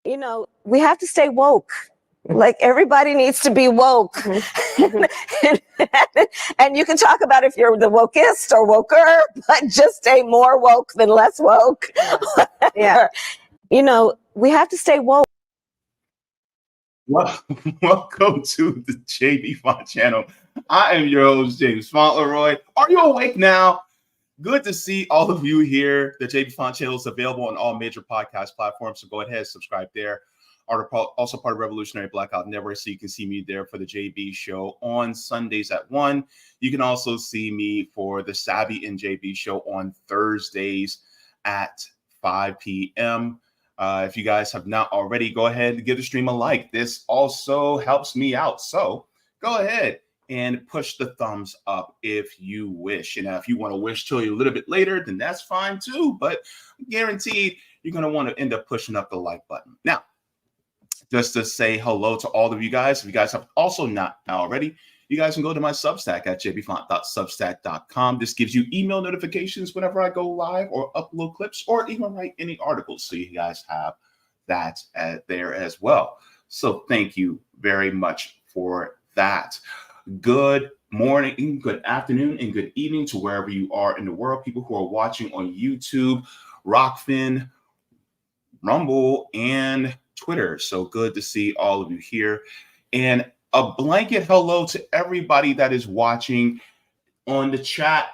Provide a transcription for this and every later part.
We have to stay woke. Like, everybody needs to be woke. And you can talk about if you're the wokest or woker, but just stay more woke than less woke. Yeah. We have to stay woke. Well, welcome to the Jaybefaunt channel. I am your host, Jaybefaunt Leroy. Are you awake now? Good to see all of you here. The Jaybefaunt channel is available on all major podcast platforms, so go ahead, subscribe there. Also part of Revolutionary Blackout Network, so you can see me there for the JB show on Sundays at 1. You can also see me for the Savvy and JB show on Thursdays at 5 p.m. If you guys have not already, go ahead and give the stream a like. This also helps me out. So go ahead and push the thumbs up if you wish. And if you want to wish till a little bit later, then that's fine too. But guaranteed, you're going to want to end up pushing up the like button. Now, just to say hello to all of you guys. If you guys have also not already, you guys can go to my Substack at jaybefaunt.substack.com. This gives you email notifications whenever I go live or upload clips or even write any articles. So you guys have that there as well. So thank you very much for that. Good morning, good afternoon, and good evening to wherever you are in the world. People who are watching on YouTube, Rockfin, Rumble, and Twitter. So good to see all of you here. And a blanket hello to everybody that is watching on the chat.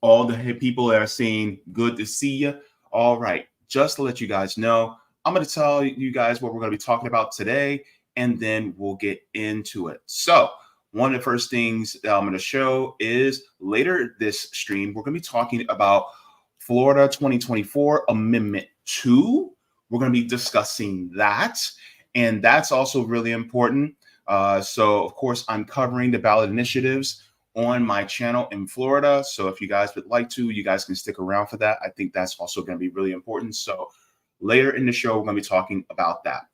All the people that are saying good to see you. All right, just to let you guys know, I'm going to tell you guys what we're going to be talking about today, and then we'll get into it. So one of the first things that I'm going to show is later this stream, we're going to be talking about Florida 2024 Amendment 2. We're going to be discussing that, and that's also really important. So, of course, I'm covering the ballot initiatives on my channel in Florida. So if you guys would like to, you guys can stick around for that. I think that's also going to be really important. So later in the show, we're going to be talking about that.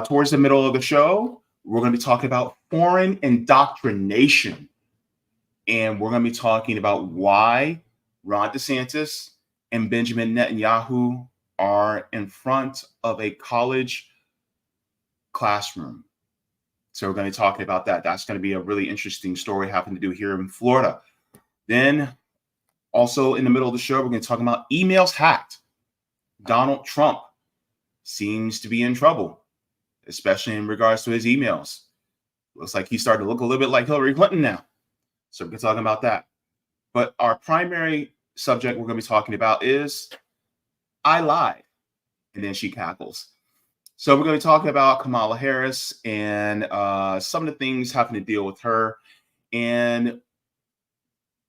Towards the middle of the show, we're going to be talking about foreign indoctrination. And we're going to be talking about why Ron DeSantis and Benjamin Netanyahu are in front of a college classroom. So we're going to be talking about that. That's going to be a really interesting story having to do here in Florida. Then also in the middle of the show, we're going to talk about emails hacked. Donald Trump seems to be in trouble, especially in regards to his emails. Looks like he's starting to look a little bit like Hillary Clinton now. So we're going to talk about that. But our primary subject we're going to be talking about is I lied. And then she cackles. So we're going to be talking about Kamala Harris and some of the things having to deal with her. And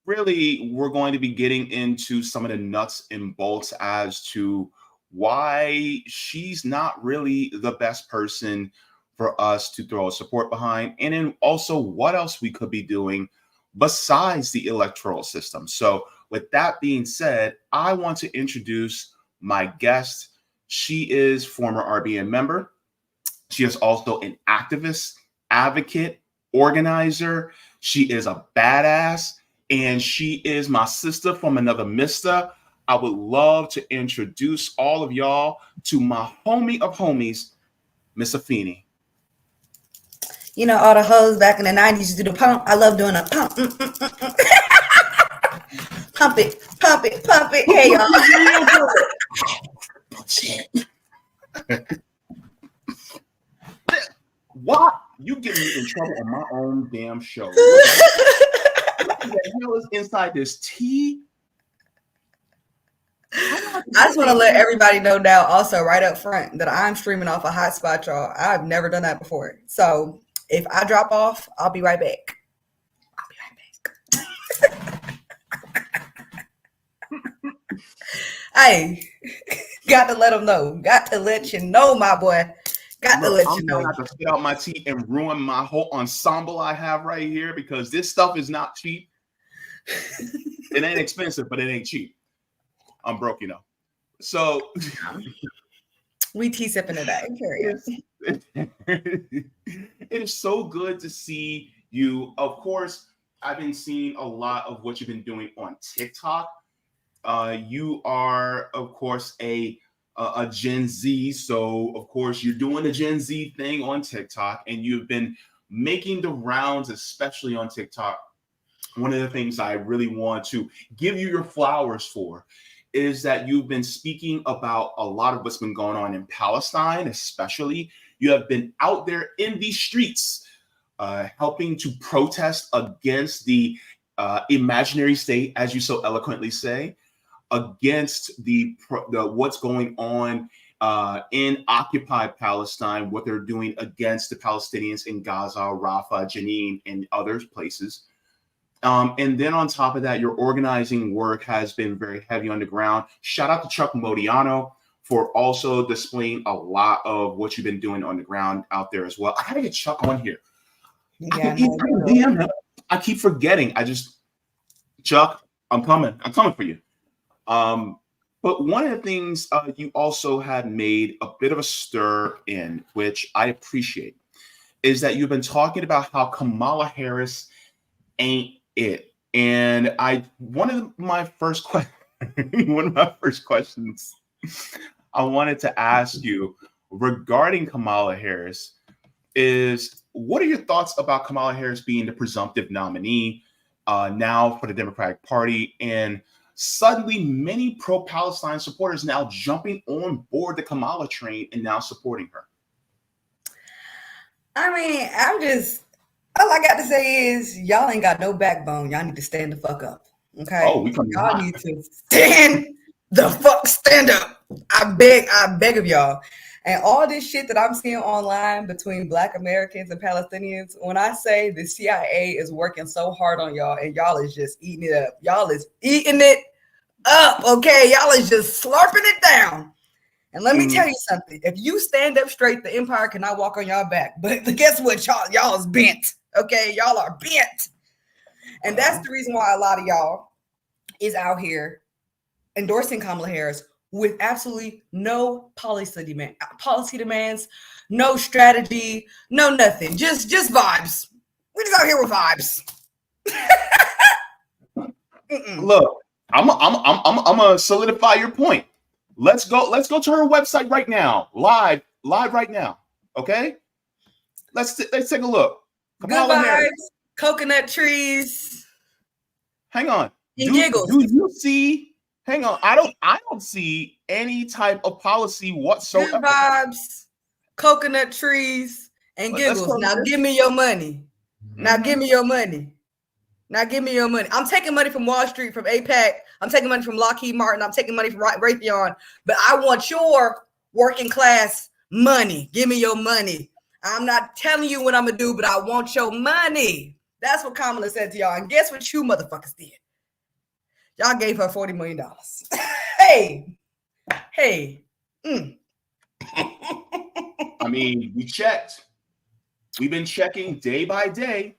really, we're going to be getting into some of the nuts and bolts as to why she's not really the best person for us to throw support behind. And then also what else we could be doing besides the electoral system. So with that being said, I want to introduce my guest. She is former RBN member. She is also an activist, advocate, organizer. She is a badass, and she is my sister from another mister. I would love to introduce all of y'all to my homie of homies, Miss Afeni. You know, all the hoes back in the 90s used to do the pump. I love doing a pump. Pump it, pump it, pump it. Hey, y'all. Bullshit. What? You get me in trouble on my own damn show. What the hell is inside this tea? I just want to let everybody know now, also right up front, that I'm streaming off a hotspot, y'all. I've never done that before. So if I drop off, I'll be right back. Hey, got to let them know. Got to let you know, my boy. Got to let you know. I'm going to have to spit out my tea and ruin my whole ensemble I have right here because this stuff is not cheap. It ain't expensive, but it ain't cheap. I'm broke, you know. So we tea sipping today. It is so good to see you. Of course, I've been seeing a lot of what you've been doing on TikTok. You are, of course, a a Gen Z. So, of course, you're doing the Gen Z thing on TikTok, and you've been making the rounds, especially on TikTok. One of the things I really want to give you your flowers for is that you've been speaking about a lot of what's been going on in Palestine, especially. You have been out there in the streets helping to protest against the imaginary state, as you so eloquently say, against the what's going on in occupied Palestine, what they're doing against the Palestinians in Gaza, Rafah, Jenin, and other places. And then on top of that, your organizing work has been very heavy on the ground. Shout out to Chuck Modiano for also displaying a lot of what you've been doing on the ground out there as well. I gotta get Chuck on here. Yeah, I keep forgetting. Chuck, I'm coming for you. But one of the things you also had made a bit of a stir in, which I appreciate, is that you've been talking about how Kamala Harris ain't it. And one of my first questions I wanted to ask you regarding Kamala Harris is, what are your thoughts about Kamala Harris being the presumptive nominee now for the Democratic Party? And suddenly many pro-Palestine supporters now jumping on board the Kamala train and now supporting her. I mean, all I got to say is y'all ain't got no backbone. Y'all need to stand the fuck up. Okay? Oh, y'all need to stand up. I beg of y'all. And all this shit that I'm seeing online between Black Americans and Palestinians, when I say the CIA is working so hard on y'all and y'all is just eating it up. Y'all is eating it up, okay? Y'all is just slurping it down. And let me tell you something. If you stand up straight, the empire cannot walk on y'all back. But guess what? Y'all is bent. Okay, y'all are bent. And that's the reason why a lot of y'all is out here endorsing Kamala Harris with absolutely no policy demands, no strategy, no nothing. Just vibes. We're just out here with vibes. Look, I'm gonna solidify your point. Let's go to her website right now, live right now. Okay, let's take a look. Kamala Good vibes, Harris. Coconut trees. Hang on. Giggles. Do you see? Hang on. I don't see any type of policy whatsoever. Good vibes, coconut trees, and giggles. Now give me your money. Now give me your money. Now give me your money. I'm taking money from Wall Street, from APAC. I'm taking money from Lockheed Martin. I'm taking money from Raytheon. But I want your working class money. Give me your money. I'm not telling you what I'm going to do, but I want your money. That's what Kamala said to y'all. And guess what you motherfuckers did? Y'all gave her $40 million. Hey. I mean, we checked. We've been checking day by day.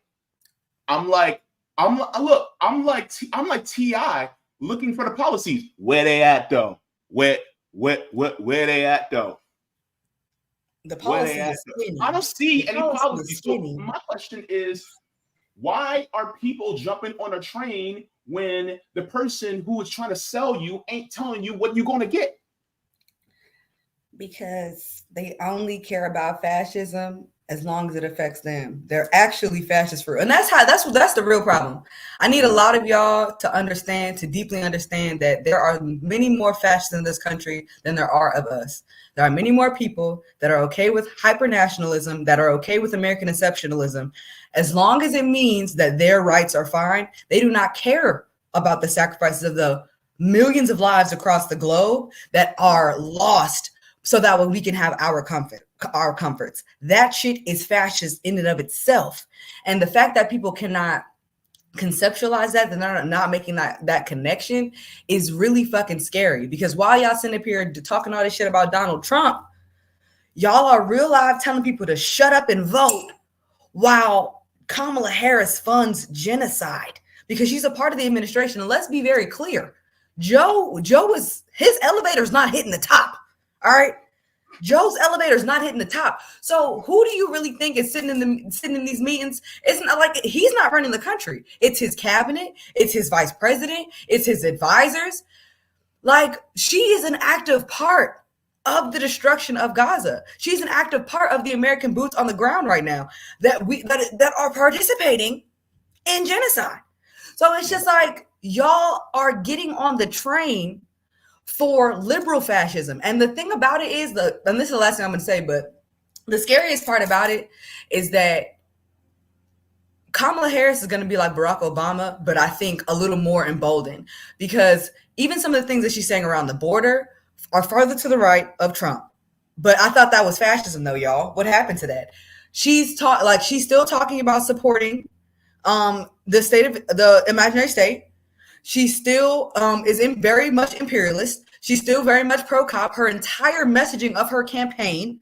I'm like T.I. looking for the policies. Where they at though? Where they at though? The policy is skinny. I don't see any policies. So my question is, why are people jumping on a train when the person who is trying to sell you ain't telling you what you're going to get? Because they only care about fascism as long as it affects them. They're actually fascists for, and that's the real problem. I need a lot of y'all to deeply understand that there are many more fascists in this country than there are of us. There are many more people that are okay with hyper-nationalism, that are okay with American exceptionalism. As long as it means that their rights are fine, they do not care about the sacrifices of the millions of lives across the globe that are lost so that way we can have our comforts. That shit is fascist in and of itself. And the fact that people cannot conceptualize that, they're not making that connection, is really fucking scary. Because while y'all sitting up here talking all this shit about Donald Trump, y'all are real live telling people to shut up and vote while Kamala Harris funds genocide because she's a part of the administration. And let's be very clear, Joe is, his elevator's not hitting the top. All right. Joe's elevator is not hitting the top. So who do you really think is sitting in these meetings? It's not like he's not running the country. It's his cabinet. It's his vice president. It's his advisors. Like, she is an active part of the destruction of Gaza. She's an active part of the American boots on the ground right now that are participating in genocide. So it's just like, y'all are getting on the train for liberal fascism. And the thing about it is, and this is the last thing I'm going to say, but the scariest part about it is that Kamala Harris is going to be like Barack Obama, but I think a little more emboldened, because even some of the things that she's saying around the border are farther to the right of Trump. But I thought that was fascism, though, y'all. What happened to that? She's still talking about supporting the state of the imaginary state. She still is very much imperialist. She's still very much pro-cop. Her entire messaging of her campaign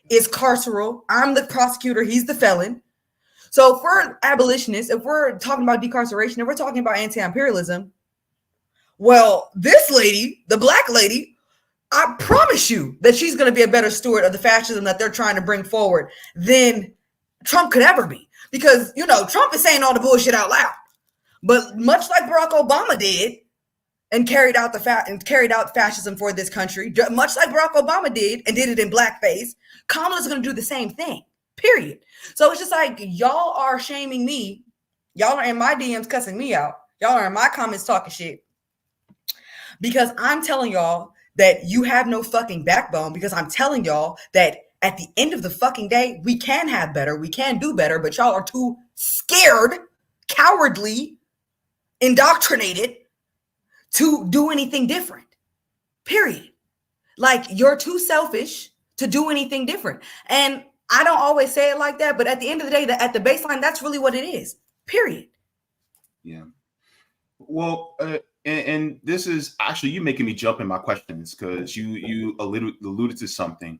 is carceral. I'm the prosecutor. He's the felon. So if we're abolitionists, if we're talking about decarceration, if we're talking about anti-imperialism, well, this lady, the black lady, I promise you that she's going to be a better steward of the fascism that they're trying to bring forward than Trump could ever be. Because, Trump is saying all the bullshit out loud. But much like Barack Obama did and carried out fascism for this country, much like Barack Obama did and did it in blackface, Kamala's going to do the same thing, period. So it's just like, y'all are shaming me. Y'all are in my DMs cussing me out. Y'all are in my comments talking shit. Because I'm telling y'all that you have no fucking backbone, because I'm telling y'all that at the end of the fucking day, we can have better, we can do better, but y'all are too scared, cowardly, indoctrinated to do anything different, period. Like, you're too selfish to do anything different. And I don't always say it like that, but at the end of the day, at the baseline, that's really what it is, period. Yeah. Well, and this is actually you making me jump in my questions, because you alluded to something.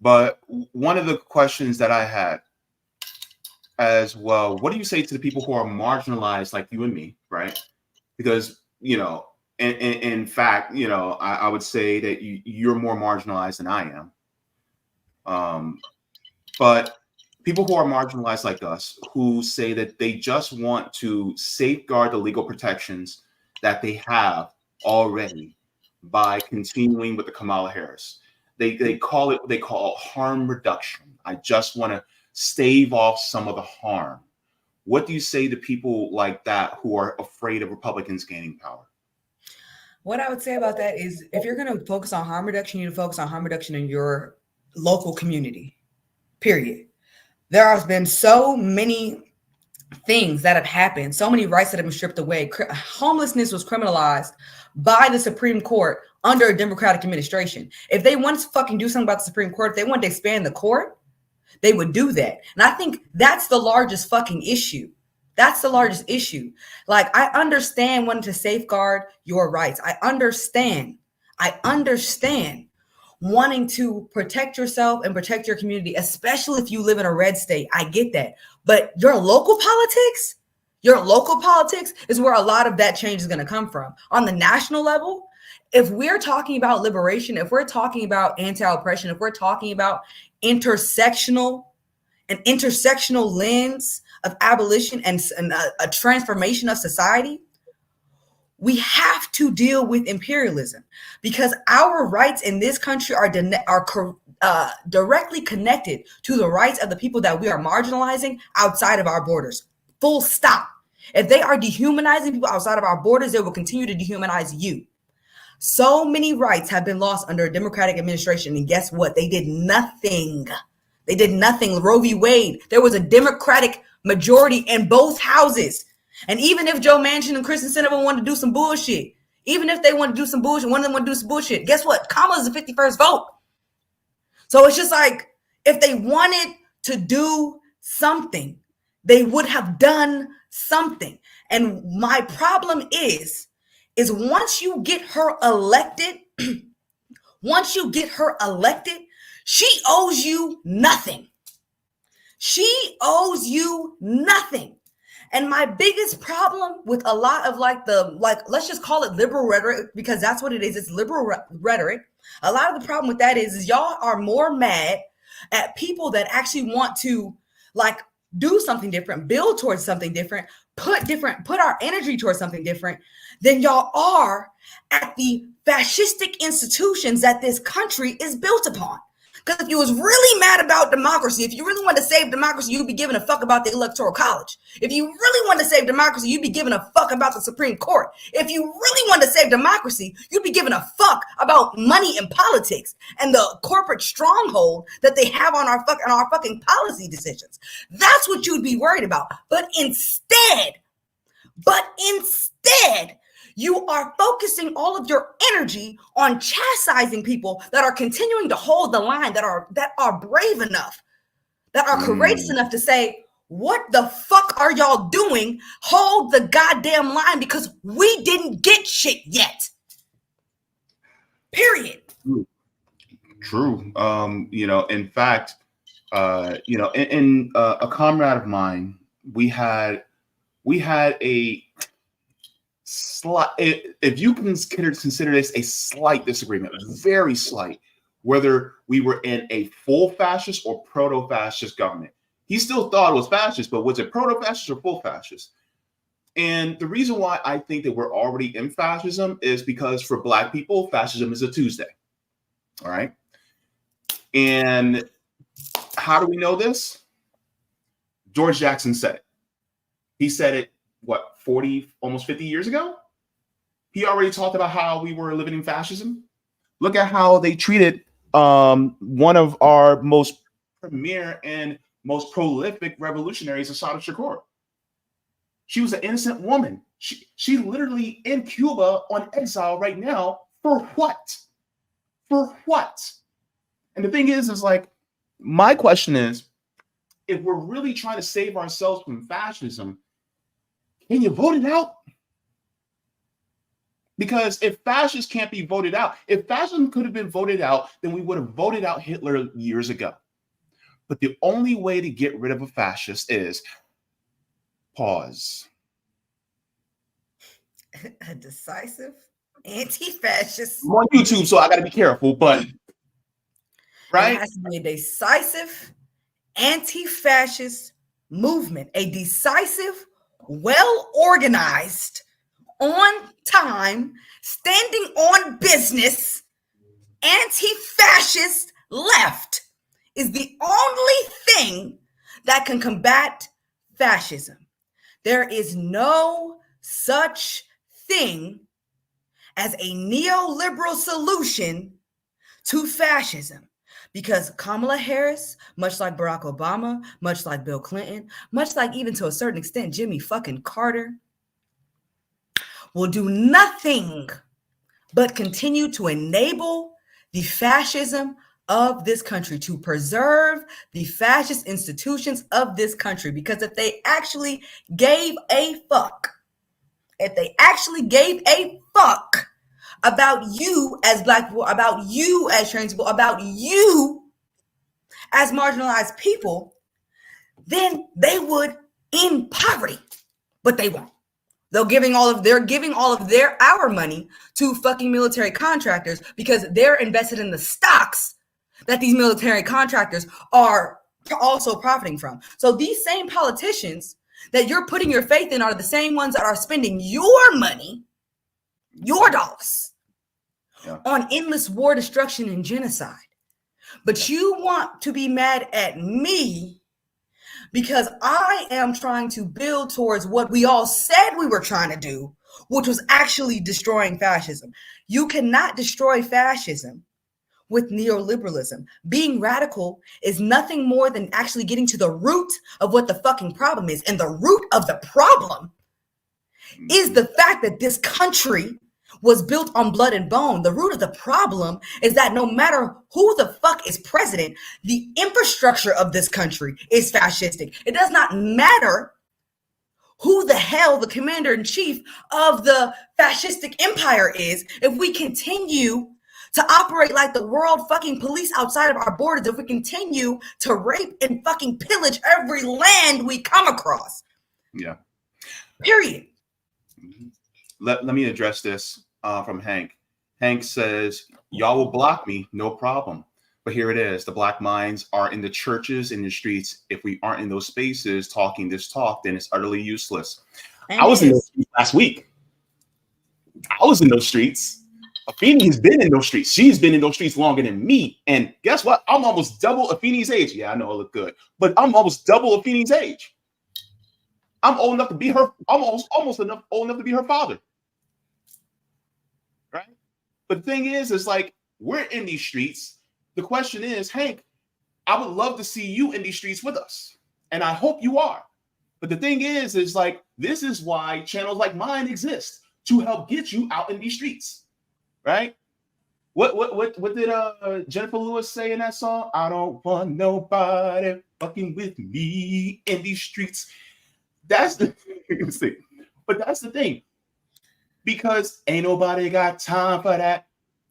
But one of the questions that I had as well, what do you say to the people who are marginalized like you and me, right? Because, in fact, I would say that you're more marginalized than I am. But people who are marginalized like us, who say that they just want to safeguard the legal protections that they have already by continuing with the Kamala Harris. They call harm reduction. I just want to stave off some of the harm. What do you say to people like that who are afraid of Republicans gaining power? What I would say about that is, if you're going to focus on harm reduction, you need to focus on harm reduction in your local community, period. There has been so many things that have happened, so many rights that have been stripped away. Homelessness was criminalized by the Supreme Court under a Democratic administration. If they wanted to fucking do something about the Supreme Court, if they wanted to expand the court, they would do that. And I think that's the largest fucking issue. That's the largest issue. Like, I understand wanting to safeguard your rights. I understand wanting to protect yourself and protect your community, especially if you live in a red state. I get that. But your local politics is where a lot of that change is going to come from. On the national level, if we're talking about liberation, if we're talking about anti-oppression, if we're talking about an intersectional lens of abolition and a transformation of society, we have to deal with imperialism, because our rights in this country are directly connected to the rights of the people that we are marginalizing outside of our borders. Full stop. If they are dehumanizing people outside of our borders, they will continue to dehumanize you. So many rights have been lost under a Democratic administration, and guess what? They did nothing. They did nothing. Roe v. Wade, there was a Democratic majority in both houses. And even if Joe Manchin and Kristen Sinema wanted to do some bullshit, one of them want to do some bullshit, guess what? Kamala's the 51st vote. So it's just like, if they wanted to do something, they would have done something. And my problem is once you get her elected, she owes you nothing. She owes you nothing. And my biggest problem with a lot of let's just call it liberal rhetoric, because that's what it is. It's liberal rhetoric. A lot of the problem with that is y'all are more mad at people that actually want to do something different, build towards something different, put our energy towards something different than y'all are at the fascistic institutions that this country is built upon. Because if you was really mad about democracy, if you really wanted to save democracy, you'd be giving a fuck about the Electoral College. If you really wanted to save democracy, you'd be giving a fuck about the Supreme Court. If you really wanted to save democracy, you'd be giving a fuck about money and politics and the corporate stronghold that they have on our fucking policy decisions. That's what you'd be worried about. But instead, you are focusing all of your energy on chastising people that are continuing to hold the line, that are brave enough, that are courageous enough to say, what the fuck are y'all doing? Hold the goddamn line, because we didn't get shit yet. Period. True. In fact, in a comrade of mine, we had a slight, if you can consider this a slight disagreement, very slight, whether we were in a full fascist or proto-fascist government. He still thought it was fascist, but was it proto-fascist or full fascist? And the reason why I think that we're already in fascism is because for Black people, fascism is a Tuesday. All right. And how do we know this? George Jackson said it. He said it, 40, almost 50 years ago? He already talked about how we were living in fascism. Look at how they treated one of our most premier and most prolific revolutionaries, Assata Shakur. She was an innocent woman. She literally in Cuba on exile right now. For what? For what? And the thing is like, my question is, if we're really trying to save ourselves from fascism, can you vote it out? Because if fascists can't be voted out, if fascism could have been voted out, then we would have voted out Hitler years ago. But the only way to get rid of a fascist is pause. A decisive anti-fascist. I'm on YouTube, so I got to be careful, but right? It has to be a decisive anti-fascist movement, a decisive, well-organized, on time, standing on business, anti-fascist left is the only thing that can combat fascism. There is no such thing as a neoliberal solution to fascism. Because Kamala Harris, much like Barack Obama, much like Bill Clinton, much like even to a certain extent Jimmy fucking Carter, will do nothing but continue to enable the fascism of this country, to preserve the fascist institutions of this country. Because if they actually gave a fuck, about you as Black people, about you as trans people, about you as marginalized people, then they would end poverty. But they won't. They're giving all of our money to fucking military contractors because they're invested in the stocks that these military contractors are also profiting from. So these same politicians that you're putting your faith in are the same ones that are spending your money, your dollars, on endless war, destruction, and genocide. But you want to be mad at me because I am trying to build towards what we all said we were trying to do, which was actually destroying fascism. You cannot destroy fascism with neoliberalism. Being radical is nothing more than actually getting to the root of what the fucking problem is. And the root of the problem is the fact that this country was built on blood and bone. The root of the problem is that no matter who the fuck is president, the infrastructure of this country is fascistic. It does not matter who the hell the commander-in-chief of the fascistic empire is. If we continue to operate like the world fucking police outside of our borders, if we continue to rape and fucking pillage every land we come across. Yeah. Period. Let me address this from Hank. Hank says, y'all will block me, no problem. But here it is. The black minds are in the churches, in the streets. If we aren't in those spaces talking this talk, then it's utterly useless. I was in those streets last week. I was in those streets. Afeni has been in those streets. She's been in those streets longer than me. And guess what? I'm almost double Afeni's age. Yeah, I know I look good, but I'm almost double Afeni's age. I'm old enough to be her, almost old enough to be her father. Right? But the thing is like, we're in these streets. The question is, Hank, I would love to see you in these streets with us. And I hope you are. But the thing is like, this is why channels like mine exist, to help get you out in these streets. Right? What did Jennifer Lewis say in that song? I don't want nobody fucking with me in these streets. That's the thing. But that's the thing. Because ain't nobody got time for that.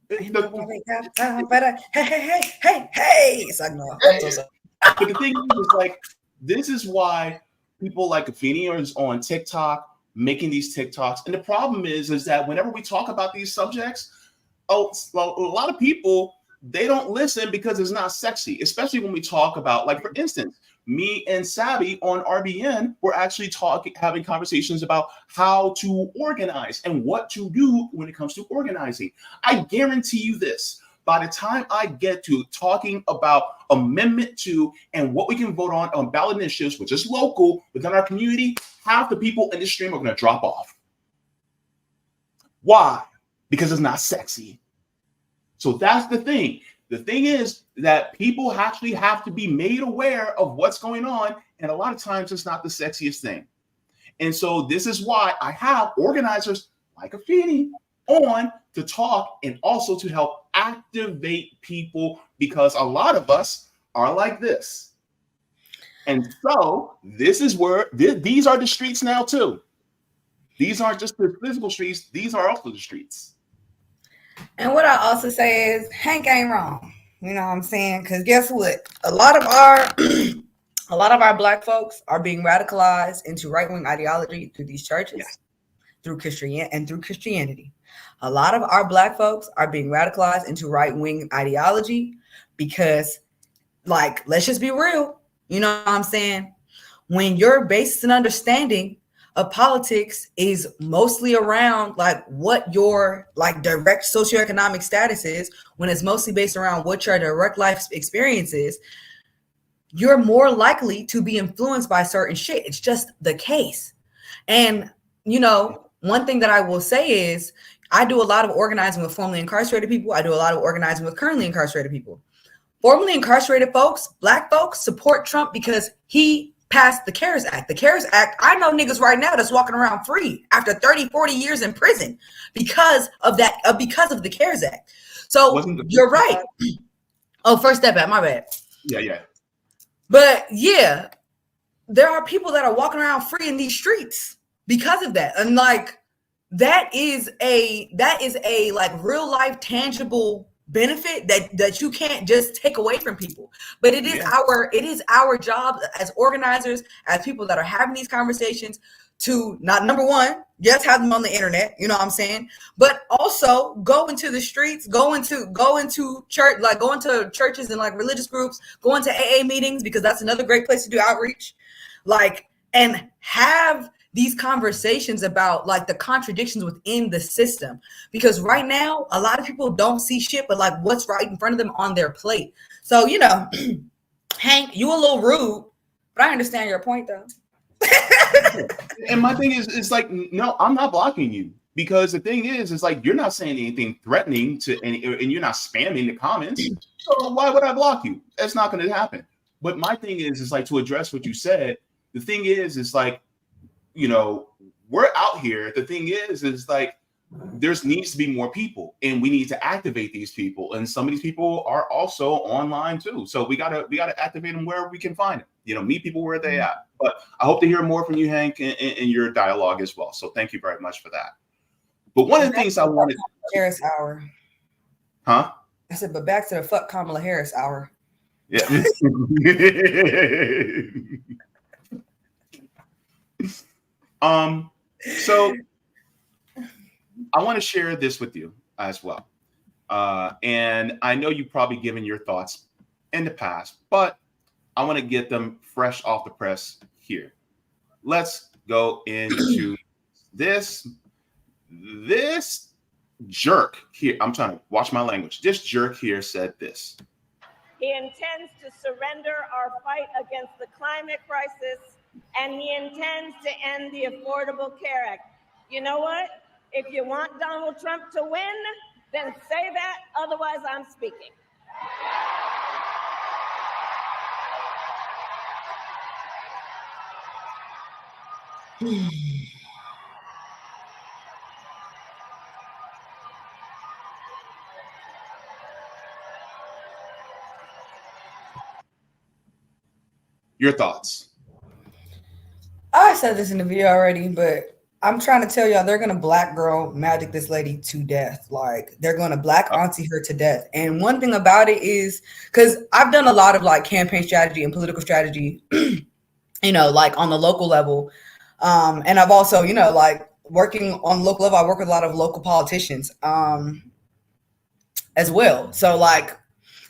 Ain't nobody got time for that. Hey. It's like, no, I'm so sorry. But the thing is like, this is why people like Afeni are on TikTok making these TikToks. And the problem is that whenever we talk about these subjects, a lot of people, they don't listen because it's not sexy, especially when we talk about, like, for instance, me and Sabby on RBN, we're actually having conversations about how to organize and what to do when it comes to organizing. I guarantee you this, by the time I get to talking about Amendment 2 and what we can vote on ballot initiatives, which is local within our community, half the people in this stream are going to drop off. Why? Because it's not sexy. So that's the thing. The thing is that people actually have to be made aware of what's going on. And a lot of times it's not the sexiest thing. And so this is why I have organizers like Afeni on to talk and also to help activate people, because a lot of us are like this. And so this is where these are the streets now too. These aren't just the physical streets. These are also the streets. And what I also say is Hank ain't wrong. You know what I'm saying? Because guess what? A lot of our black folks are being radicalized into right-wing ideology through these churches, through Christianity. A lot of our black folks are being radicalized into right-wing ideology because, like, let's just be real. You know what I'm saying? When your basis and understanding of politics is mostly around like what your like direct socioeconomic status is, when it's mostly based around what your direct life experience is, you're more likely to be influenced by certain shit. It's just the case. And, you know, one thing that I will say is I do a lot of organizing with formerly incarcerated people. I do a lot of organizing with currently incarcerated people. Formerly incarcerated folks, black folks, support Trump because he passed the CARES Act. The CARES Act, I know niggas right now that's walking around free after 30, 40 years in prison because of that, because of the CARES Act. So you're right. Oh, First Step Back, my bad. Yeah. But yeah, there are people that are walking around free in these streets because of that. And like, that is a like real life tangible benefit that you can't just take away from people. But it is our job as organizers, as people that are having these conversations, to not, number one, yes, have them on the internet, you know what I'm saying, but also go into the streets, go into church, like go into churches and like religious groups, go into AA meetings, because that's another great place to do outreach, like, and have these conversations about like the contradictions within the system, because right now a lot of people don't see shit but like what's right in front of them on their plate. So, you know, Hank, you a little rude, but I understand your point though. And my thing is like, no, I'm not blocking you, because the thing is like, you're not saying anything threatening to any, and you're not spamming the comments. So why would I block you? That's not going to happen. But my thing is like, to address what you said, the thing is like, you know, we're out here. The thing is like, there's needs to be more people, and we need to activate these people. And some of these people are also online too. So we gotta activate them wherever we can find them. You know, meet people where they at. But I hope to hear more from you, Hank, in your dialogue as well. So thank you very much for that. But one of the things I wanted, Harris hour. Huh? I said, but back to the fuck Kamala Harris hour. Yeah. So I want to share this with you as well. And I know you've probably given your thoughts in the past, but I want to get them fresh off the press here. Let's go into this jerk here. I'm trying to watch my language. This jerk here said this. He intends to surrender our fight against the climate crisis, and he intends to end the Affordable Care Act. You know what? If you want Donald Trump to win, then say that. Otherwise, I'm speaking. Your thoughts? I said this in the video already, but I'm trying to tell y'all they're gonna black girl magic this lady to death. Like they're gonna black auntie her to death. And one thing about it is because I've done a lot of like campaign strategy and political strategy, you know, like on the local level. And I've also, you know, like working on local level, I work with a lot of local politicians as well. So like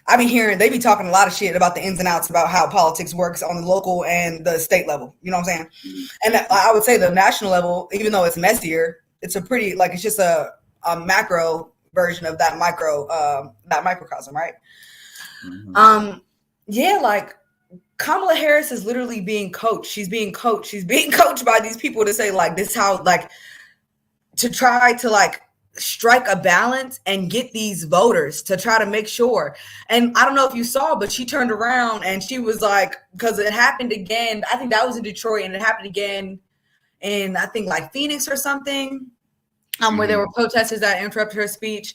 I be hearing they be talking a lot of shit about the ins and outs about how politics works on the local and the state level. You know what I'm saying? And I would say the national level, even though it's messier, it's a pretty like it's just a macro version of that microcosm, right? Mm-hmm. Yeah, like Kamala Harris is literally being coached. She's being coached. She's being coached by these people to say like this how like to try to like strike a balance and get these voters to try to make sure. And I don't know if you saw, but she turned around and she was like, because it happened again. I think that was in Detroit, and it happened again in I think like Phoenix or something, where there were protesters that interrupted her speech,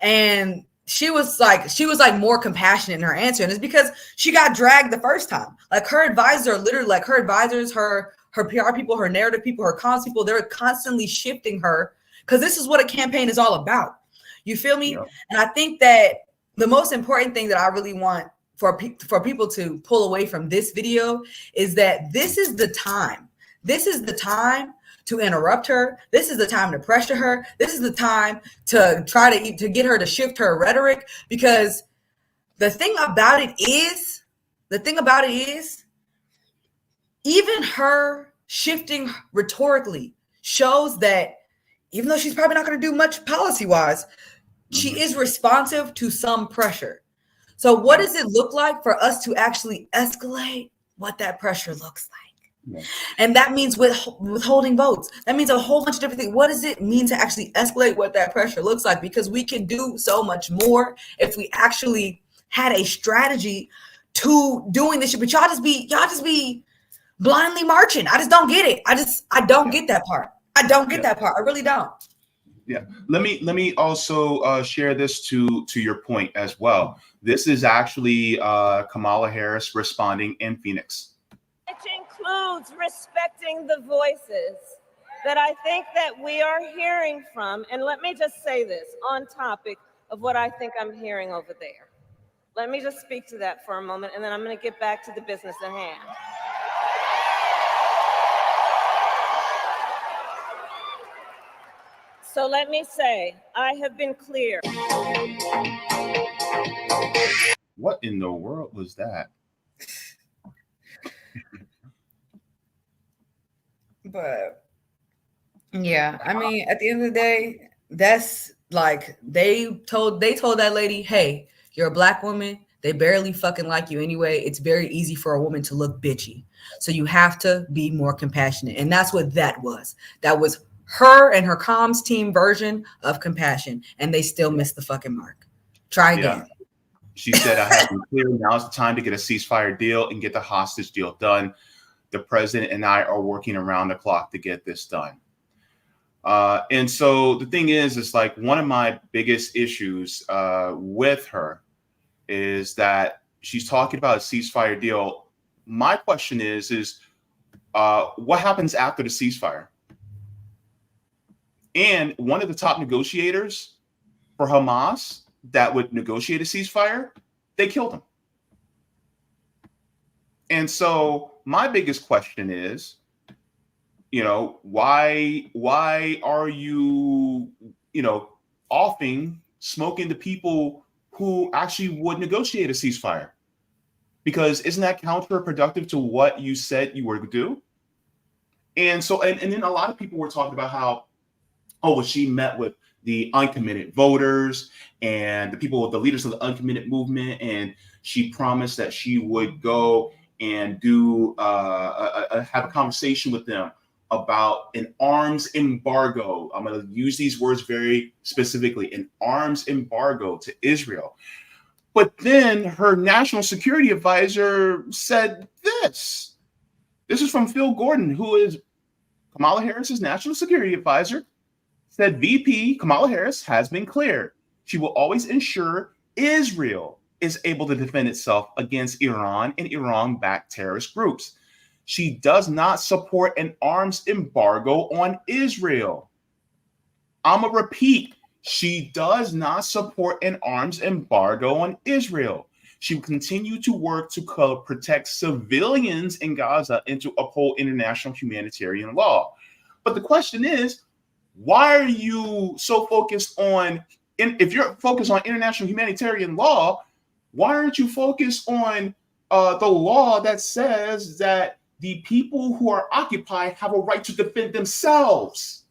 and she was like more compassionate in her answer, and it's because she got dragged the first time. Like her advisor, literally, like her advisors, her PR people, her narrative people, her comms people, they're constantly shifting her. Because this is what a campaign is all about. You feel me? Yeah. And I think that the most important thing that I really want for people to pull away from this video is that this is the time. This is the time to interrupt her. This is the time to pressure her. This is the time to try to get her to shift her rhetoric. Because the thing about it is, even her shifting rhetorically shows that even though she's probably not going to do much policy-wise, she is responsive to some pressure. So what does it look like for us to actually escalate what that pressure looks like? Yeah. And that means withholding votes. That means a whole bunch of different things. What does it mean to actually escalate what that pressure looks like? Because we can do so much more if we actually had a strategy to doing this shit. But y'all just be blindly marching. I just don't get it. I don't get that part. I don't get that part. I really don't. Yeah. Let me also share this to your point as well. This is actually Kamala Harris responding in Phoenix. Which includes respecting the voices that I think that we are hearing from. And let me just say this on topic of what I think I'm hearing over there. Let me just speak to that for a moment, and then I'm going to get back to the business at hand. So let me say, I have been clear. What in the world was that? But yeah, I mean, at the end of the day, that's like they told that lady, hey, you're a black woman. They barely fucking like you anyway. It's very easy for a woman to look bitchy. So you have to be more compassionate. And that's what that was. That was her and her comms team version of compassion, and they still missed the fucking mark. Try again. Yeah. She said, I have been clear. Now's the time to get a ceasefire deal and get the hostage deal done. The president and I are working around the clock to get this done. And so the thing is like one of my biggest issues with her is that she's talking about a ceasefire deal. My question is what happens after the ceasefire? And one of the top negotiators for Hamas that would negotiate a ceasefire, they killed him. And so my biggest question is, why are you, offing, smoking the people who actually would negotiate a ceasefire? Because isn't that counterproductive to what you said you were to do? And so, and then a lot of people were talking about how, oh, well, she met with the uncommitted voters and the people, the leaders of the uncommitted movement, and she promised that she would go and do have a conversation with them about an arms embargo. I'm going to use these words very specifically: an arms embargo to Israel. But then her national security advisor said this. This is from Phil Gordon, who is Kamala Harris's national security advisor. Said VP Kamala Harris has been clear. She will always ensure Israel is able to defend itself against Iran and Iran-backed terrorist groups. She does not support an arms embargo on Israel. I'm going to repeat. She does not support an arms embargo on Israel. She will continue to work to protect civilians in Gaza and to uphold international humanitarian law. But the question is, why are you so focused on, if you're focused on international humanitarian law, why aren't you focused on the law that says that the people who are occupied have a right to defend themselves?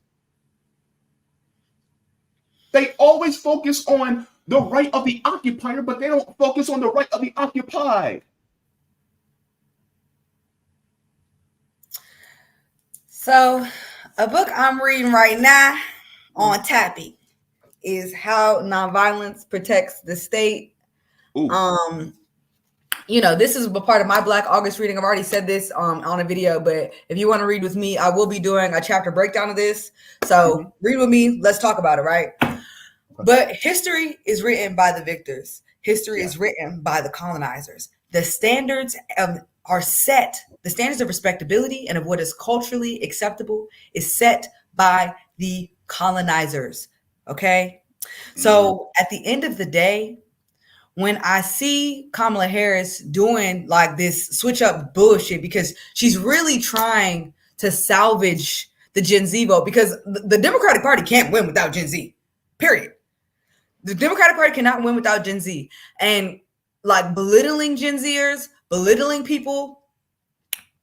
They always focus on the right of the occupier, but they don't focus on the right of the occupied. So, a book I'm reading right now on topic is How Nonviolence Protects the State. Ooh. You know, this is a part of my Black August reading. I've already said this on a video, but if you want to read with me, I will be doing a chapter breakdown of this. So read with me. Let's talk about it, right? But history is written by the victors. History is written by the colonizers. The standards are set. The standards of respectability and of what is culturally acceptable is set by the colonizers. Okay. So at the end of the day, when I see Kamala Harris doing like this switch up bullshit, because she's really trying to salvage the Gen Z vote, because the Democratic Party can't win without Gen Z, period. The Democratic Party cannot win without Gen Z. And like belittling Gen Zers, belittling people,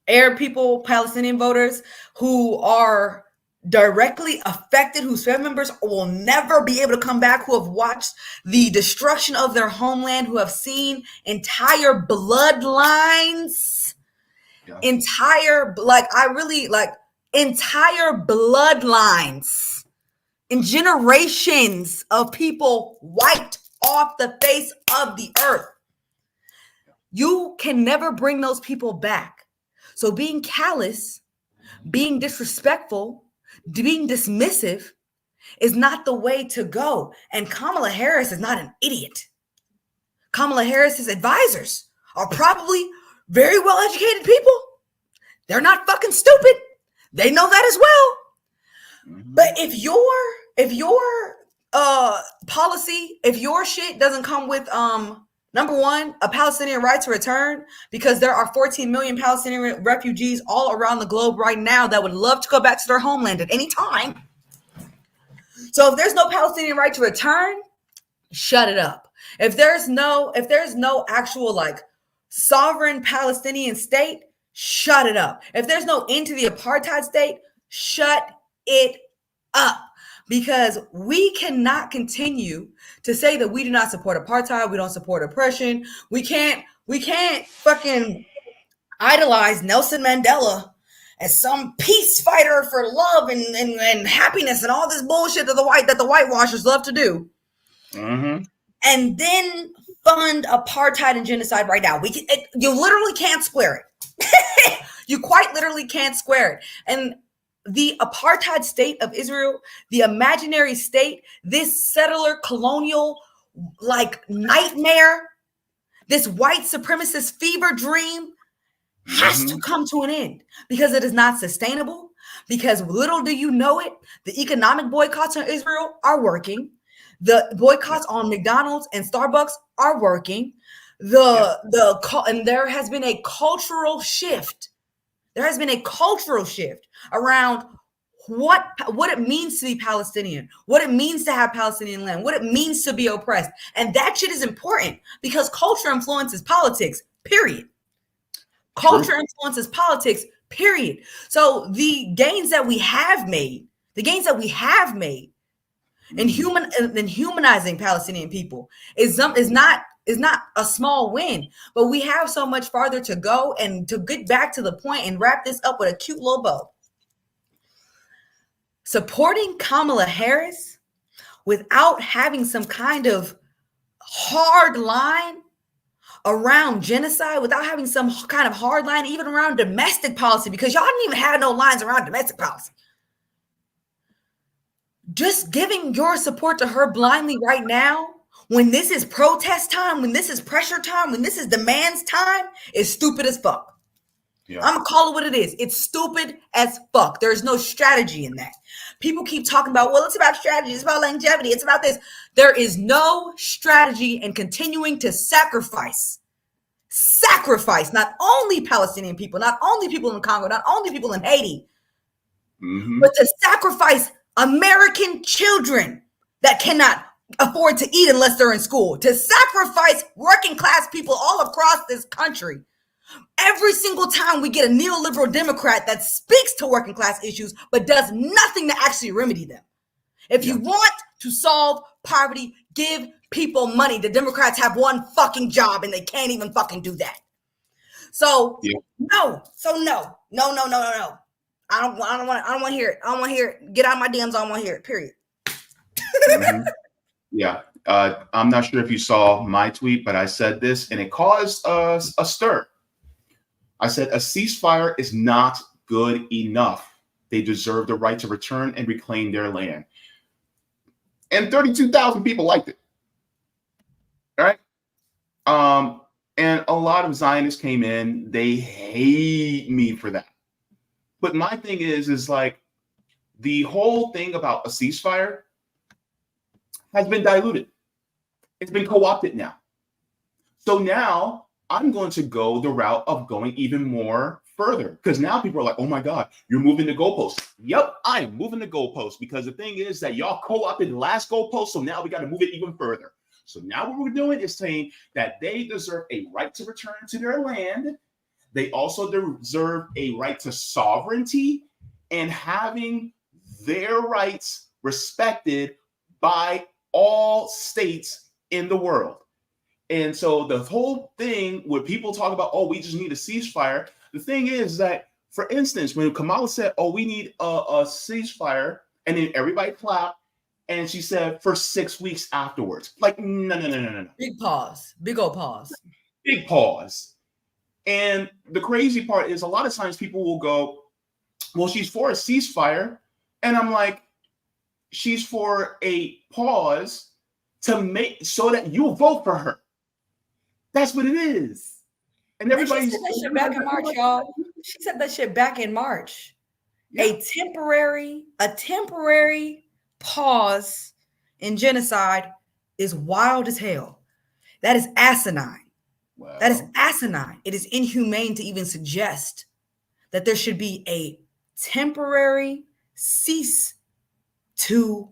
Arab people, Palestinian voters who are directly affected, whose family members will never be able to come back, who have watched the destruction of their homeland, who have seen entire bloodlines, entire bloodlines and generations of people wiped off the face of the earth. You can never bring those people back. So being callous, being disrespectful, being dismissive is not the way to go. And Kamala Harris is not an idiot. Kamala Harris's advisors are probably very well-educated people. They're not fucking stupid. They know that as well. But if your policy, if your shit doesn't come with number one, a Palestinian right to return, because there are 14 million Palestinian refugees all around the globe right now that would love to go back to their homeland at any time. So if there's no Palestinian right to return, shut it up. If there's no actual like sovereign Palestinian state, shut it up. If there's no end to the apartheid state, shut it up. Because we cannot continue to say that we do not support apartheid, we don't support oppression. We can't fucking idolize Nelson Mandela as some peace fighter for love and happiness and all this bullshit that the whitewashers love to do. And then fund apartheid and genocide right now. You literally can't square it. You quite literally can't square it. And the apartheid state of Israel, the imaginary state, this settler colonial like nightmare, this white supremacist fever dream has to come to an end, because it is not sustainable. Because little do you know it, the economic boycotts on Israel are working. The boycotts on McDonald's and Starbucks are working. And there has been a cultural shift. There has been a cultural shift around what it means to be Palestinian, what it means to have Palestinian land, what it means to be oppressed. And that shit is important because culture influences politics. period. Culture influences politics, period. So the gains that we have made, in humanizing Palestinian people is not a small win, but we have so much farther to go. And to get back to the point and wrap this up with a cute little bow, supporting Kamala Harris without having some kind of hard line around genocide, without having some kind of hard line even around domestic policy, because y'all didn't even have no lines around domestic policy. Just giving your support to her blindly right now, when this is protest time, when this is pressure time, when this is demands time, is stupid as fuck. Yeah. I'm gonna call it what it is. It's stupid as fuck. There's no strategy in that. People keep talking about, well, it's about strategy, it's about longevity, it's about this. There is no strategy in continuing to sacrifice not only Palestinian people, not only people in Congo, not only people in Haiti, but to sacrifice American children that cannot afford to eat unless they're in school, to sacrifice working class people all across this country. Every single time we get a neoliberal Democrat that speaks to working class issues, but does nothing to actually remedy them. If you want to solve poverty, give people money. The Democrats have one fucking job and they can't even fucking do that. So no. I don't want to hear it. I don't want to hear it. Get out of my DMs. I don't want to hear it. Period. Yeah. I'm not sure if you saw my tweet, but I said this and it caused a stir. I said a ceasefire is not good enough. They deserve the right to return and reclaim their land. And 32,000 people liked it. All right. And a lot of Zionists came in. They hate me for that. But my thing is like the whole thing about a ceasefire has been diluted. It's been co-opted now. So now I'm going to go the route of going even more further, because now people are like, oh my God, you're moving the goalposts. Yep, I am moving the goalposts, because the thing is that y'all co-opted the last goalpost. So now we got to move it even further. So now what we're doing is saying that they deserve a right to return to their land. They also deserve a right to sovereignty and having their rights respected by all states in the world. And so the whole thing where people talk about, oh, we just need a ceasefire. The thing is that, for instance, when Kamala said, oh, we need a ceasefire, and then everybody clapped, and she said for 6 weeks afterwards. Like, no. Big pause. Big old pause. Big pause. And the crazy part is a lot of times people will go, well, she's for a ceasefire. And I'm like, she's for a pause to make so that you vote for her. That's what it is. And everybody's she said that shit back in March, y'all. She said that shit back in March. Yeah. A temporary pause in genocide is wild as hell. That is asinine. Wow. That is asinine. It is inhumane to even suggest that there should be a temporary cease to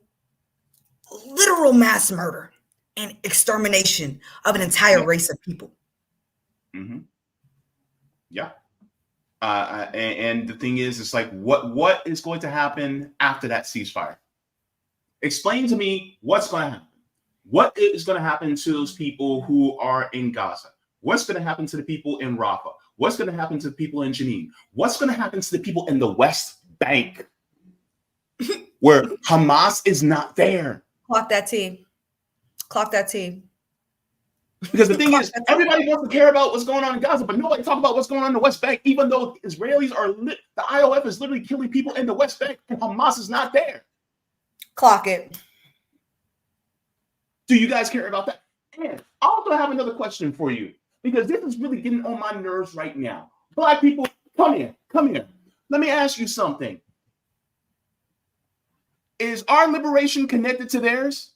literal mass murder and extermination of an entire race of people. Mm-hmm. Yeah. And the thing is, it's like, what is going to happen after that ceasefire? Explain to me what's going to happen. What is going to happen to those people who are in Gaza? What's going to happen to the people in Rafah? What's going to happen to the people in Jenin? What's going to happen to the people in the West Bank where Hamas is not there? Clock that T. Because the thing is, everybody wants to care about what's going on in Gaza, but nobody talks about what's going on in the West Bank, even though Israelis are the IOF is literally killing people in the West Bank and Hamas is not there. Clock it. Do you guys care about that? And I also have another question for you, because this is really getting on my nerves right now. Black people, come here. Let me ask you something. Is our liberation connected to theirs?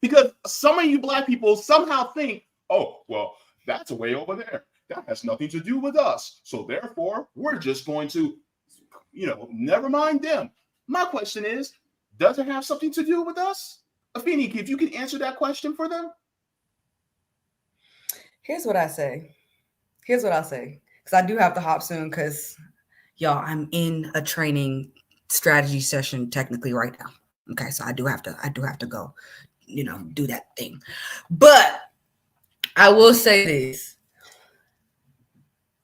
Because some of you Black people somehow think, oh, well, that's way over there. That has nothing to do with us. So therefore, we're just going to, never mind them. My question is, does it have something to do with us? Afeni, if you could answer that question for them. Here's what I say. Here's what I'll say. Because I do have to hop soon because, y'all, I'm in a training strategy session technically right now. Okay, so I do have to go, do that thing. But I will say this.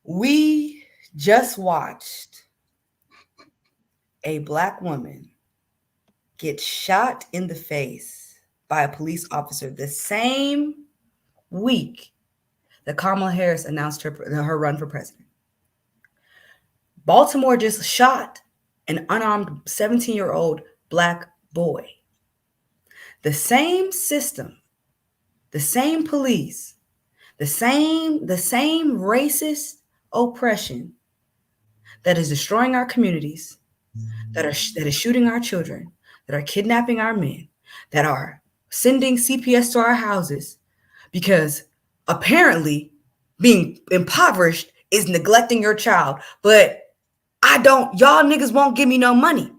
We just watched a Black woman get shot in the face by a police officer the same week that Kamala Harris announced her run for president. Baltimore just shot an unarmed 17-year-old Black boy. The same system, the same police, the same racist oppression that is destroying our communities, that is shooting our children, that are kidnapping our men, that are sending CPS to our houses because apparently being impoverished is neglecting your child. But y'all niggas won't give me no money.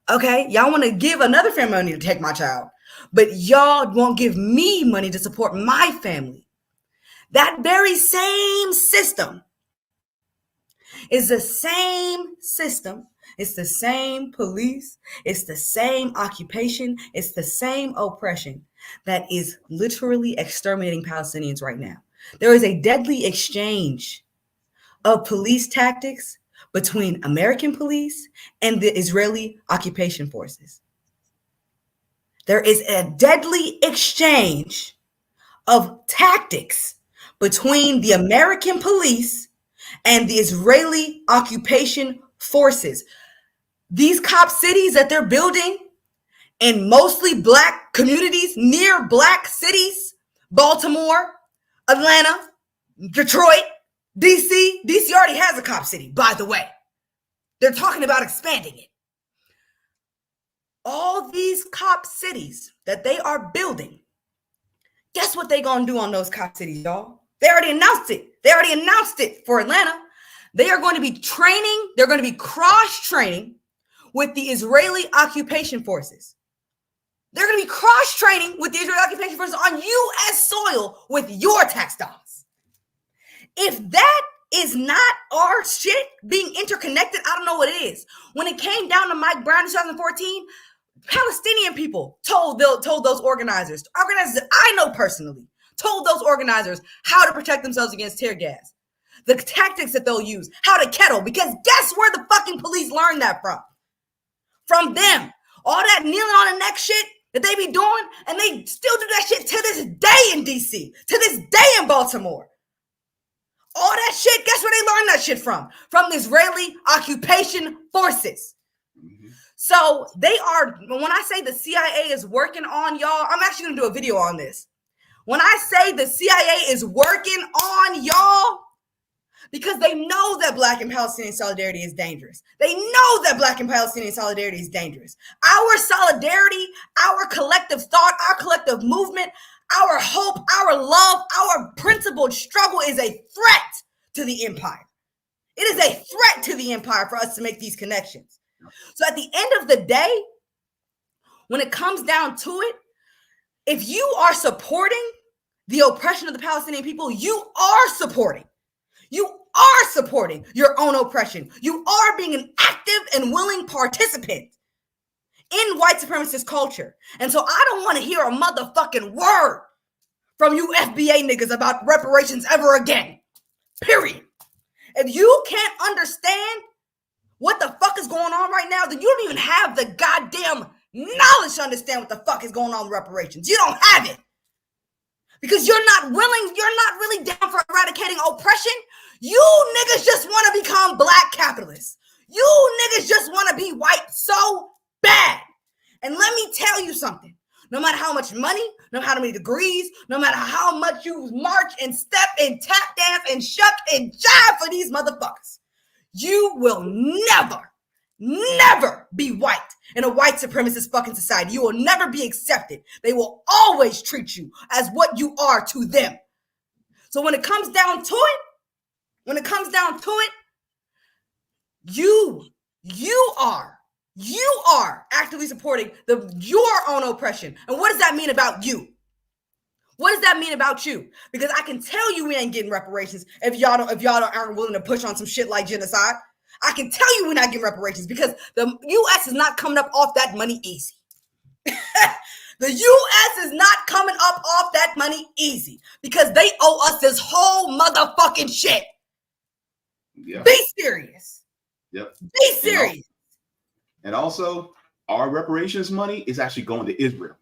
Okay? Y'all want to give another family money to take my child, but y'all won't give me money to support my family. That very same system is the same system. It's the same police. It's the same occupation. It's the same oppression that is literally exterminating Palestinians right now. There is a deadly exchange of police tactics between American police and the Israeli occupation forces. There is a deadly exchange of tactics between the American police and the Israeli occupation forces. These cop cities that they're building in mostly Black communities near Black cities, Baltimore, Atlanta, Detroit, DC. DC already has a cop city, by the way. They're talking about expanding it. All these cop cities that they are building, guess what they gonna do on those cop cities, y'all? They already announced it. They already announced it for Atlanta. They are going to be training. They're going to be cross-training with the Israeli occupation forces. They're going to be cross-training with the Israeli occupation forces on U.S. soil with your tax dollars. If that is not our shit being interconnected, I don't know what is. When it came down to Mike Brown in 2014, Palestinian people told those organizers that I know personally, told those organizers how to protect themselves against tear gas, the tactics that they'll use, how to kettle, because guess where the fucking police learned that from? From them. All that kneeling on the neck shit that they be doing, and they still do that shit to this day in DC, to this day in Baltimore. All that shit, guess where they learned that shit from? From the Israeli occupation forces. Mm-hmm. So they are, when I say the CIA is working on y'all, I'm actually gonna do a video on this. When I say the CIA is working on y'all, because they know that Black and Palestinian solidarity is dangerous. They know that Black and Palestinian solidarity is dangerous. Our solidarity, our collective thought, our collective movement, our hope, our love, our principled struggle is a threat to the empire. It is a threat to the empire for us to make these connections. So at the end of the day, when it comes down to it, if you are supporting the oppression of the Palestinian people, you are supporting your own oppression. You are being an active and willing participant in white supremacist culture. And so I don't want to hear a motherfucking word from you FBA niggas about reparations ever again. Period. If you can't understand what the fuck is going on right now, then you don't even have the goddamn knowledge to understand what the fuck is going on with reparations. You don't have it. Because you're not really down for eradicating oppression. You niggas just want to become Black capitalists. You niggas just want to be white so bad. And let me tell you something. No matter how much money, no matter how many degrees, no matter how much you march and step and tap dance and shuck and jive for these motherfuckers, you will never be white in a white supremacist fucking society. You will never be accepted. They will always treat you as what you are to them. So when it comes down to it, you are actively supporting your own oppression. And what does that mean about you? What does that mean about you? Because I can tell you we ain't getting reparations if y'all aren't willing to push on some shit like genocide. I can tell you we're not getting reparations because the U.S. is not coming up off that money easy. The U.S. is not coming up off that money easy because they owe us this whole motherfucking shit. Yeah. Be serious. Yep. Be serious. And also, our reparations money is actually going to Israel.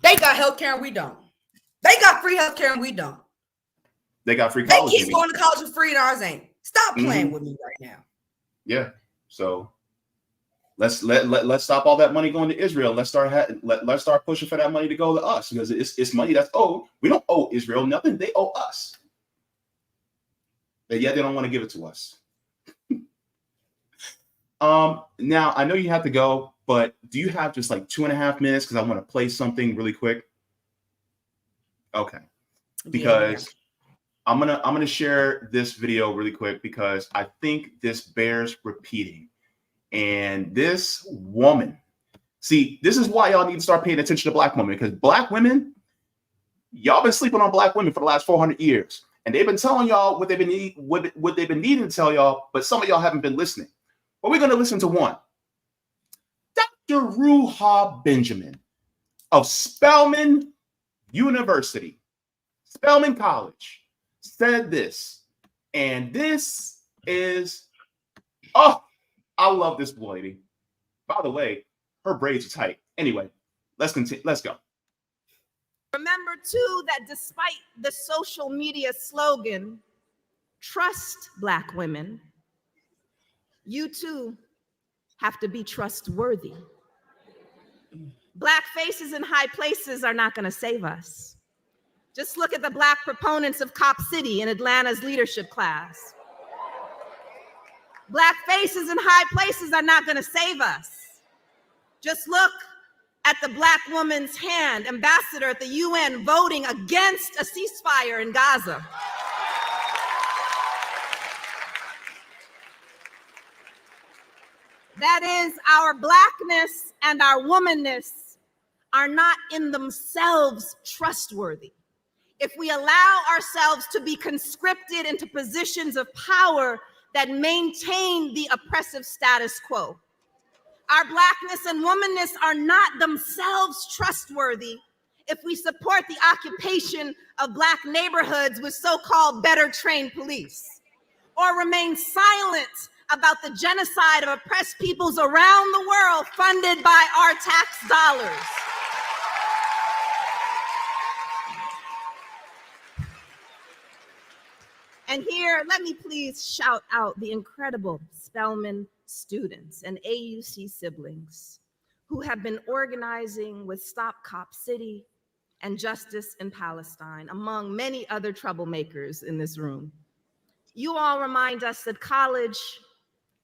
They got healthcare and we don't. They got free healthcare and we don't. They got free college. They keep going to college for free and ours ain't. Stop playing with me right now. Yeah. So let's stop all that money going to Israel. Let's start pushing for that money to go to us because it's money that's owed. We don't owe Israel nothing. They owe us. But yet they don't want to give it to us. Now I know you have to go, but do you have just like 2.5 minutes? Because I want to play something really quick. Okay. Because I'm gonna share this video really quick because I think this bears repeating. And this woman, see, this is why y'all need to start paying attention to black women, because black women, y'all been sleeping on black women for the last 400 years. And they've been telling y'all what they've been needing to tell y'all, but some of y'all haven't been listening. But we're gonna listen to one. Dr. Ruha Benjamin of Spelman University, Spelman College, said this. And this is, oh, I love this lady. By the way, her braids are tight. Anyway, let's continue. Let's go. Remember, too, that despite the social media slogan, trust Black women, you, too, have to be trustworthy. Black faces in high places are not going to save us. Just look at the Black proponents of Cop City in Atlanta's leadership class. Black faces in high places are not going to save us. Just look at the Black woman's hand, ambassador at the UN, voting against a ceasefire in Gaza. That is, our Blackness and our womanness are not in themselves trustworthy. If we allow ourselves to be conscripted into positions of power that maintain the oppressive status quo, our Blackness and womanness are not themselves trustworthy if we support the occupation of Black neighborhoods with so-called better trained police, or remain silent about the genocide of oppressed peoples around the world funded by our tax dollars. And here, let me please shout out the incredible Spelman students and AUC siblings who have been organizing with Stop Cop City and Justice in Palestine, among many other troublemakers in this room. You all remind us that college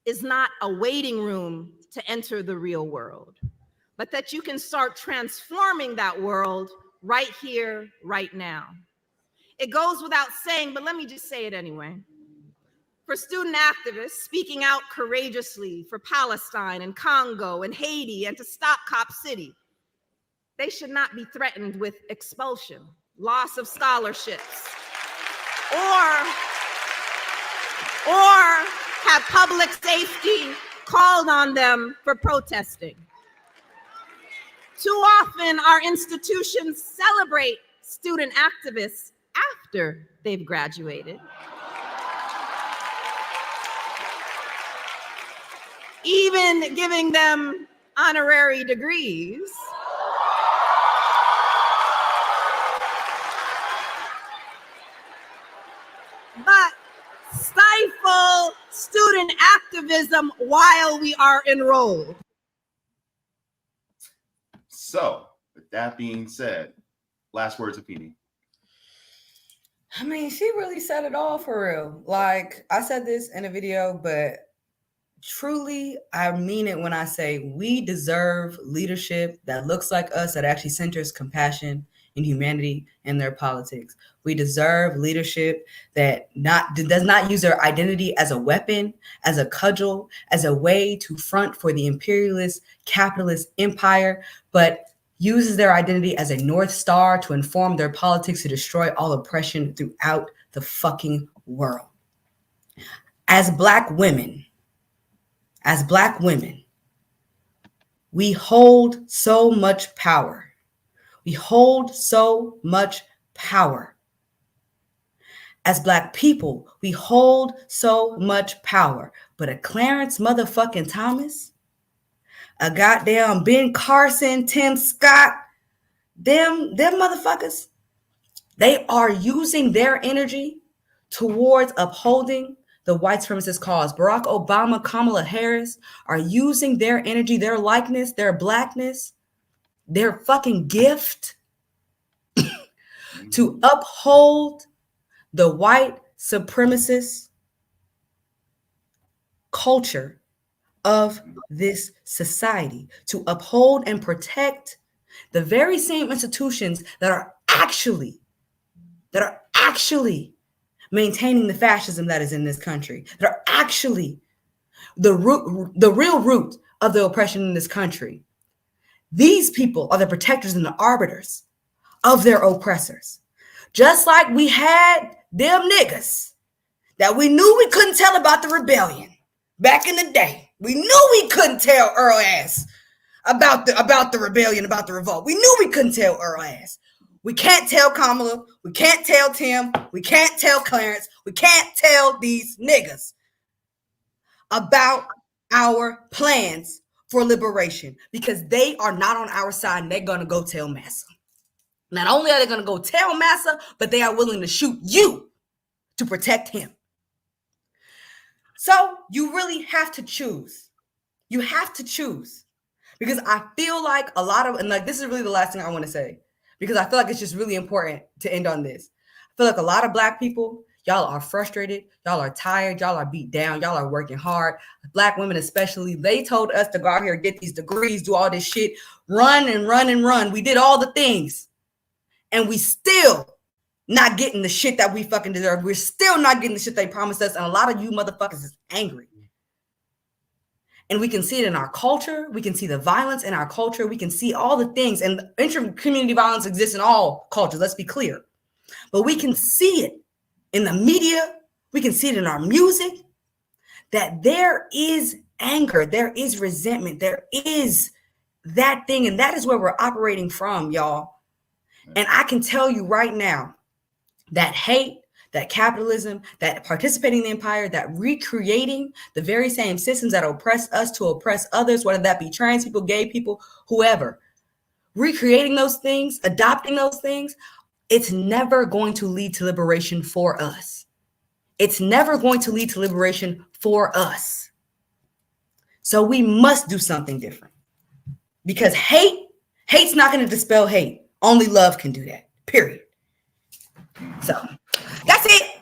is not a waiting room to enter the real world, but that you can start transforming that world right here, right now. It goes without saying, but let me just say it anyway. For student activists speaking out courageously for Palestine and Congo and Haiti and to stop Cop City, they should not be threatened with expulsion, loss of scholarships, or have public safety called on them for protesting. Too often, our institutions celebrate student activists after they've graduated, even giving them honorary degrees. But stifle student activism while we are enrolled. So, with that being said, last words, Afeni. I mean, she really said it all for real. Like, I said this in a video, but truly, I mean it when I say we deserve leadership that looks like us, that actually centers compassion and humanity in their politics. We deserve leadership that does not use their identity as a weapon, as a cudgel, as a way to front for the imperialist, capitalist empire, but uses their identity as a North Star to inform their politics to destroy all oppression throughout the fucking world. As Black women, we hold so much power. We hold so much power. As Black people, we hold so much power. But a Clarence motherfucking Thomas, a goddamn Ben Carson, Tim Scott, them motherfuckers, they are using their energy towards upholding the white supremacist cause. Barack Obama, Kamala Harris are using their energy, their likeness, their Blackness, their fucking gift to uphold the white supremacist culture of this society, to uphold and protect the very same institutions that are actually maintaining the fascism that is in this country, that are actually the real root of the oppression in this country. These people are the protectors and the arbiters of their oppressors. Just like we had them niggas that we knew we couldn't tell about the rebellion back in the day. We knew we couldn't tell Earl ass about the rebellion, about the revolt. We knew we couldn't tell Earl ass. We can't tell Kamala. We can't tell Tim. We can't tell Clarence. We can't tell these niggas about our plans for liberation because they are not on our side and they're going to go tell Massa. Not only are they going to go tell Massa, but they are willing to shoot you to protect him. So you really have to choose. You have to choose. Because I feel like a lot of, and like this is really the last thing I want to say, because I feel like it's just really important to end on this. I feel like a lot of Black people, y'all are frustrated, y'all are tired, y'all are beat down, y'all are working hard. Black women especially, they told us to go out here, get these degrees, do all this shit, run and run and run. We did all the things. And we still not getting the shit that we fucking deserve. We're still not getting the shit they promised us. And a lot of you motherfuckers is angry. And we can see it in our culture. We can see the violence in our culture. We can see all the things. And inter-community violence exists in all cultures. Let's be clear. But we can see it in the media. We can see it in our music. That there is anger. There is resentment. There is that thing. And that is where we're operating from, y'all. And I can tell you right now that hate, that capitalism, that participating in the empire, that recreating the very same systems that oppress us to oppress others, whether that be trans people, gay people, whoever, recreating those things, adopting those things, it's never going to lead to liberation for us. It's never going to lead to liberation for us. So we must do something different because hate's not going to dispel hate. Only love can do that, period. So that's it.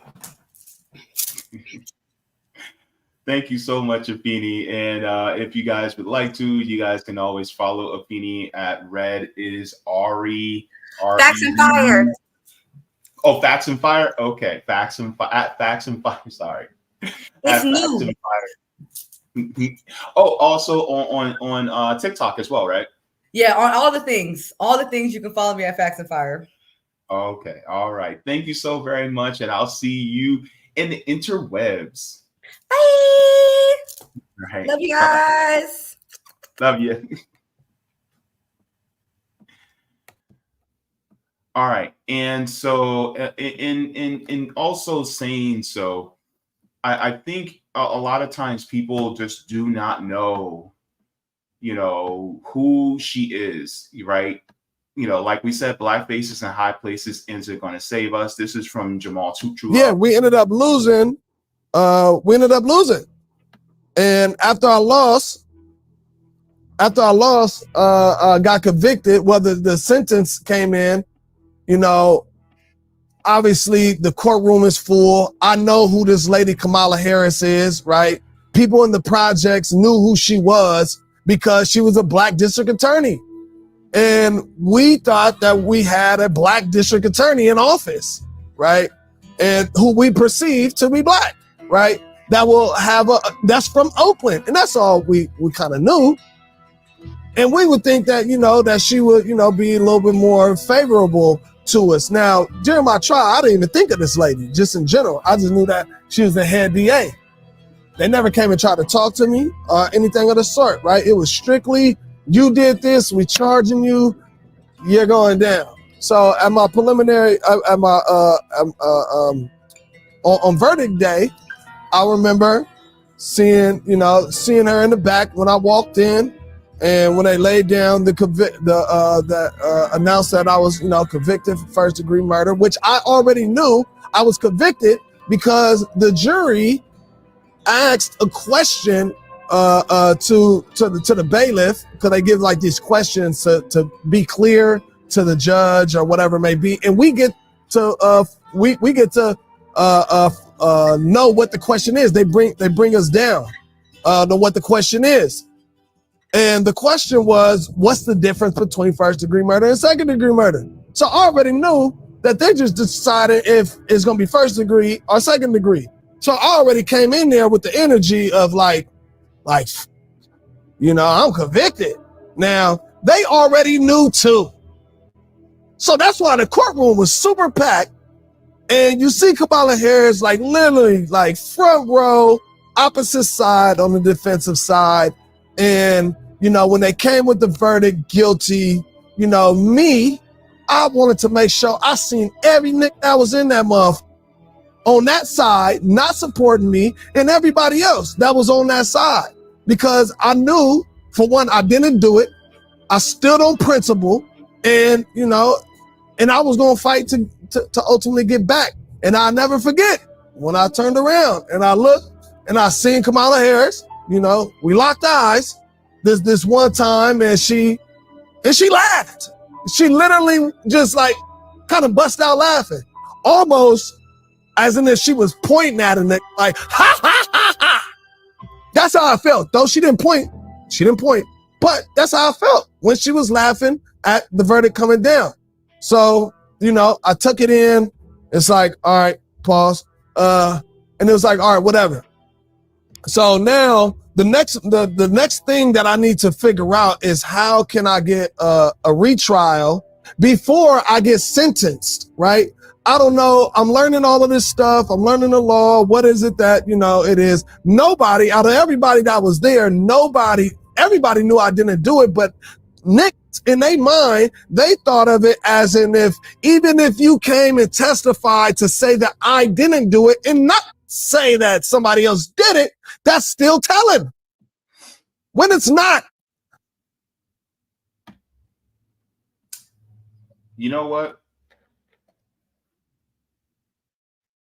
Thank you so much, Afeni. And if you guys would like to, you guys can always follow Afeni at Red is Ari. Facts and Fire. Oh, Facts and Fire? Okay. Facts and Fire. Sorry. It's new. Oh, also on TikTok as well, right? Yeah, on all the things you can follow me at Facts and Fire. Okay, all right. Thank you so very much, and I'll see you in the interwebs. Bye. Right. Love you guys. Love you. All right, and so in also saying so, I think a lot of times people just do not know, who she is, right? Like we said, Black faces in high places isn't going to save us. This is from Jamal True. Yeah, we ended up losing. And after I lost, got convicted, whether the sentence came in, obviously the courtroom is full. I know who this lady Kamala Harris is, right? People in the projects knew who she was because she was a Black district attorney. And we thought that we had a Black district attorney in office, right? And who we perceived to be Black, right? That will have that's from Oakland. And that's all we kind of knew. And we would think that, that she would, be a little bit more favorable to us. Now, during my trial, I didn't even think of this lady, just in general. I just knew that she was the head DA. They never came and tried to talk to me or anything of the sort, right? It was strictly, you did this, we charging you, you're going down. So at my preliminary, on verdict day, I remember seeing her in the back when I walked in, and when they laid down announced that I was, convicted for first degree murder, which I already knew I was convicted because the jury asked a question to the bailiff, because they give like these questions to be clear to the judge or whatever it may be, and we get to know what the question is. They bring us down to what the question is, and the question was, what's the difference between first degree murder and second degree murder? So I already knew that they just decided if it's gonna be first degree or second degree. So I already came in there with the energy of like, I'm convicted. Now, they already knew too. So that's why the courtroom was super packed. And you see Kamala Harris like literally like front row, opposite side on the defensive side. And, when they came with the verdict guilty, me, I wanted to make sure I seen every nick that was in that month on that side, not supporting me, and everybody else that was on that side. Because I knew, for one, I didn't do it. I stood on principle, and, and I was going to fight to ultimately get back. And I'll never forget when I turned around and I looked and I seen Kamala Harris, we locked eyes this one time, and she laughed. She literally just like kind of bust out laughing, almost as in if she was pointing at him, like, ha, ha, ha, ha. That's how I felt. Though she didn't point, but that's how I felt when she was laughing at the verdict coming down. So, I took it in. It's like, all right, pause. And it was like, all right, whatever. So now the next thing that I need to figure out is how can I get a retrial before I get sentenced, right? I don't know. I'm learning all of this stuff. I'm learning the law. What is it that, it is? Nobody, out of everybody that was there, everybody knew I didn't do it, but Nick, in their mind, they thought of it as even if you came and testified to say that I didn't do it and not say that somebody else did it, that's still telling. When it's not. You know what?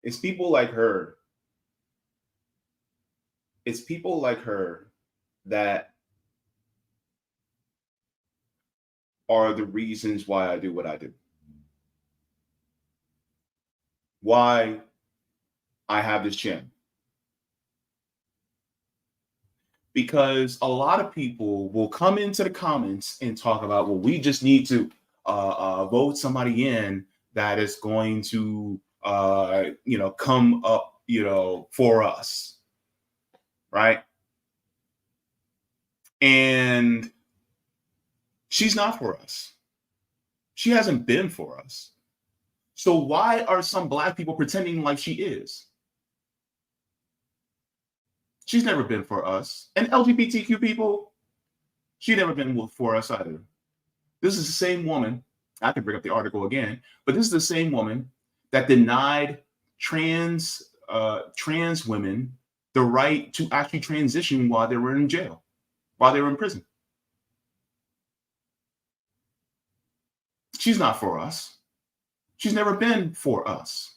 It's people like her. It's people like her that are the reasons why I do what I do. Why I have this channel. Because a lot of people will come into the comments and talk about, well, we just need to vote somebody in that is going to, come up, for us, right? And she's not for us. She hasn't been for us. So why are some Black people pretending like she is? She's never been for us. And LGBTQ people, she's never been for us either. This is the same woman, I can bring up the article again, but this is the same woman that denied trans women the right to actually transition while they were in jail, while they were in prison. She's not for us. She's never been for us.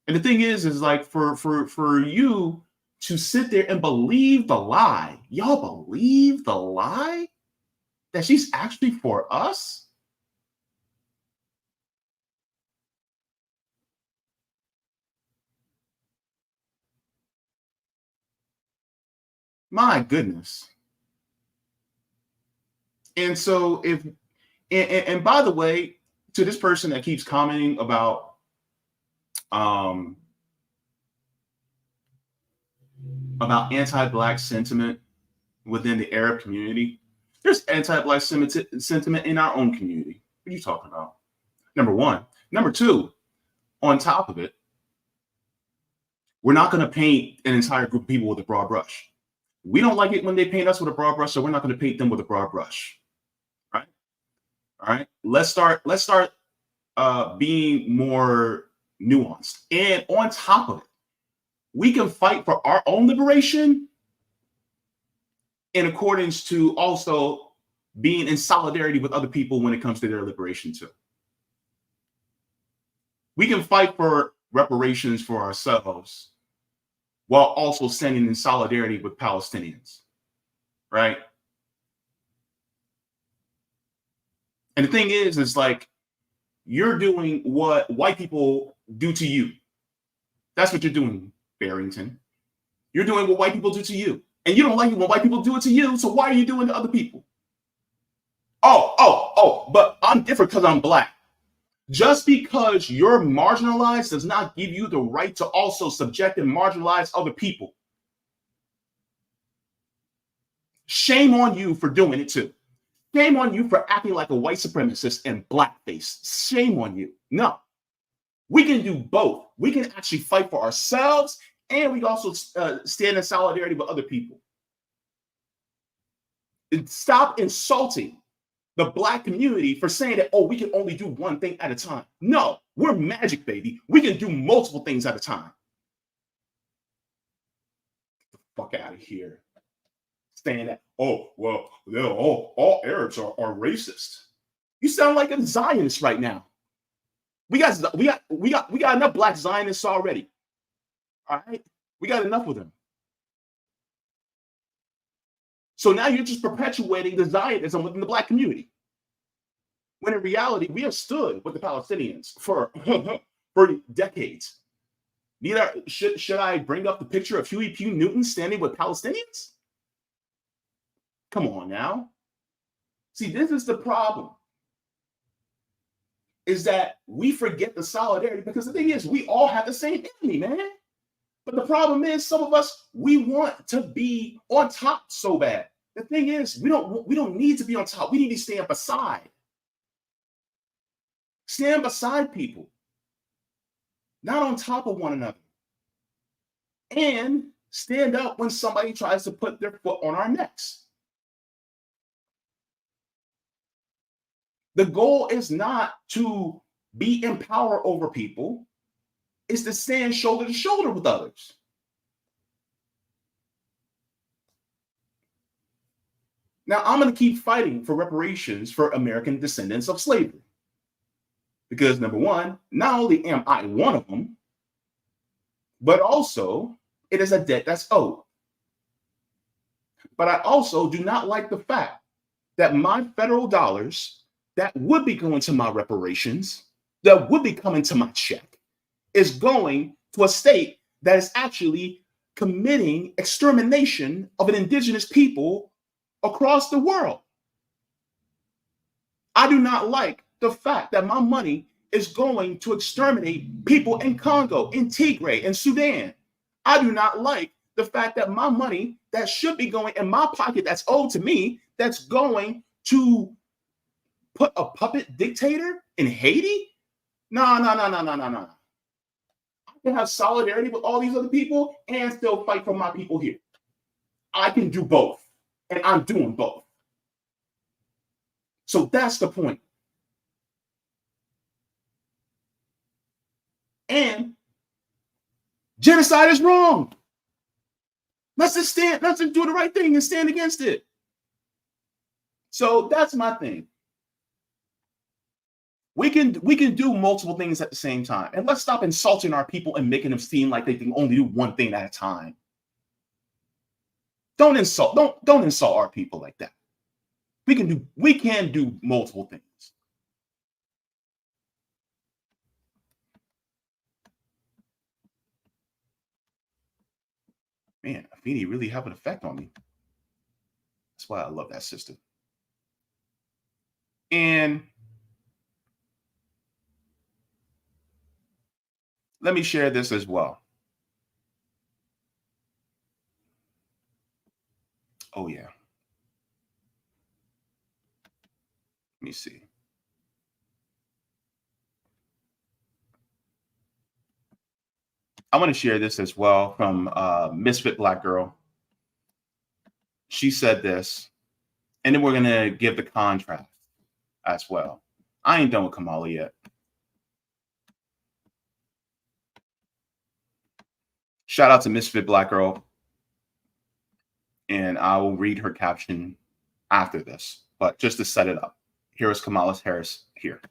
And the thing is like for you to sit there and believe the lie, y'all believe the lie that she's actually for us? My goodness. And so and by the way, to this person that keeps commenting about anti-Black sentiment within the Arab community, There's anti-black sentiment in our own community. What are you talking about? Number one. Number two, on top of it, we're not going to paint an entire group of people with a broad brush. We don't like it when they paint us with a broad brush, so we're not going to paint them with a broad brush. Right? All right. Let's start being more nuanced. And on top of it, we can fight for our own liberation in accordance to also being in solidarity with other people when it comes to their liberation too. We can fight for reparations for ourselves while also standing in solidarity with Palestinians, right? And the thing is like, you're doing what white people do to you. That's what you're doing, Barrington. You're doing what white people do to you. And you don't like it when white people do it to you, so why are you doing it to other people? But I'm different because I'm black. Just because you're marginalized does not give you the right to also subject and marginalize other people. Shame on you for doing it too. Shame on you for acting like a white supremacist and blackface. Shame on you. No, we can do both. We can actually fight for ourselves, and we can also stand in solidarity with other people. And stop insulting the black community for saying that, oh, we can only do one thing at a time. No, we're magic, baby. We can do multiple things at a time. Get the fuck out of here. Saying that, oh, well, all Arabs are racist. You sound like a Zionist right now. We got enough black Zionists already. All right? We got enough of them. So now you're just perpetuating the Zionism within the black community. When in reality, we have stood with the Palestinians for decades. Should I bring up the picture of Huey P. Newton standing with Palestinians? Come on now. See, this is the problem. Is that we forget the solidarity, because the thing is, we all have the same enemy, man. But the problem is, some of us, we want to be on top so bad. The thing is, we don't need to be on top. We need to stand beside. Stand beside people. Not on top of one another. And stand up when somebody tries to put their foot on our necks. The goal is not to be in power over people. It's to stand shoulder to shoulder with others. Now, I'm going to keep fighting for reparations for American descendants of slavery. Because number one, not only am I one of them, but also it is a debt that's owed. But I also do not like the fact that my federal dollars that would be going to my reparations, that would be coming to my check, is going to a state that is actually committing extermination of an indigenous people across the world. I do not like the fact that my money is going to exterminate people in Congo, in Tigray, in Sudan. I do not like the fact that my money that should be going in my pocket, that's owed to me, that's going to put a puppet dictator in Haiti? No. I can have solidarity with all these other people and still fight for my people here. I can do both, and I'm doing both. So that's the point. And genocide is wrong. Let's just do the right thing and stand against it. So that's my thing. We can do multiple things at the same time. And let's stop insulting our people and making them seem like they can only do one thing at a time. Don't insult our people like that. We can do multiple things. Man, Afeni really have an effect on me. That's why I love that sister. And let me share this as well. Oh, yeah. me see. I want to share this as well from Misfit Black Girl. She said this, and then we're going to give the contrast as well. I ain't done with Kamala yet. Shout out to Misfit Black Girl. And I will read her caption after this. But just to set it up, here is Kamala Harris here.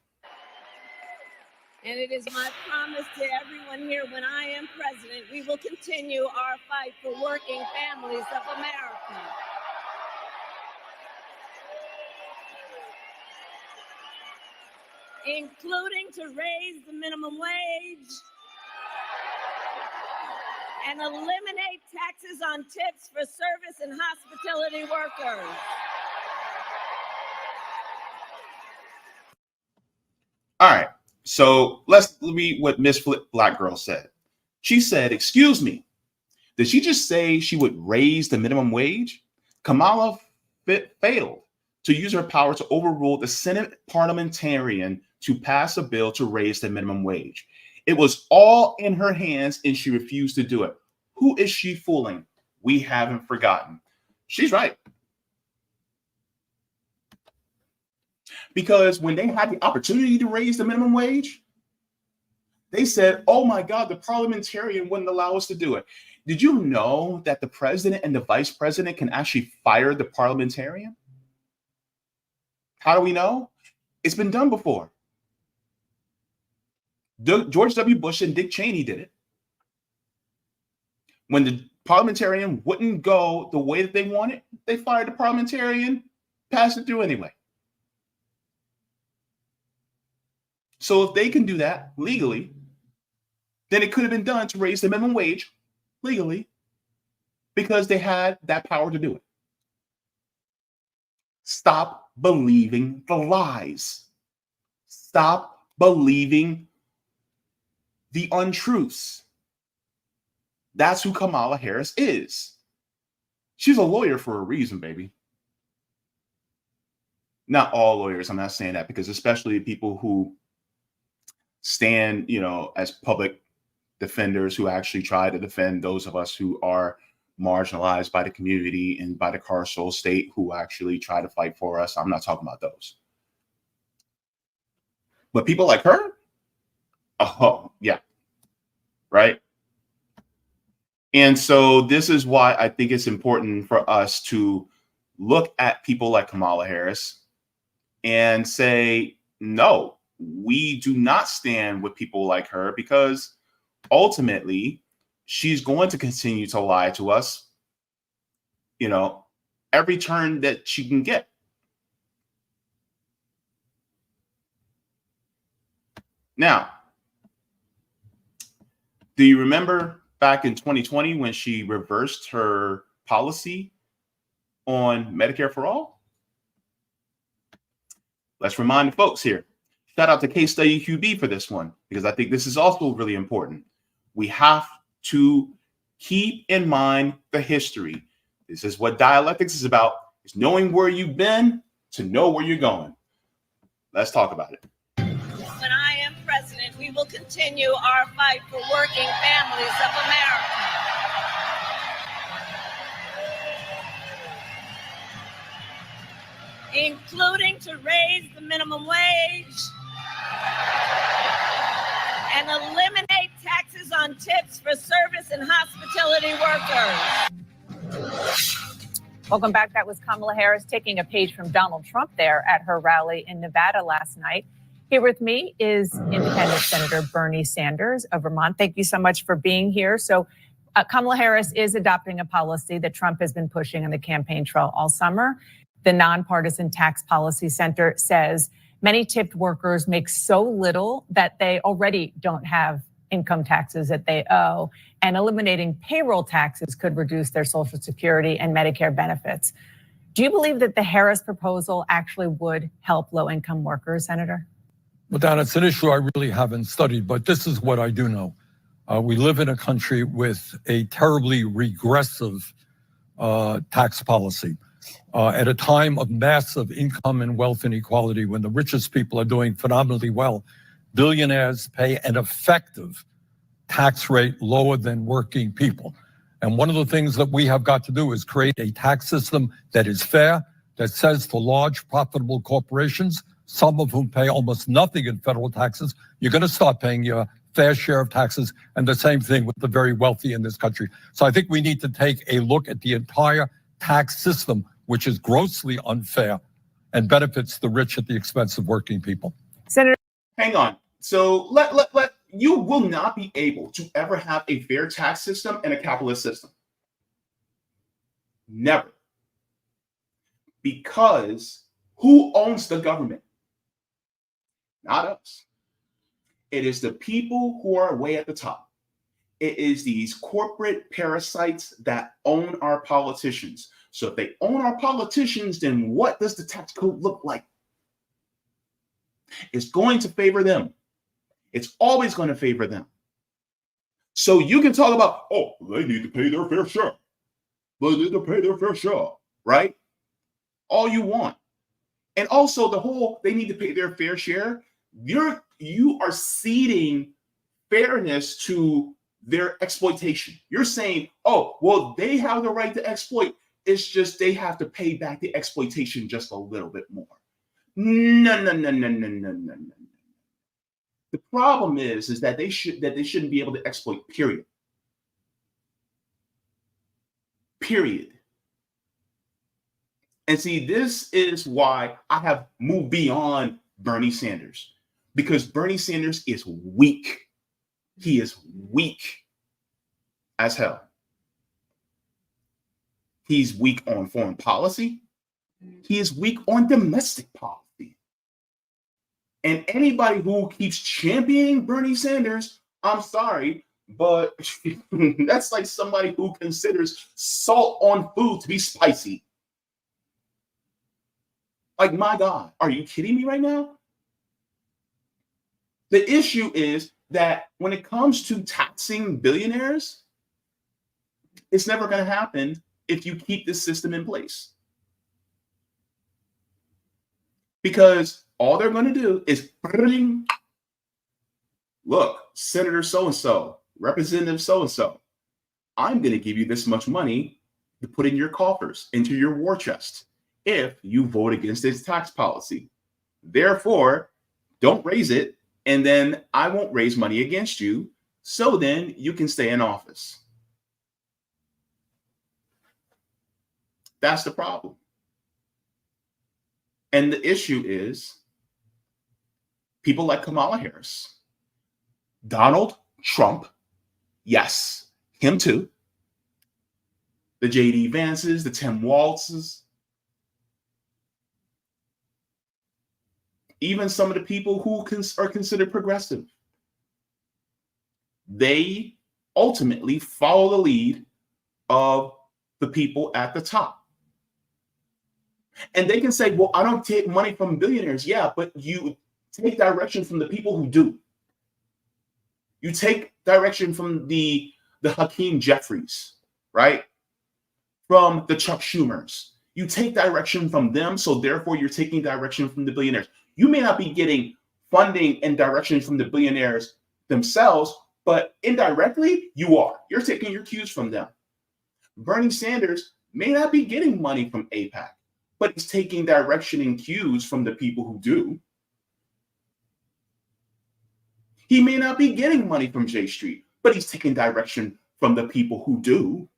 And it is my promise to everyone here, when I am president, we will continue our fight for working families of America. Including to raise the minimum wage and eliminate taxes on tips for service and hospitality workers. All right. So let's read what Miss Black Girl said. She said, excuse me, did she just say she would raise the minimum wage? Kamala failed to use her power to overrule the Senate parliamentarian to pass a bill to raise the minimum wage. It was all in her hands and she refused to do it. Who is she fooling? We haven't forgotten. She's right. Because when they had the opportunity to raise the minimum wage, they said, oh my God, the parliamentarian wouldn't allow us to do it. Did you know that the president and the vice president can actually fire the parliamentarian? How do we know? It's been done before. George W. Bush and Dick Cheney did it. When the parliamentarian wouldn't go the way that they wanted, they fired the parliamentarian, passed it through anyway. So if they can do that legally, then it could have been done to raise the minimum wage legally because they had that power to do it. Stop believing the lies. Stop believing the untruths. That's who Kamala Harris is. She's a lawyer for a reason, baby. Not all lawyers, I'm not saying that, because especially people who stand, as public defenders who actually try to defend those of us who are marginalized by the community and by the carceral state who actually try to fight for us. I'm not talking about those. But people like her, oh, yeah, right? And so this is why I think it's important for us to look at people like Kamala Harris and say, no, we do not stand with people like her, because ultimately she's going to continue to lie to us, every turn that she can get. Now, do you remember back in 2020 when she reversed her policy on Medicare for all? Let's remind the folks here. Shout out to Case Study QB for this one, because I think this is also really important. We have to keep in mind the history. This is what dialectics is about. It's knowing where you've been to know where you're going. Let's talk about it. When I am president, we will continue our fight for working families of America. Including to raise the minimum wage and eliminate taxes on tips for service and hospitality workers. Welcome back. That was Kamala Harris taking a page from Donald Trump there at her rally in Nevada last night. Here with me is Independent Senator Bernie Sanders of Vermont. Thank you so much for being here. So Kamala Harris is adopting a policy that Trump has been pushing on the campaign trail all summer. The Nonpartisan Tax Policy Center says many tipped workers make so little that they already don't have income taxes that they owe, and eliminating payroll taxes could reduce their Social Security and Medicare benefits. Do you believe that the Harris proposal actually would help low-income workers, Senator? Well, Donna, it's an issue I really haven't studied, but this is what I do know. We live in a country with a terribly regressive tax policy. at a time of massive income and wealth inequality, when the richest people are doing phenomenally well, billionaires pay an effective tax rate lower than working people. And one of the things that we have got to do is create a tax system that is fair, that says to large profitable corporations, some of whom pay almost nothing in federal taxes, you're going to start paying your fair share of taxes, and the same thing with the very wealthy in this country. So I think we need to take a look at the entire tax system, which is grossly unfair and benefits the rich at the expense of working people. Senator. Hang on. So let you will not be able to ever have a fair tax system and a capitalist system. Never. Because who owns the government? Not us. It is the people who are way at the top. It is these corporate parasites that own our politicians. So if they own our politicians, then what does the tax code look like? It's going to favor them. It's always going to favor them. So you can talk about, oh, they need to pay their fair share. They need to pay their fair share, right? All you want. And also the whole, they need to pay their fair share. You are ceding fairness to their exploitation. You're saying, oh, well, they have the right to exploit. It's just they have to pay back the exploitation just a little bit more. No. The problem is that they shouldn't be able to exploit, period. Period. And see, this is why I have moved beyond Bernie Sanders, because Bernie Sanders is weak. He is weak as hell. He's weak on foreign policy. He is weak on domestic policy. And anybody who keeps championing Bernie Sanders, I'm sorry, but that's like somebody who considers salt on food to be spicy. Like, my God, are you kidding me right now? The issue is that when it comes to taxing billionaires, it's never going to happen if you keep this system in place. Because all they're going to do is, look, Senator so-and-so, Representative so-and-so, I'm going to give you this much money to put in your coffers, into your war chest, if you vote against this tax policy. Therefore, don't raise it, and then I won't raise money against you, so then you can stay in office. That's the problem. And the issue is people like Kamala Harris, Donald Trump, yes, him too, the J.D. Vances, the Tim Walzes, even some of the people who are considered progressive. They ultimately follow the lead of the people at the top. And they can say, well, I don't take money from billionaires. Yeah, but you take direction from the people who do. You take direction from the Hakeem Jeffries, right? From the Chuck Schumers. You take direction from them, so therefore you're taking direction from the billionaires. You may not be getting funding and direction from the billionaires themselves, but indirectly you are. You're taking your cues from them. Bernie Sanders may not be getting money from AIPAC, but he's taking direction and cues from the people who do. He may not be getting money from J Street, but he's taking direction from the people who do.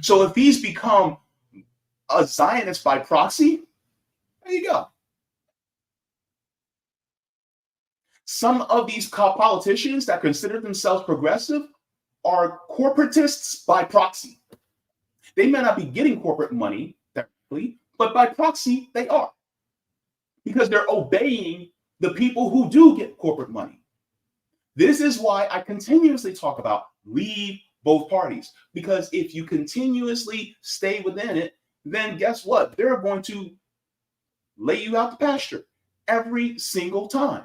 So if he's become a Zionist by proxy, there you go. Some of these politicians that consider themselves progressive are corporatists by proxy. They may not be getting corporate money directly, but by proxy, they are. Because they're obeying the people who do get corporate money. This is why I continuously talk about leave both parties. Because if you continuously stay within it, then guess what? They're going to lay you out to pasture every single time.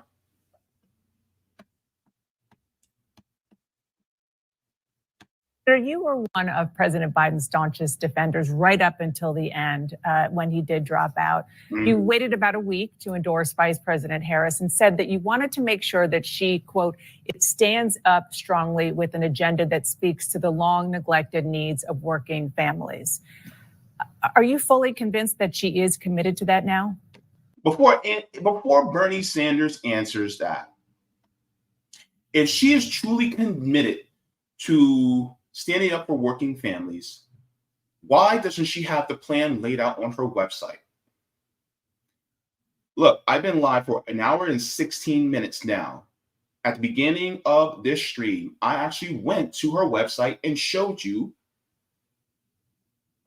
You were one of President Biden's staunchest defenders right up until the end when he did drop out. You waited about a week to endorse Vice President Harris and said that you wanted to make sure that she, quote, it stands up strongly with an agenda that speaks to the long neglected needs of working families. Are you fully convinced that she is committed to that now? Before Bernie Sanders answers that, if she is truly committed to standing up for working families, why doesn't she have the plan laid out on her website? Look, I've been live for an hour and 16 minutes now. At the beginning of this stream, I actually went to her website and showed you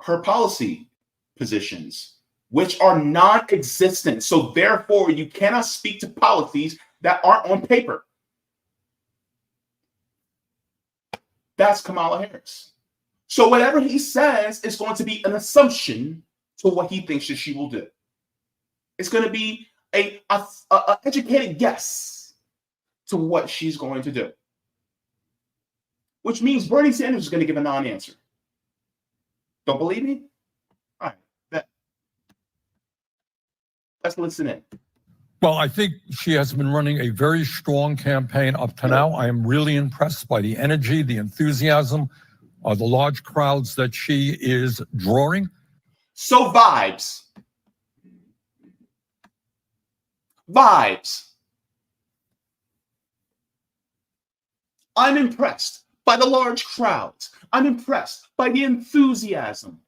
her policy positions, which are non-existent. So therefore, you cannot speak to policies that aren't on paper. That's Kamala Harris. So whatever he says is going to be an assumption to what he thinks that she will do. It's going to be a educated guess to what she's going to do, which means Bernie Sanders is going to give a non-answer. Don't believe me? All right, bet. Let's listen in. Well, I think she has been running a very strong campaign up to now. I am really impressed by the energy, the enthusiasm, the large crowds that she is drawing. So vibes. Vibes. I'm impressed by the large crowds. I'm impressed by the enthusiasm.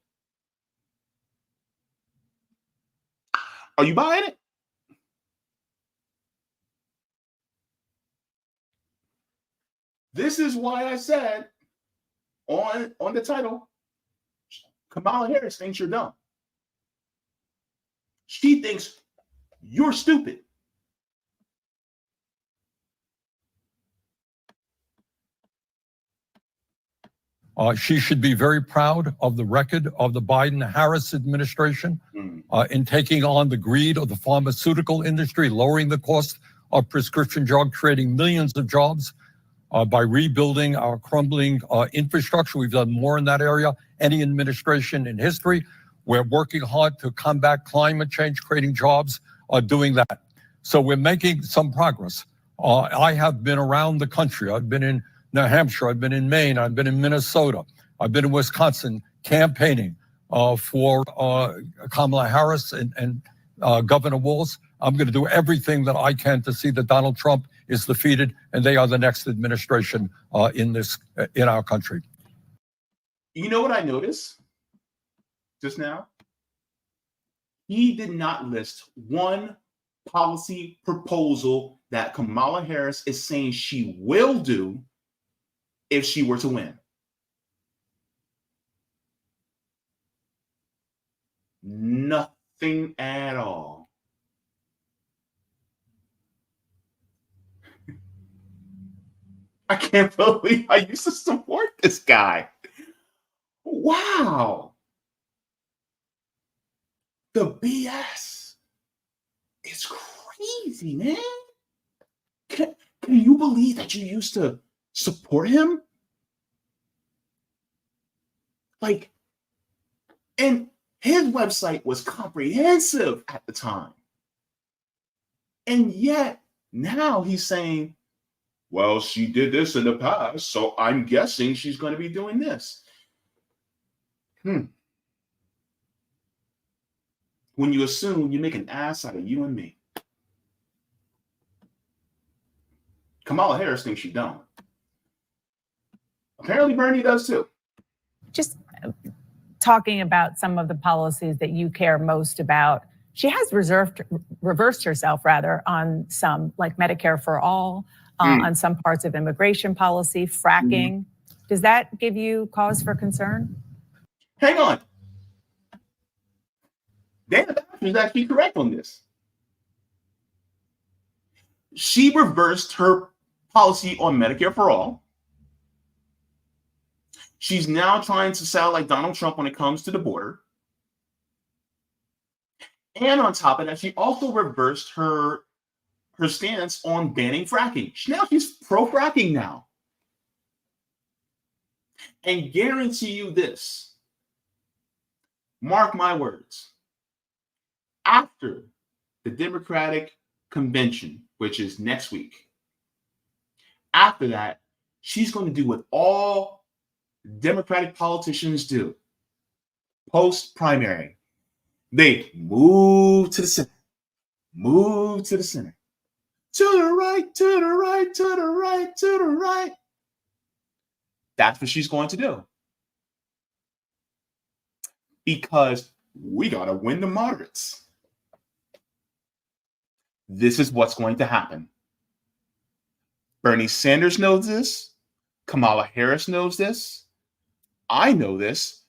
Are you buying it? This is why I said on the title, Kamala Harris thinks you're dumb. She thinks you're stupid. She should be very proud of the record of the Biden-Harris administration in taking on the greed of the pharmaceutical industry, lowering the cost of prescription drugs, creating millions of jobs by rebuilding our crumbling infrastructure. We've done more in that area, any administration in history. We're working hard to combat climate change, creating jobs, doing that. So we're making some progress. I have been around the country. I've been in New Hampshire, I've been in Maine, I've been in Minnesota, I've been in Wisconsin campaigning for Kamala Harris and Governor Walz. I'm going to do everything that I can to see that Donald Trump is defeated and they are the next administration in our country. You know what I noticed just now? He did not list one policy proposal that Kamala Harris is saying she will do if she were to win. Nothing at all. I can't believe I used to support this guy. Wow. The BS is crazy, man. Can you believe that you used to support him? Like, and his website was comprehensive at the time. And yet now he's saying, well, she did this in the past, so I'm guessing she's going to be doing this. When you assume, you make an ass out of you and me. Kamala Harris thinks she don't. Apparently Bernie does too. Just talking about some of the policies that you care most about, she has reversed herself rather on some, like Medicare for all, on some parts of immigration policy, fracking. Does that give you cause for concern? Hang on. Dana Bash is actually correct on this. She reversed her policy on Medicare for all. She's now trying to sound like Donald Trump when it comes to the border. And on top of that, she also reversed her stance on banning fracking. Now she's pro-fracking now. And guarantee you this, mark my words, after the Democratic convention, which is next week, after that, she's going to do what all Democratic politicians do post-primary. They move to the center, move to the center, to the right, to the right, to the right, to the right. That's what she's going to do. Because we got to win the moderates. This is what's going to happen. Bernie Sanders knows this. Kamala Harris knows this. I know this.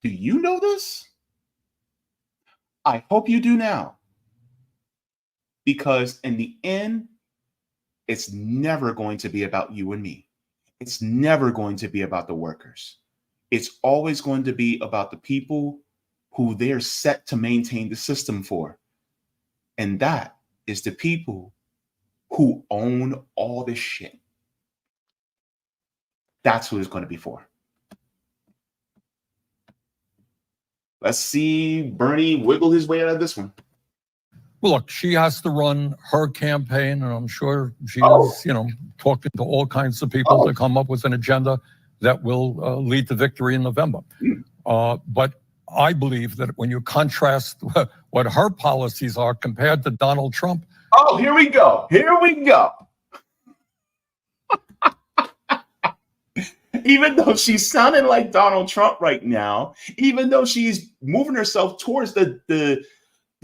Do you know this? I hope you do now. Because in the end, it's never going to be about you and me. It's never going to be about the workers. It's always going to be about the people who they're set to maintain the system for. And that is the people who own all this shit. That's who it's going to be for. Let's see Bernie wiggle his way out of this one. Well, look, she has to run her campaign, and I'm sure she is, talking to all kinds of people to come up with an agenda that will lead to victory in November. But I believe that when you contrast what her policies are compared to Donald Trump. Oh, here we go. Here we go. Even though she's sounding like Donald Trump right now, even though she's moving herself towards the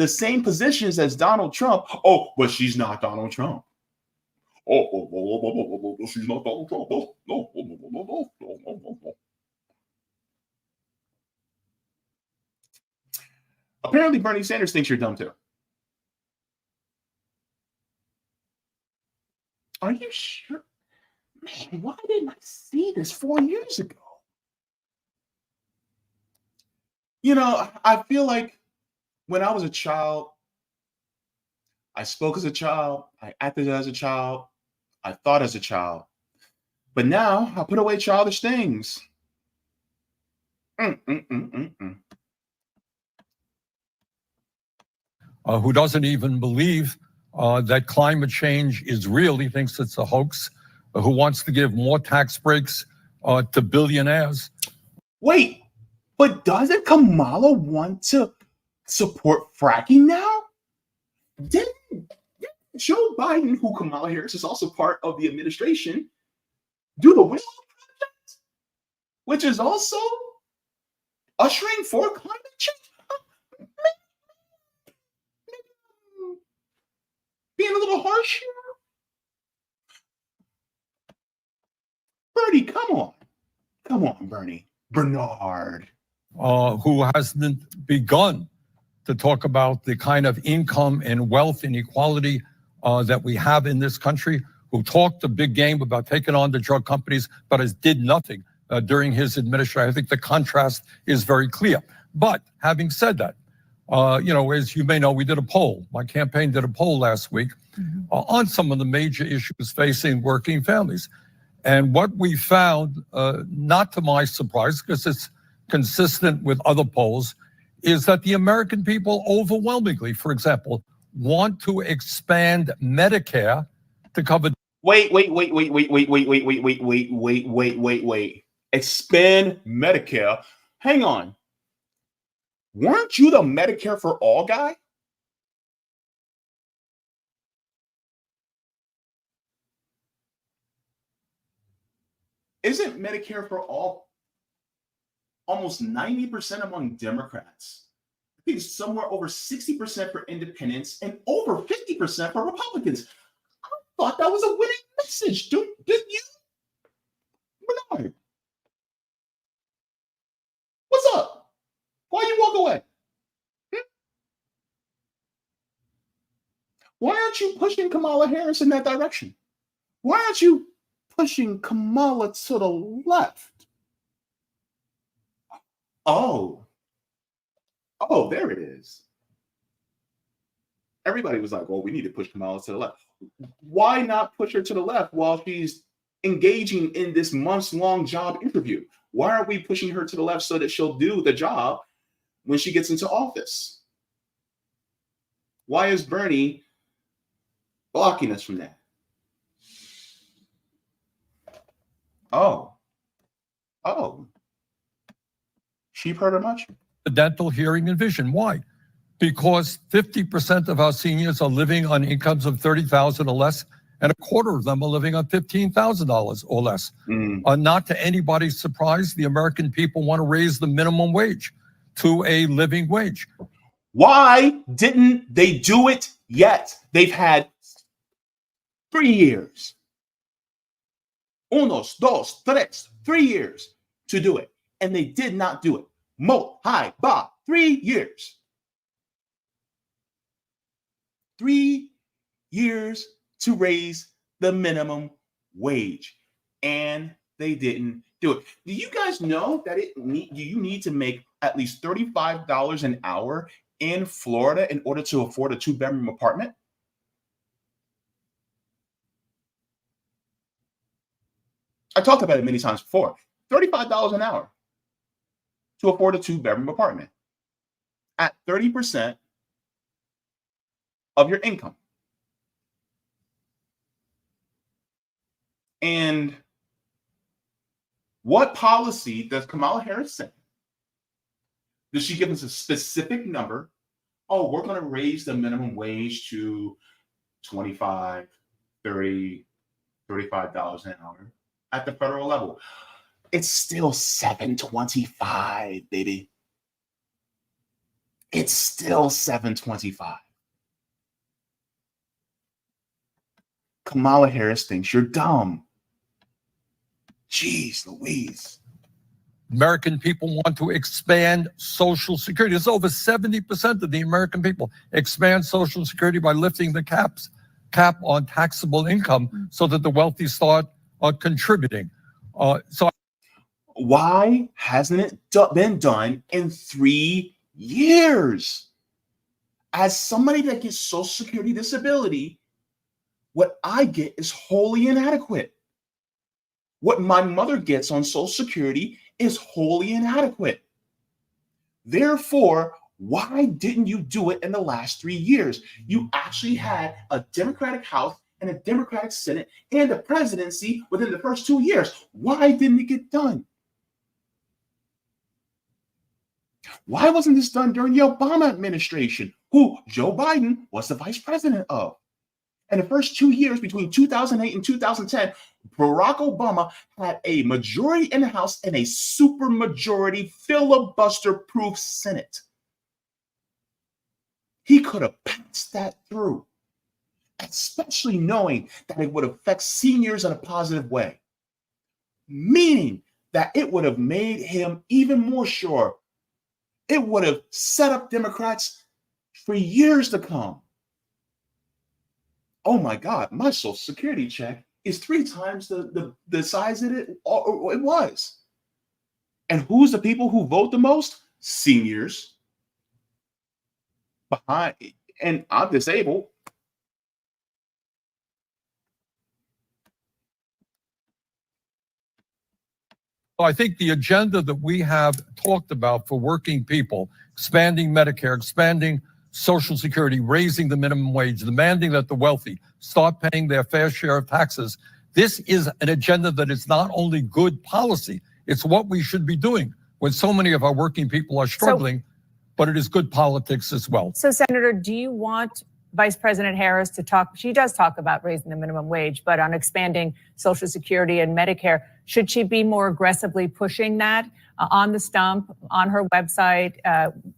same positions as Donald Trump. Oh, but she's not Donald Trump. Oh, she's not Donald Trump. No. Apparently, Bernie Sanders thinks you're dumb too. Are you sure? Man, why didn't I see this 4 years ago? I feel like when I was a child, I spoke as a child, I acted as a child, I thought as a child. But now I put away childish things. Who doesn't even believe that climate change is real. He thinks it's a hoax. Who wants to give more tax breaks to billionaires. Wait, but doesn't Kamala want to support fracking now? Didn't Joe Biden, who Kamala Harris is also part of the administration, do the Willow Project, which is also ushering for climate change? Being a little harsh here? Bernie, come on. Come on, Bernie. Bernard. Who hasn't begun to talk about the kind of income and wealth inequality that we have in this country, who talked a big game about taking on the drug companies, but has did nothing during his administration. I think the contrast is very clear. But having said that, as you may know, we did a poll. My campaign did a poll last week on some of the major issues facing working families. And what we found, not to my surprise, because it's consistent with other polls, is that the American people overwhelmingly, for example, want to expand Medicare to cover. Wait. Expand Medicare. Hang on. Weren't you the Medicare for all guy? Isn't Medicare for all almost 90% among Democrats? I think it's somewhere over 60% for independents and over 50% for Republicans. I thought that was a winning message, dude. Didn't you? Bernard. What's up? Why you walk away? Why aren't you pushing Kamala Harris in that direction? Why aren't you pushing Kamala to the left? Oh, there it is. Everybody was like, well, we need to push Kamala to the left. Why not push her to the left while she's engaging in this months-long job interview? Why are we pushing her to the left so that she'll do the job when she gets into office? Why is Bernie blocking us from that? Oh, sheep herder much? Dental, hearing, and vision. Why? Because 50% of our seniors are living on incomes of $30,000 or less, and a quarter of them are living on $15,000 or less. Not to anybody's surprise, the American people want to raise the minimum wage to a living wage. Why didn't they do it yet? They've had 3 years. 1, 2, 3, 3 years to do it. And they did not do it. Mo, hi, ba, 3 years. 3 years to raise the minimum wage. And they didn't do it. Do you guys know that you need to make at least $35 an hour in Florida in order to afford a 2-bedroom apartment? I talked about it many times before. $35 an hour to afford a 2-bedroom apartment at 30% of your income. And what policy does Kamala Harris say? Does she give us a specific number? Oh, we're going to raise the minimum wage to $25, $30, $35 an hour at the federal level. It's still $7.25, baby. It's still $7.25. Kamala Harris thinks you're dumb. Jeez Louise. American people want to expand Social Security. It's over 70% of the American people expand Social Security by lifting the cap on taxable income so that the wealthy start contributing. Why hasn't it been done in 3 years? As somebody that gets Social Security disability, what I get is wholly inadequate. What my mother gets on Social Security is wholly inadequate. Therefore, why didn't you do it in the last 3 years? You actually had a Democratic House and a Democratic Senate and a presidency within the first 2 years. Why didn't it get done? Why wasn't this done during the Obama administration, who Joe Biden was the vice president of? In the first 2 years, between 2008 and 2010, Barack Obama had a majority in the House and a supermajority filibuster-proof Senate. He could have passed that through, especially knowing that it would affect seniors in a positive way, meaning that it would have made him even more sure. It would have set up Democrats for years to come. Oh my God, my Social Security check is 3 times the size that it was. And who's the people who vote the most? Seniors. Behind, and I'm disabled. I think the agenda that we have talked about for working people, expanding Medicare, expanding Social Security, raising the minimum wage, demanding that the wealthy start paying their fair share of taxes. This is an agenda that is not only good policy, it's what we should be doing when so many of our working people are struggling, but it is good politics as well. So, Senator, do you want Vice President Harris to talk? She does talk about raising the minimum wage, but on expanding Social Security and Medicare, should she be more aggressively pushing that on the stump, on her website,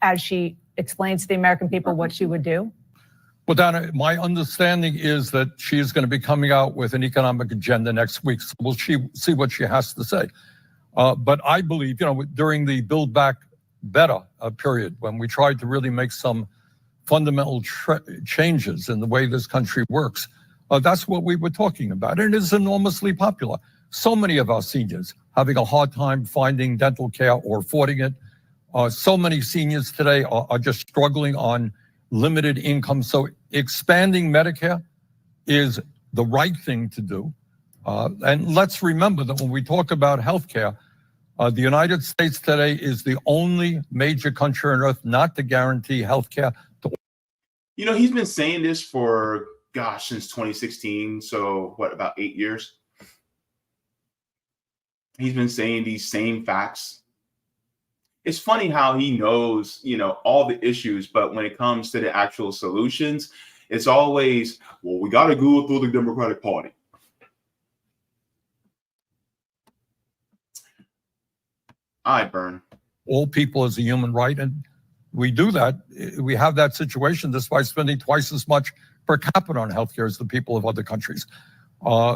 as she explains to the American people what she would do? Well, Donna, my understanding is that she is going to be coming out with an economic agenda next week. So we'll see what she has to say. But I believe, during the Build Back Better period, when we tried to really make some fundamental changes in the way this country works, that's what we were talking about. And it is enormously popular. So many of our seniors having a hard time finding dental care or affording it. So many seniors today are just struggling on limited income. So expanding Medicare is the right thing to do. And let's remember that when we talk about healthcare, the United States today is the only major country on earth not to guarantee healthcare. You know, he's been saying this for, gosh, since 2016. So what, about 8 years? He's been saying these same facts. It's funny how he knows, you know, all the issues, but when it comes to the actual solutions, it's always, well, we got to go through the Democratic Party. All right, Bern. All people as a human right, and we do that. We have that situation despite spending twice as much per capita on healthcare as the people of other countries.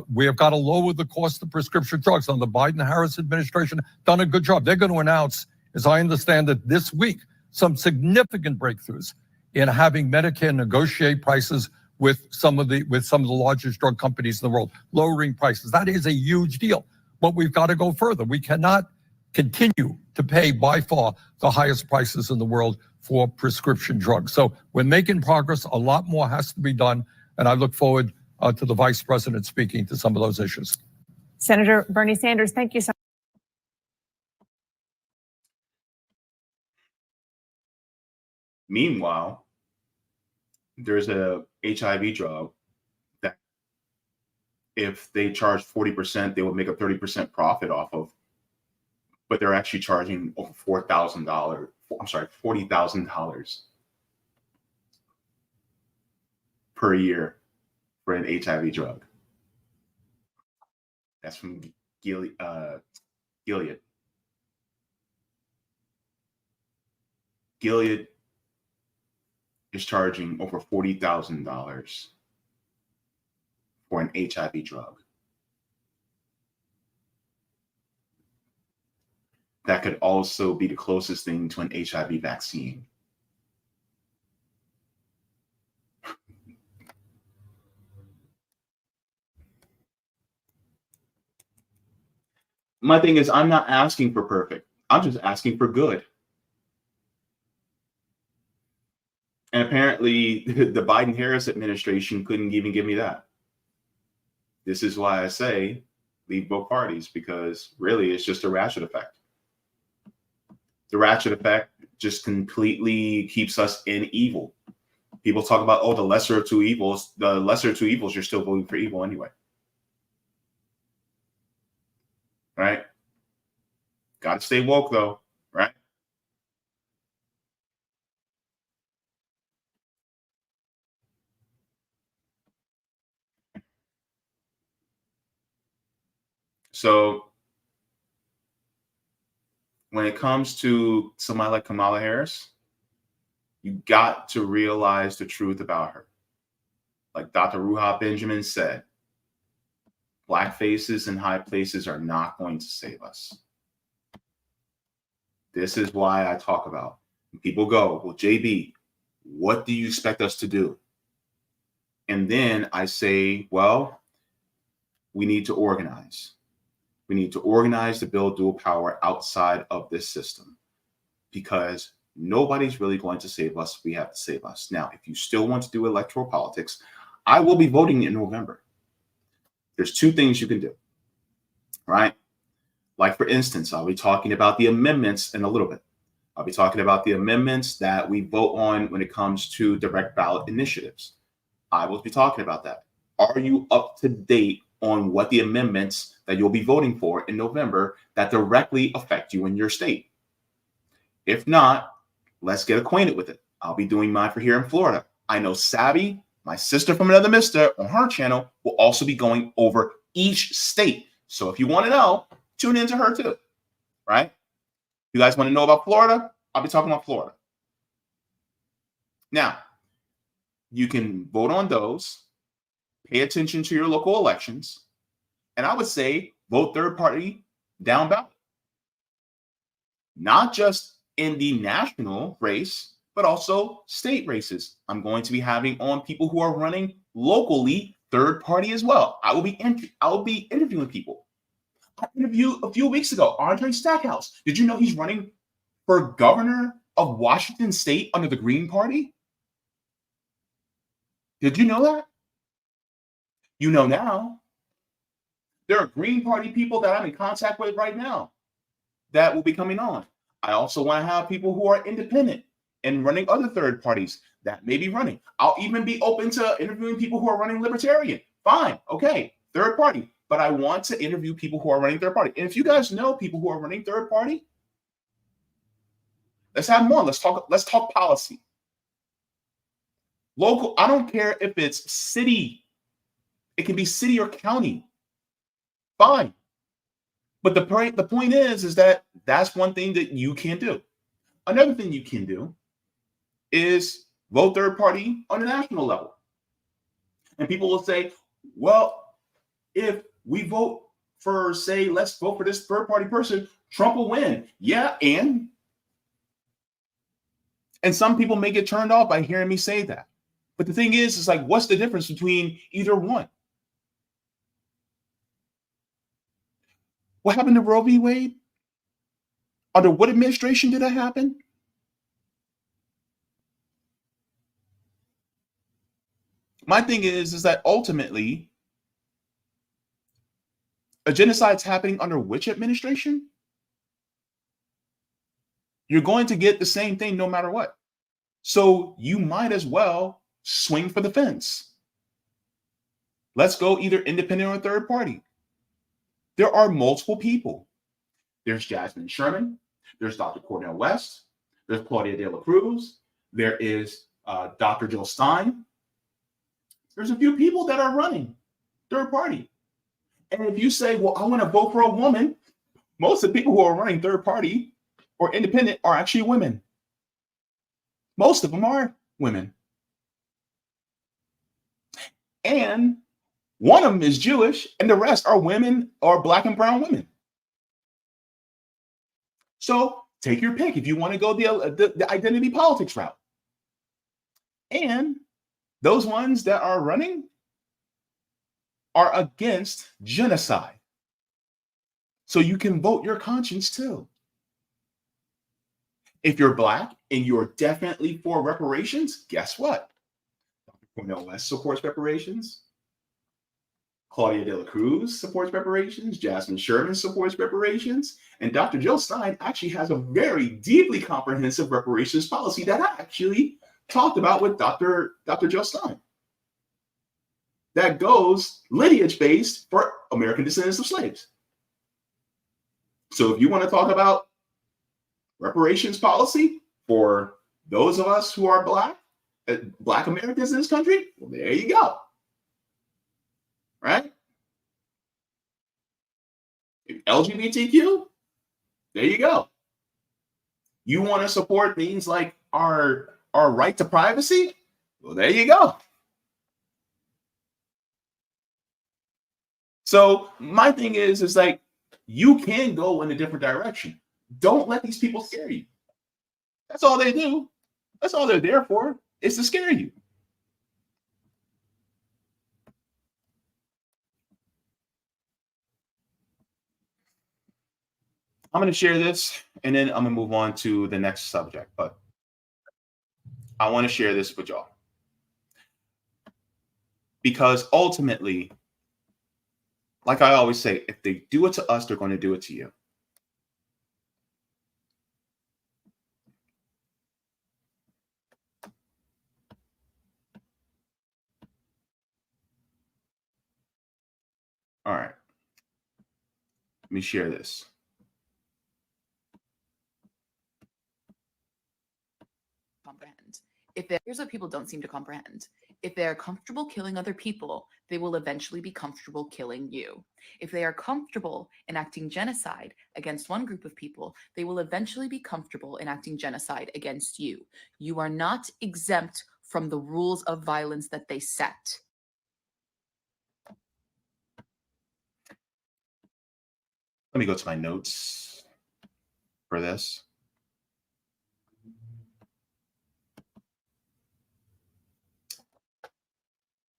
We have got to lower the cost of prescription drugs. On the Biden-Harris administration, done a good job. They're going to announce, as I understand it, this week, some significant breakthroughs in having Medicare negotiate prices with some of the largest drug companies in the world, lowering prices. That is a huge deal. But we've got to go further. We cannot continue to pay by far the highest prices in the world for prescription drugs. So we're making progress. A lot more has to be done. And I look forward to the vice president speaking to some of those issues. Senator Bernie Sanders, thank you so much. Meanwhile, there's a HIV drug that if they charge 40%, they would make a 30% profit off of, but they're actually charging over $40,000 per year for an HIV drug. That's from Gilead. Gilead is charging over $40,000 for an HIV drug. That could also be the closest thing to an HIV vaccine. My thing is, I'm not asking for perfect. I'm just asking for good. And apparently, the Biden-Harris administration couldn't even give me that. This is why I say leave both parties, because really it's just a ratchet effect. The ratchet effect just completely keeps us in evil. People talk about, oh, the lesser of two evils. The lesser of two evils, you're still voting for evil anyway. Right? Got to stay woke, though, right? So when it comes to somebody like Kamala Harris, you got to realize the truth about her. Like Dr. Ruha Benjamin said, black faces in high places are not going to save us. This is why I talk about, people go, well, JB, what do you expect us to do? And then I say, well, we need to organize. We need to organize to build dual power outside of this system, because nobody's really going to save us. We have to save us. Now, if you still want to do electoral politics, I will be voting in November. There's two things you can do, right? Like, for instance, I'll be talking about the amendments in a little bit. I'll be talking about the amendments that we vote on when it comes to direct ballot initiatives. I will be talking about that. Are you up to date on what the amendments that you'll be voting for in November that directly affect you in your state? If not, let's get acquainted with it. I'll be doing mine for here in Florida. I know Savvy, my sister from another mister, on her channel, will also be going over each state. So if you want to know, tune into her too, right? You guys want to know about Florida? I'll be talking about Florida. Now, you can vote on those, pay attention to your local elections, and I would say vote third party down ballot. Not just in the national race, but also state races. I'm going to be having on people who are running locally third party as well. I will be interviewing people. I interviewed a few weeks ago, Andre Stackhouse. Did you know he's running for governor of Washington State under the Green Party? Did you know that? You know now. There are Green Party people that I'm in contact with right now that will be coming on. I also want to have people who are independent and running other third parties that may be running. I'll even be open to interviewing people who are running libertarian. Fine, okay, third party. But I want to interview people who are running third party. And if you guys know people who are running third party, let's have them on. Let's talk policy. Local, I don't care if it's city. It can be city or county. Fine. But the point is that that's one thing that you can do. Another thing you can do is vote third party on a national level. And people will say, well, if we vote for, say, let's vote for this third party person, Trump will win. Yeah, and some people may get turned off by hearing me say that. But the thing is, it's like, what's the difference between either one? What happened to Roe v. Wade? Under what administration did that happen? My thing is that ultimately, a genocide's happening under which administration? You're going to get the same thing no matter what. So you might as well swing for the fence. Let's go either independent or third party. There are multiple people. There's Jasmine Sherman. There's Dr. Cornel West. There's Claudia De La Cruz. There is Dr. Jill Stein. There's a few people that are running third party. And if you say, well, I want to vote for a woman, most of the people who are running third party or independent are actually women. Most of them are women. And one of them is Jewish, and the rest are women or Black and brown women. So take your pick if you want to go the identity politics route. And those ones that are running are against genocide. So you can vote your conscience too. If you're Black and you're definitely for reparations, guess what? Dr. Cornel West supports reparations. Claudia De La Cruz supports reparations. Jasmine Sherman supports reparations. And Dr. Jill Stein actually has a very deeply comprehensive reparations policy that I actually talked about with Dr. Jill Stein. That goes lineage-based for American descendants of slaves. So if you want to talk about reparations policy for those of us who are Black Americans in this country, well, there you go. Right? LGBTQ, there you go. You want to support things like our right to privacy? Well, there you go. So my thing is like, you can go in a different direction. Don't let these people scare you. That's all they do. That's all they're there for, is to scare you. I'm going to share this, and then I'm going to move on to the next subject. But I want to share this with y'all. Because ultimately, like I always say, if they do it to us, they're going to do it to you. All right. Let me share this. Comprehend. Here's what people don't seem to comprehend. If they are comfortable killing other people, they will eventually be comfortable killing you. If they are comfortable enacting genocide against one group of people, they will eventually be comfortable enacting genocide against you. You are not exempt from the rules of violence that they set. Let me go to my notes for this.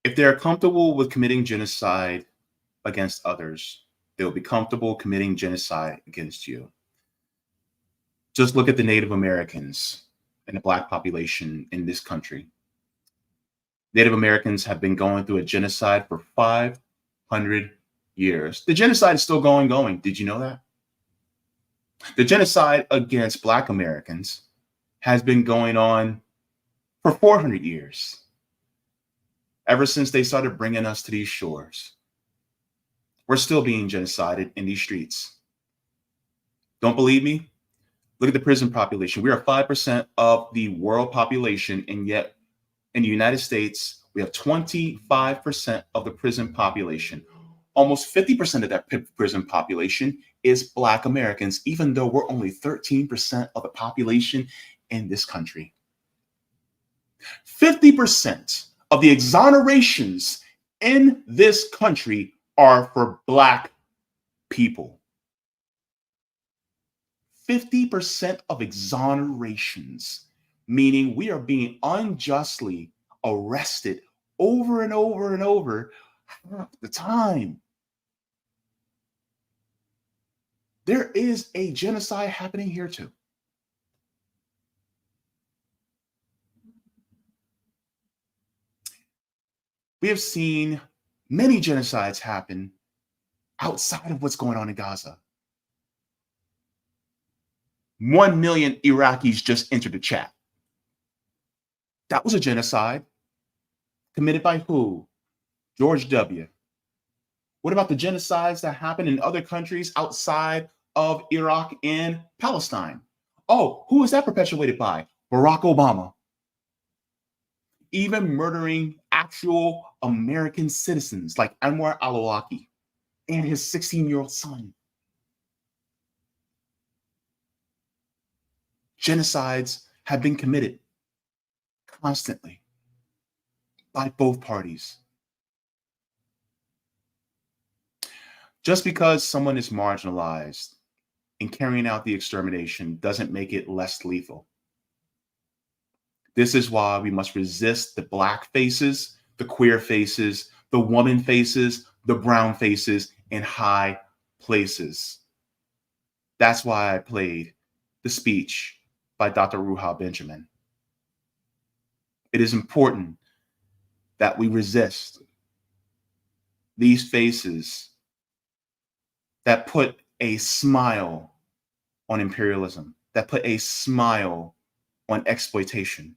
If they're comfortable with committing genocide against others, they'll be comfortable committing genocide against you. Just look at the Native Americans and the Black population in this country. Native Americans have been going through a genocide for 500 years, the genocide is still going. Did you know that? The genocide against Black Americans has been going on for 400 years, ever since they started bringing us to these shores. We're still being genocided in these streets. Don't believe me? Look at the prison population. We are 5% of the world population, and yet in the United States, we have 25% of the prison population. Almost 50% of that prison population is Black Americans, even though we're only 13% of the population in this country. 50% of the exonerations in this country are for Black people. 50% of exonerations, meaning we are being unjustly arrested over and over and over half the time. There is a genocide happening here too. We have seen many genocides happen outside of what's going on in Gaza. 1 million Iraqis just entered the chat. That was a genocide committed by who? George W. What about the genocides that happen in other countries outside of Iraq and Palestine? Oh, who was that perpetuated by? Barack Obama. Even murdering actual American citizens like Anwar al-Awlaki and his 16-year-old son. Genocides have been committed constantly by both parties. Just because someone is marginalized in carrying out the extermination doesn't make it less lethal. This is why we must resist the Black faces, the queer faces, the woman faces, the brown faces in high places. That's why I played the speech by Dr. Ruha Benjamin. It is important that we resist these faces that put a smile on imperialism, that put a smile on exploitation.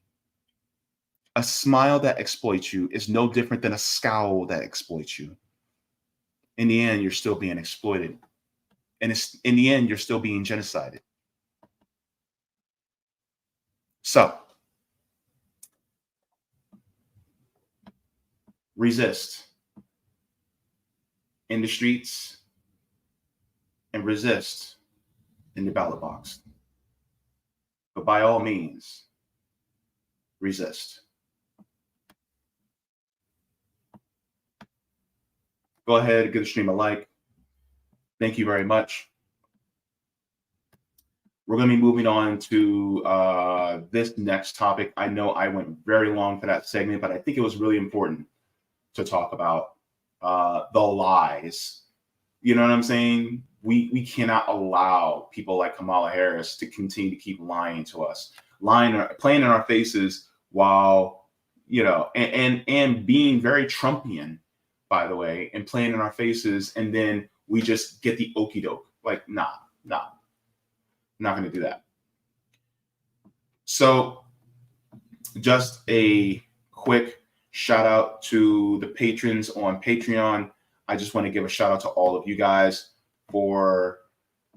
A smile that exploits you is no different than a scowl that exploits you. In the end, you're still being exploited. And in the end, you're still being genocided. So, resist in the streets and resist in the ballot box. But by all means, resist. Go ahead, give the stream a like. Thank you very much. We're going to be moving on to this next topic. I know I went very long for that segment, but I think it was really important to talk about the lies. You know what I'm saying? We cannot allow people like Kamala Harris to continue to keep lying to us, playing in our faces while, you know, and being very Trumpian, by the way, and playing in our faces, and then we just get the okie doke. Like, nah. Not going to do that. So just a quick shout out to the patrons on Patreon. I just want to give a shout out to all of you guys for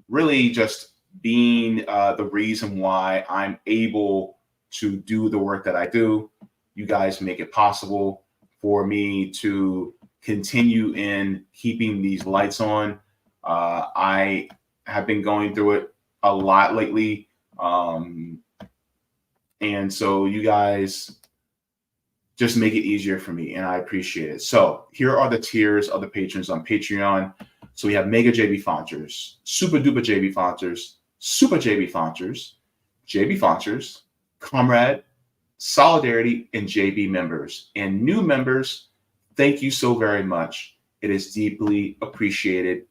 really just being the reason why I'm able to do the work that I do. You guys make it possible for me to continue in keeping these lights on. I have been going through it a lot lately. And so you guys just make it easier for me, and I appreciate it. So here are the tiers of the patrons on Patreon. So we have Mega Jaybefaunters, Super Duper Jaybefaunters, Super Jaybefaunters, Jaybefaunters, Comrade, Solidarity, and JB members. And new members, thank you so very much. It is deeply appreciated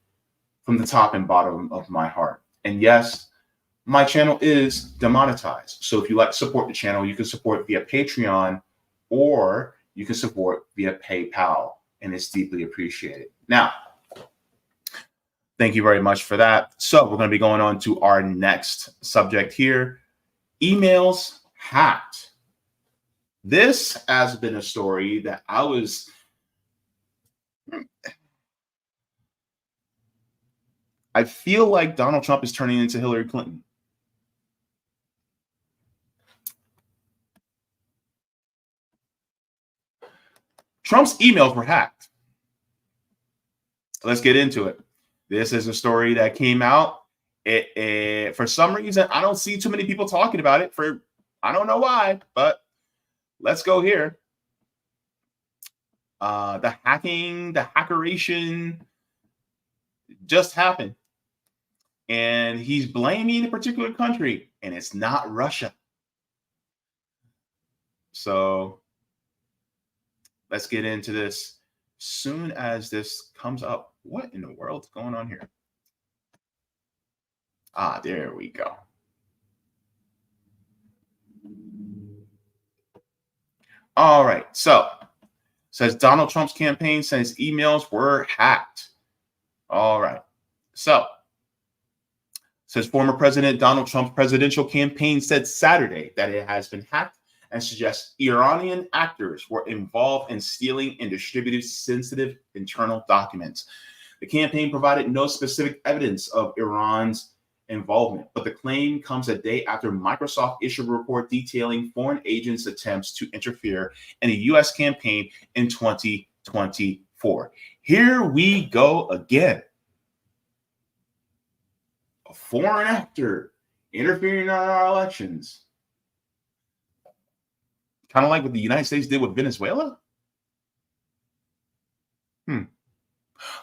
from the top and bottom of my heart. And yes, my channel is demonetized. So if you like to support the channel, you can support via Patreon or you can support via PayPal, and it's deeply appreciated. Now, Thank you very much for that. So we're going to be going on to our next subject here. Emails hacked. This has been a story that I feel like Donald Trump is turning into Hillary Clinton. Trump's emails were hacked. Let's get into it. This is a story that came out. For some reason, I don't see too many people talking about it. I don't know why, but let's go here. The hackeration just happened. And he's blaming a particular country, and it's not Russia. So let's get into this soon as this comes up. What in the world's going on here? There we go. All right. So says Donald Trump's campaign says emails were hacked. All right. So says former President Donald Trump's presidential campaign said Saturday that it has been hacked and suggests Iranian actors were involved in stealing and distributing sensitive internal documents. The campaign provided no specific evidence of Iran's involvement, but the claim comes a day after Microsoft issued a report detailing foreign agents' attempts to interfere in a U.S. campaign in 2024. Here we go again. A foreign actor interfering in our elections. Kind of like what the United States did with Venezuela.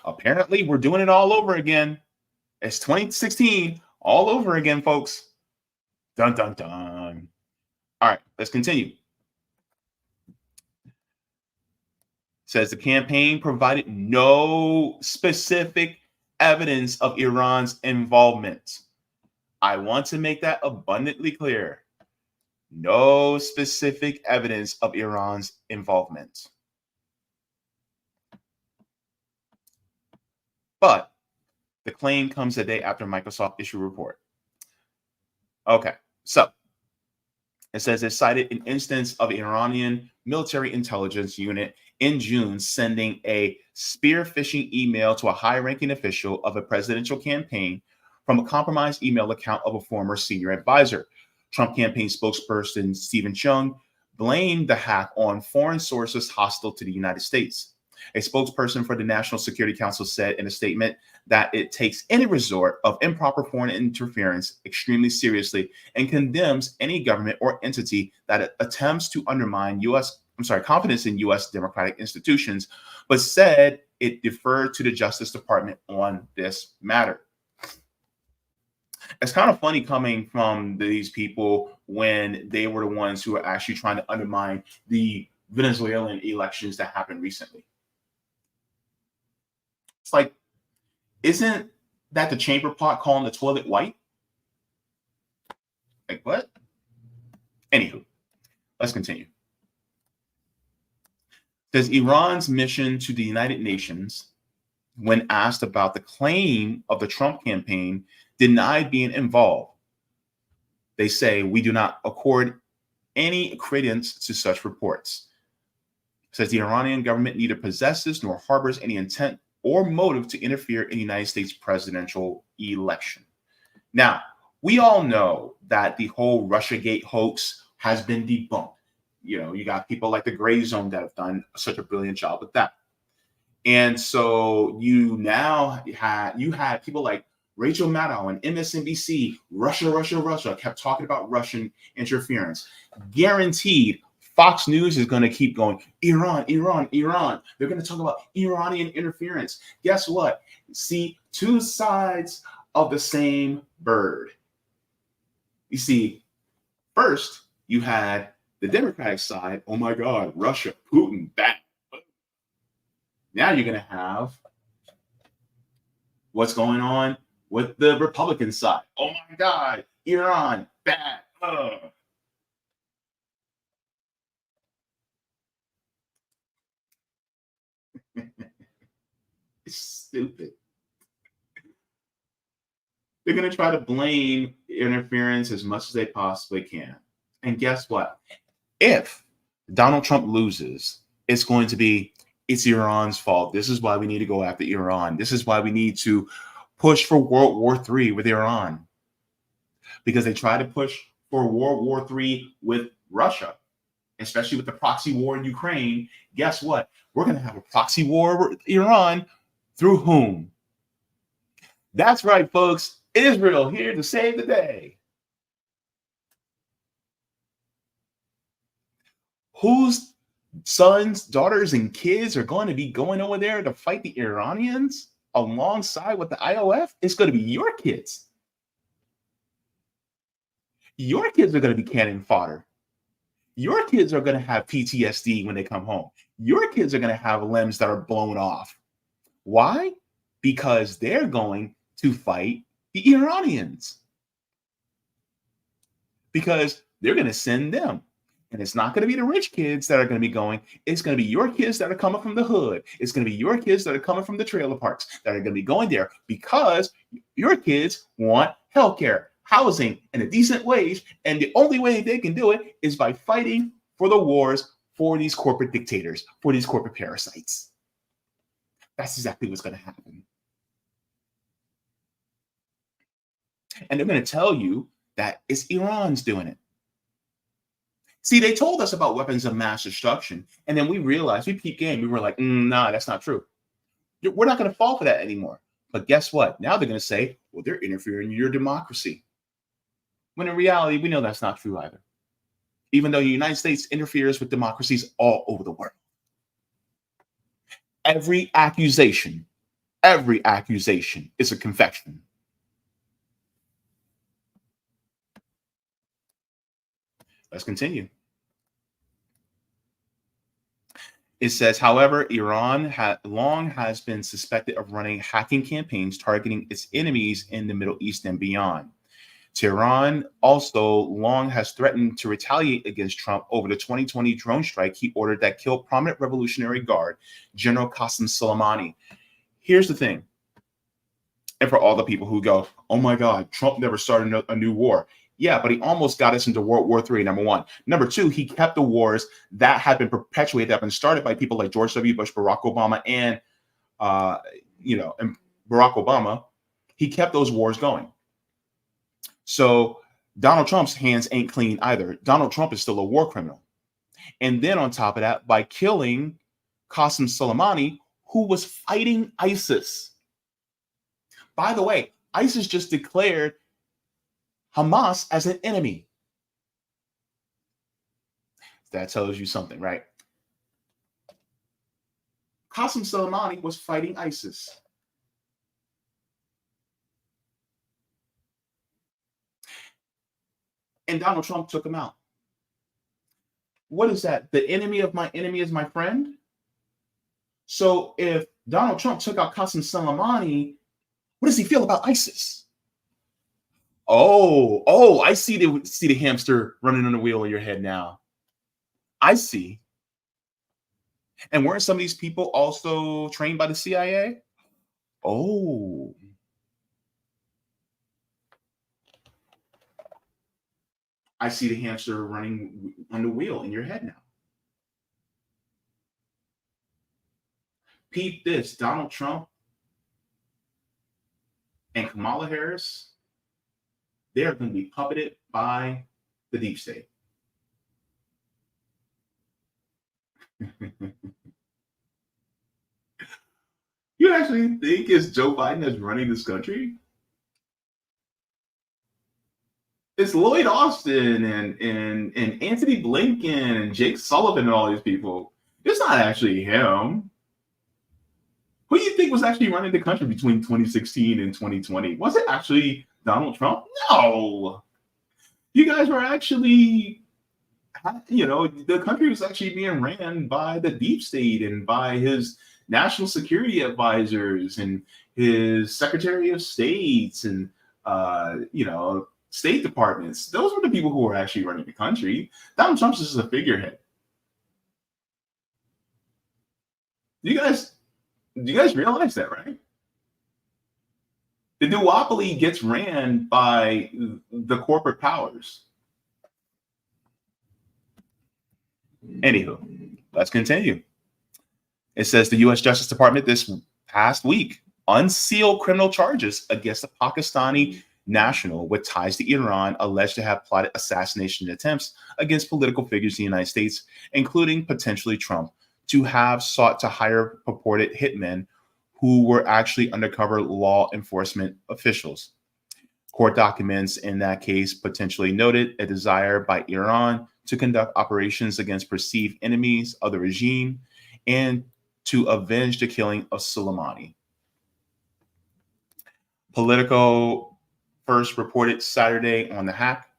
Apparently, we're doing it all over again. It's 2016 all over again, folks. Dun, dun, dun. All right, let's continue. It says the campaign provided no specific evidence of Iran's involvement. I want to make that abundantly clear. No specific evidence of Iran's involvement. But the claim comes a day after Microsoft issued a report. Okay, so it says it cited an instance of Iranian military intelligence unit in June sending a spear phishing email to a high-ranking official of a presidential campaign from a compromised email account of a former senior advisor. Trump campaign spokesperson Stephen Chung blamed the hack on foreign sources hostile to the United States. A spokesperson for the National Security Council said in a statement that it takes any resort of improper foreign interference extremely seriously and condemns any government or entity that attempts to undermine confidence in U.S. democratic institutions, but said it deferred to the Justice Department on this matter. It's kind of funny coming from these people when they were the ones who were actually trying to undermine the Venezuelan elections that happened recently. It's like, isn't that the chamber pot calling the toilet white? Like, what? Anywho, let's continue. Does Iran's mission to the United Nations, when asked about the claim of the Trump campaign, denied being involved? They say we do not accord any credence to such reports. Says the Iranian government neither possesses nor harbors any intent or motive to interfere in the United States presidential election. Now, we all know that the whole Russiagate hoax has been debunked. You know, you got people like the Gray Zone that have done such a brilliant job with that. And so you had people like Rachel Maddow and MSNBC, Russia, kept talking about Russian interference. Guaranteed, Fox News is going to keep going, Iran. They're going to talk about Iranian interference. Guess what? See, two sides of the same bird. You see, first, you had the Democratic side, oh my God, Russia, Putin, bad. Now you're going to have what's going on with the Republican side. Oh my God, Iran, bad. It's stupid. They're going to try to blame interference as much as they possibly can. And guess what? If Donald Trump loses, it's going to be, it's Iran's fault. This is why we need to go after Iran. This is why we need to push for World War III with Iran. Because they try to push for World War III with Russia, especially with the proxy war in Ukraine. Guess what? We're going to have a proxy war with Iran through whom? That's right, folks. Israel here to save the day. Whose sons, daughters, and kids are going to be going over there to fight the Iranians alongside with the IOF? It's going to be your kids. Your kids are going to be cannon fodder. Your kids are going to have PTSD when they come home. Your kids are going to have limbs that are blown off. Why? Because they're going to fight the Iranians. Because they're going to send them. And it's not going to be the rich kids that are going to be going. It's going to be your kids that are coming from the hood. It's going to be your kids that are coming from the trailer parks that are going to be going there because your kids want healthcare, housing, and a decent wage. And the only way they can do it is by fighting for the wars for these corporate dictators, for these corporate parasites. That's exactly what's going to happen. And they're going to tell you that it's Iran's doing it. See, they told us about weapons of mass destruction, and then we realized, we peeped game, we were like, nah, that's not true. We're not going to fall for that anymore. But guess what? Now they're going to say, well, they're interfering in your democracy. When in reality, we know that's not true either. Even though the United States interferes with democracies all over the world. Every accusation is a confession. Let's continue. It says, however, Iran long has been suspected of running hacking campaigns targeting its enemies in the Middle East and beyond. Tehran also long has threatened to retaliate against Trump over the 2020 drone strike he ordered that killed prominent Revolutionary Guard General Qasem Soleimani. Here's the thing. And for all the people who go, oh my God, Trump never started a new war. Yeah, but he almost got us into World War III, number one. Number two, he kept the wars that had been perpetuated, that had been started by people like George W. Bush, Barack Obama, and Barack Obama. He kept those wars going. So Donald Trump's hands ain't clean either. Donald Trump is still a war criminal. And then on top of that, by killing Qasem Soleimani, who was fighting ISIS. By the way, ISIS just declared Hamas as an enemy. That tells you something, right? Qasem Soleimani was fighting ISIS. And Donald Trump took him out. What is that? The enemy of my enemy is my friend? So if Donald Trump took out Qasem Soleimani, what does he feel about ISIS? Oh, I see the hamster running on the wheel in your head now. I see. And weren't some of these people also trained by the CIA? Oh. I see the hamster running on the wheel in your head now. Peep this, Donald Trump and Kamala Harris, they are going to be puppeted by the deep state. You actually think it's Joe Biden that's running this country? It's Lloyd Austin and Anthony Blinken and Jake Sullivan and all these people. It's not actually him. Who do you think was actually running the country between 2016 and 2020? Was it actually Donald Trump? No. You guys were actually, the country was actually being ran by the deep state and by his national security advisors and his Secretary of States and, State departments. Those were the people who were actually running the country. Donald Trump's just a figurehead. Do you guys realize that, right? The duopoly gets ran by the corporate powers. Anywho, let's continue. It says the U.S. Justice Department this past week unsealed criminal charges against a Pakistani national with ties to Iran alleged to have plotted assassination attempts against political figures in the United States, including potentially Trump, to have sought to hire purported hitmen who were actually undercover law enforcement officials. Court documents in that case potentially noted a desire by Iran to conduct operations against perceived enemies of the regime and to avenge the killing of Soleimani. Politico first reported Saturday on the hack.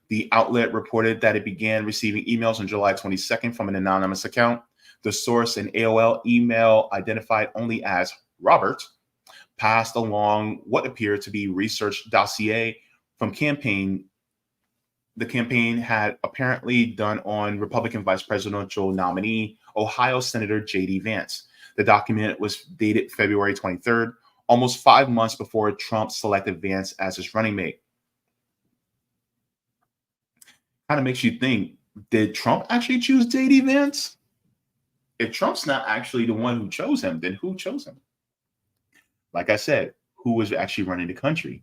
The outlet reported that it began receiving emails on July 22nd from an anonymous account. The source, an AOL email identified only as Robert, passed along what appeared to be research dossier from campaign. The campaign had apparently done on Republican vice presidential nominee, Ohio Senator J.D. Vance. The document was dated February 23rd, almost 5 months before Trump selected Vance as his running mate. Kind of makes you think, did Trump actually choose J.D. Vance? If Trump's not actually the one who chose him, then who chose him? Like I said, who was actually running the country?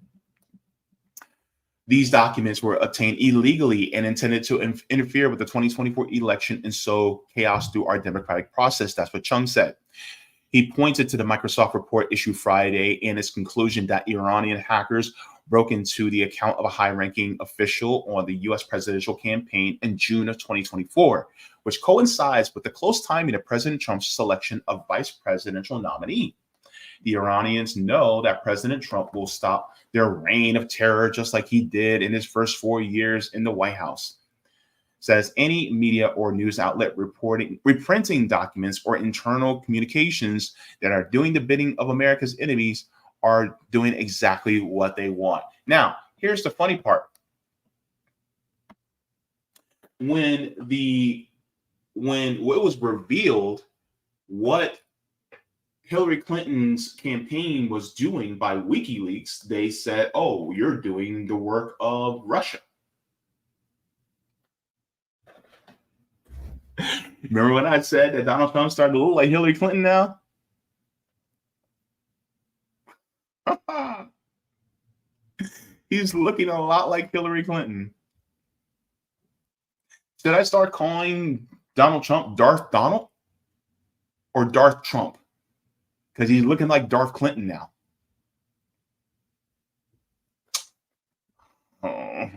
These documents were obtained illegally and intended to interfere with the 2024 election and sow chaos through our democratic process. That's what Chung said. He pointed to the Microsoft report issued Friday and its conclusion that Iranian hackers broke into the account of a high-ranking official on the U.S. presidential campaign in June of 2024, which coincides with the close timing of President Trump's selection of vice presidential nominee. The Iranians know that President Trump will stop their reign of terror just like he did in his first 4 years in the White House. Says any media or news outlet reprinting documents or internal communications that are doing the bidding of America's enemies are doing exactly what they want. Now, here's the funny part. When it was revealed what Hillary Clinton's campaign was doing by WikiLeaks, they said, oh, you're doing the work of Russia. Remember when I said that Donald Trump started to look like Hillary Clinton now? He's looking a lot like Hillary Clinton. Should I start calling Donald Trump Darth Donald or Darth Trump? Because he's looking like Darth Clinton now. Oh.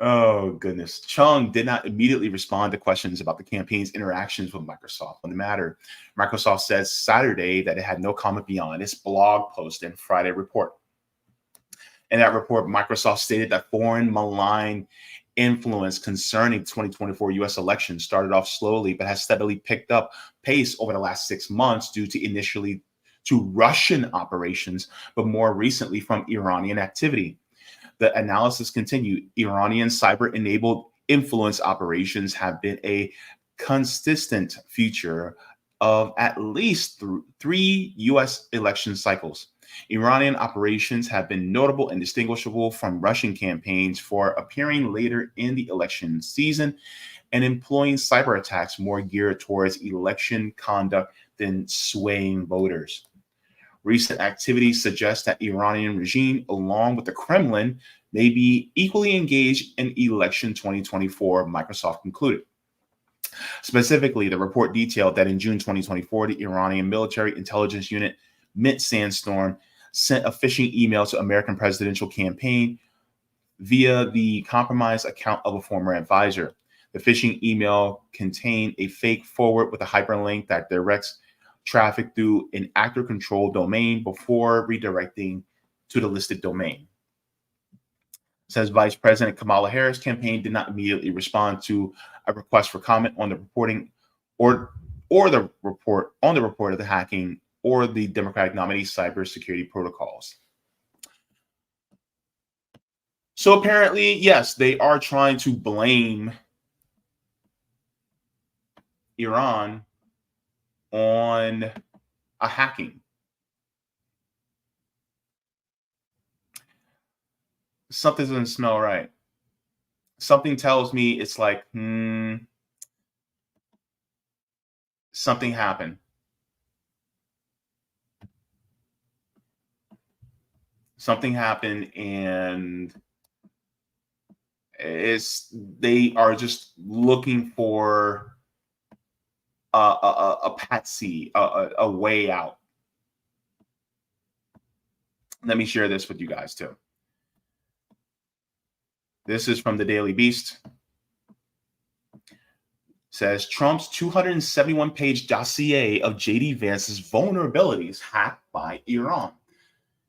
Oh, goodness. Chung did not immediately respond to questions about the campaign's interactions with Microsoft on the matter. Microsoft says Saturday that it had no comment beyond its blog post and Friday report. In that report, Microsoft stated that foreign malign influence concerning the 2024 U.S. election started off slowly, but has steadily picked up pace over the last 6 months due to initially to Russian operations, but more recently from Iranian activity. The analysis continued. Iranian cyber-enabled influence operations have been a consistent feature of at least 3 U.S. election cycles. Iranian operations have been notable and distinguishable from Russian campaigns for appearing later in the election season and employing cyber attacks more geared towards election conduct than swaying voters. Recent activity suggests that Iranian regime, along with the Kremlin, may be equally engaged in election 2024, Microsoft concluded. Specifically, the report detailed that in June 2024, the Iranian military intelligence unit Mint Sandstorm sent a phishing email to American presidential campaign via the compromised account of a former advisor. The phishing email contained a fake forward with a hyperlink that directs traffic through an actor-controlled domain before redirecting to the listed domain. It says Vice President Kamala Harris' campaign did not immediately respond to a request for comment on the reporting or the report of the hacking or the Democratic nominee's cybersecurity protocols. So apparently, yes, they are trying to blame Iran on a hacking. something doesn't smell right. Something tells me it's like, something happened. Something happened, and they are just looking for a patsy, a way out. Let me share this with you guys too. This is from the Daily Beast. Says Trump's 271-page dossier of J.D. Vance's vulnerabilities hacked by Iran.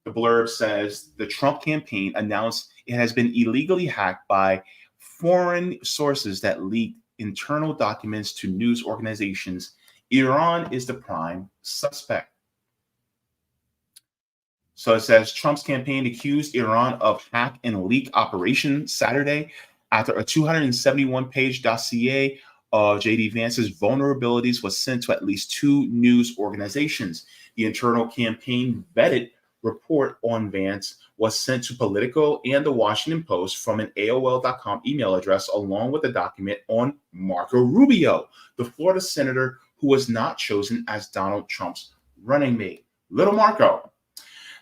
The blurb says the Trump campaign announced it has been illegally hacked by foreign sources that leaked internal documents to news organizations. Iran is the prime suspect. So it says Trump's campaign accused Iran of hack and leak operation Saturday after a 271-page dossier of J.D. Vance's vulnerabilities was sent to at least 2 news organizations. The internal campaign vetted report on Vance was sent to Politico and the Washington Post from an AOL.com email address, along with a document on Marco Rubio, the Florida senator who was not chosen as Donald Trump's running mate. Little Marco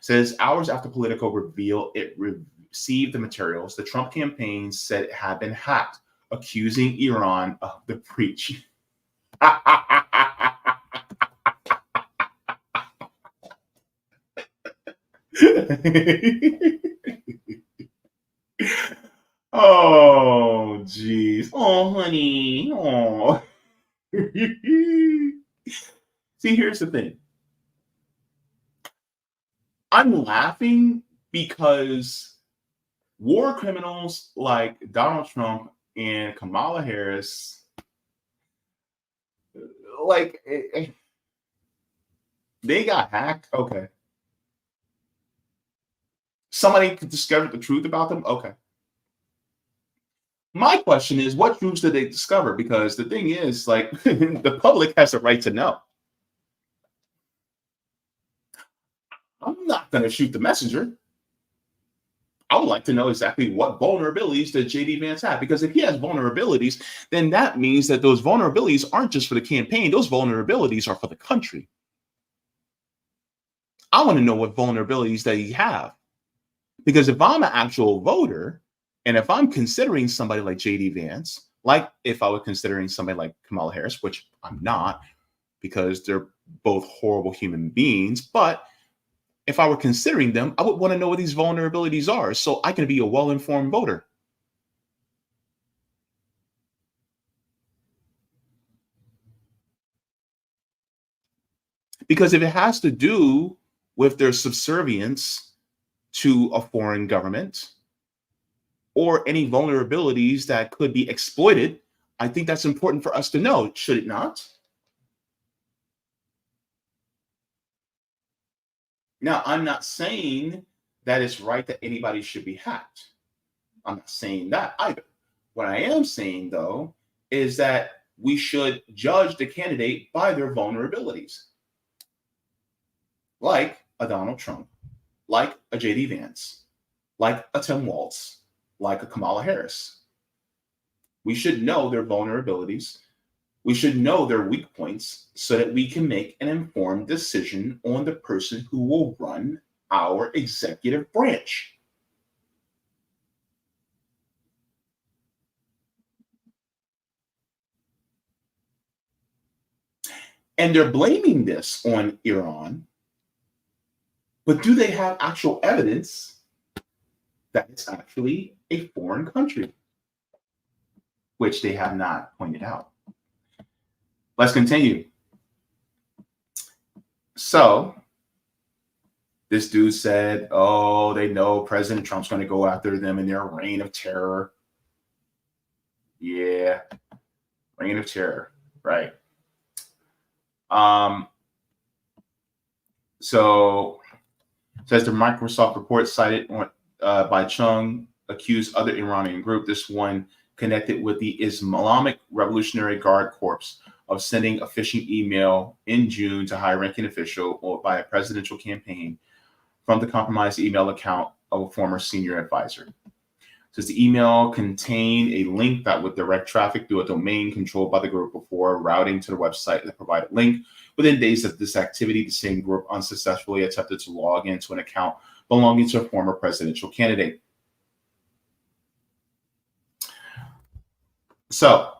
says hours after Politico revealed it received the materials, the Trump campaign said it had been hacked, accusing Iran of the breach. Oh, geez. Oh, honey. Oh. See, here's the thing. I'm laughing because war criminals like Donald Trump and Kamala Harris, like, they got hacked. Okay. Somebody could discover the truth about them. Okay. My question is, what truths did they discover? Because the thing is, like, the public has a right to know. I'm not going to shoot the messenger. I would like to know exactly what vulnerabilities does J.D. Vance have, because if he has vulnerabilities, then that means that those vulnerabilities aren't just for the campaign. Those vulnerabilities are for the country. I want to know what vulnerabilities that he have, because if I'm an actual voter, and if I'm considering somebody like J.D. Vance, like if I were considering somebody like Kamala Harris, which I'm not, because they're both horrible human beings, but if I were considering them, I would want to know what these vulnerabilities are so I can be a well-informed voter. Because if it has to do with their subservience to a foreign government or any vulnerabilities that could be exploited, I think that's important for us to know, should it not? Now, I'm not saying that it's right that anybody should be hacked. I'm not saying that either. What I am saying, though, is that we should judge the candidate by their vulnerabilities. Like a Donald Trump, like a J.D. Vance, like a Tim Walz, like a Kamala Harris. We should know their vulnerabilities. We should know their weak points so that we can make an informed decision on the person who will run our executive branch. And they're blaming this on Iran, but do they have actual evidence that it's actually a foreign country? Which they have not pointed out. Let's continue. So this dude said, oh, they know President Trump's going to go after them in their reign of terror. Yeah, reign of terror, right? So says the Microsoft report cited by Chung accused other Iranian group, this one connected with the Islamic Revolutionary Guard Corps, of sending a phishing email in June to high-ranking official by a presidential campaign from the compromised email account of a former senior advisor. Says the email contained a link that would direct traffic through a domain controlled by the group before routing to the website. The provided link. Within days of this activity, the same group unsuccessfully attempted to log into an account belonging to a former presidential candidate. So,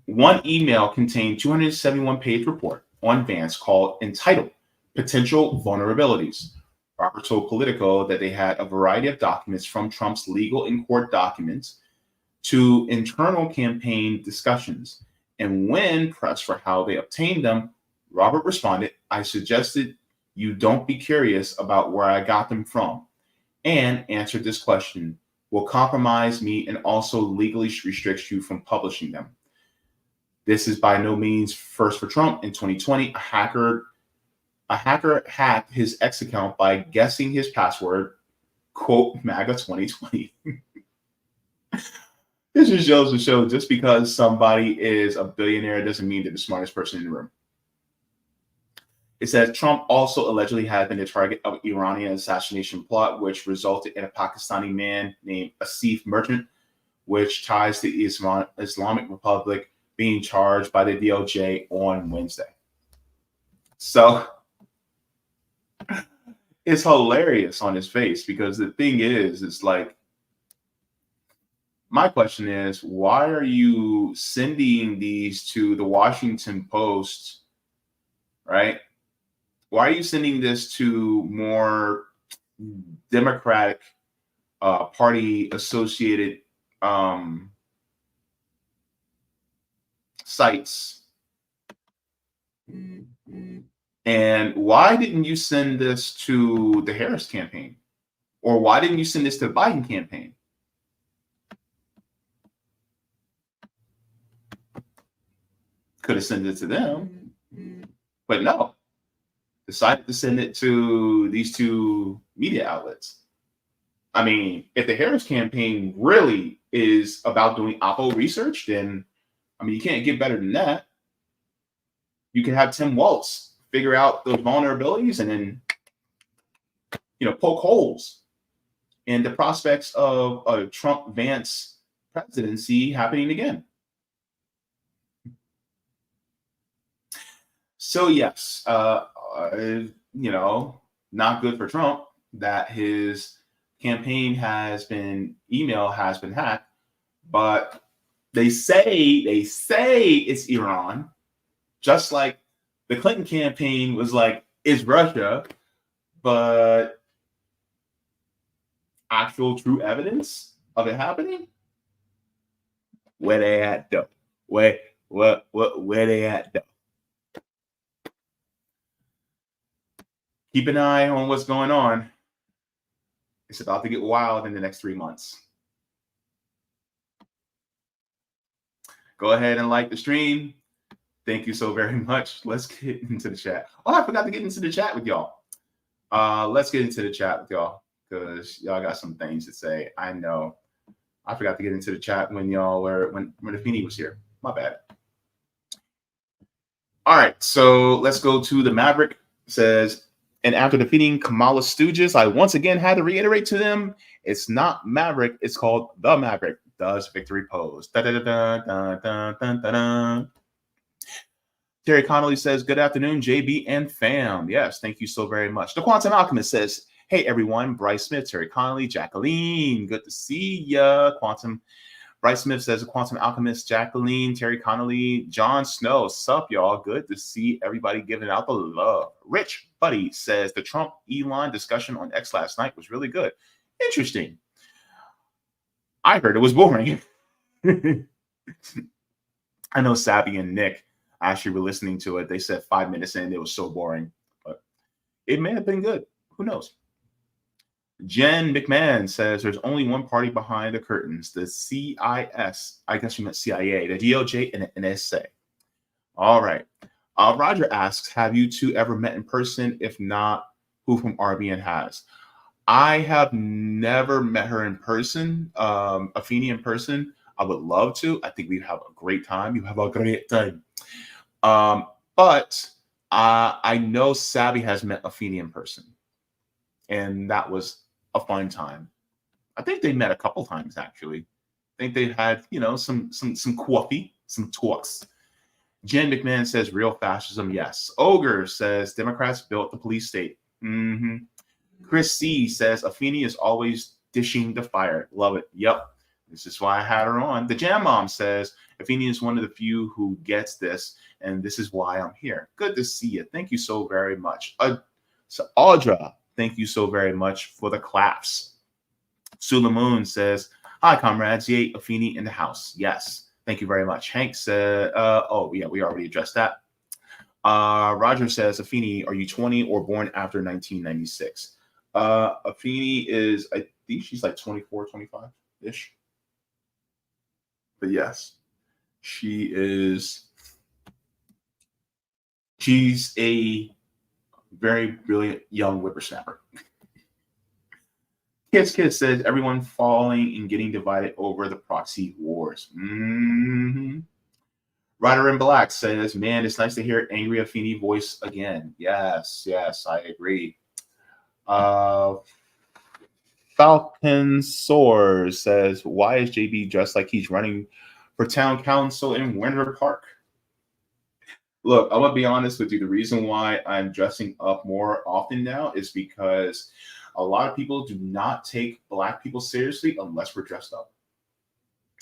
one email contained 271-page report on Vance called entitled Potential Vulnerabilities. Robert told Politico that they had a variety of documents from Trump's legal in court documents to internal campaign discussions. And when pressed for how they obtained them, Robert responded, I suggested you don't be curious about where I got them from, and answered this question, will compromise me and also legally restricts you from publishing them. This is by no means first for Trump. In 2020, a hacker hacked his X account by guessing his password, quote, MAGA 2020. This just goes to show just because somebody is a billionaire doesn't mean they're the smartest person in the room. It says Trump also allegedly had been the target of Iranian assassination plot, which resulted in a Pakistani man named Asif Merchant, which ties to the Islamic Republic, being charged by the DOJ on Wednesday. So it's hilarious on his face because the thing is, it's like, my question is, why are you sending these to the Washington Post, right? Why are you sending this to more Democratic Party associated sites? And why didn't you send this to the Harris campaign? Or why didn't you send this to the Biden campaign? Could have sent it to them, but no. Decided to send it to these two media outlets. I mean, if the Harris campaign really is about doing Oppo research, then, I mean, you can't get better than that. You can have Tim Walz figure out those vulnerabilities and then, poke holes in the prospects of a Trump-Vance presidency happening again. So, yes, not good for Trump that his campaign email has been hacked, but they say it's Iran, just like the Clinton campaign was like, it's Russia, but actual true evidence of it happening? Where they at though? Where they at though? Keep an eye on what's going on. It's about to get wild in the next 3 months. Go ahead and like the stream. Thank you so very much. Let's get into the chat. Oh, I forgot to get into the chat with y'all. Let's get into the chat with y'all because y'all got some things to say. I know. I forgot to get into the chat when Afeni was here. My bad. All right, so let's go to the Maverick. It says, and after defeating Kamala's stooges, I once again had to reiterate to them, it's not Maverick, it's called The Maverick. Does victory pose? Da, da, da, da, da, da, da, da, da. Terry Connolly says, good afternoon, JB and fam. Yes, thank you so very much. The Quantum Alchemist says, hey, everyone. Bryce Smith, Terry Connolly, Jacqueline. Good to see ya. Bryce Smith says, the Quantum Alchemist, Jacqueline, Terry Connolly, John Snow. Sup, y'all? Good to see everybody giving out the love. Rich Buddy says, the Trump-Elon discussion on X last night was really good. Interesting. I heard it was boring. I know Savvy and Nick actually were listening to it. They said 5 minutes in, it was so boring. But it may have been good. Who knows? Jen McMahon says there's only one party behind the curtains, the CIS. I guess you meant CIA, the DOJ, and the NSA. All right. Roger asks, have you two ever met in person? If not, who from RBN has? I have never met her in person, Afeni in person. I would love to. I think we'd have a great time. You have a great time. But I know Savvy has met Afeni in person. And that was a fun time. I think they met a couple times actually. I think they had, some coffee, some talks. Jen McMahon says real fascism, yes. Ogre says Democrats built the police state. Chris C says Afeni is always dishing the fire. Love it. Yep. This is why I had her on. The Jam Mom says Afeni is one of the few who gets this, and this is why I'm here. Good to see you. Thank you so very much. So Audra, thank you so very much for the claps. Sulamoon says, hi, comrades. Yay, Afeni in the house. Yes. Thank you very much. Hank said, oh, yeah, we already addressed that. Roger says, Afeni, are you 20 or born after 1996? Afeni is, I think she's like 24, 25-ish. But yes, she's a very brilliant young whippersnapper. Kids says everyone falling and getting divided over the proxy wars. Rider in Black says, man, it's nice to hear angry Afeni voice again. Yes, I agree. Falcon Soars says, why is JB dressed like he's running for town council in Winter Park? Look, I'm gonna be honest with you. The reason why I'm dressing up more often now is because a lot of people do not take Black people seriously unless we're dressed up.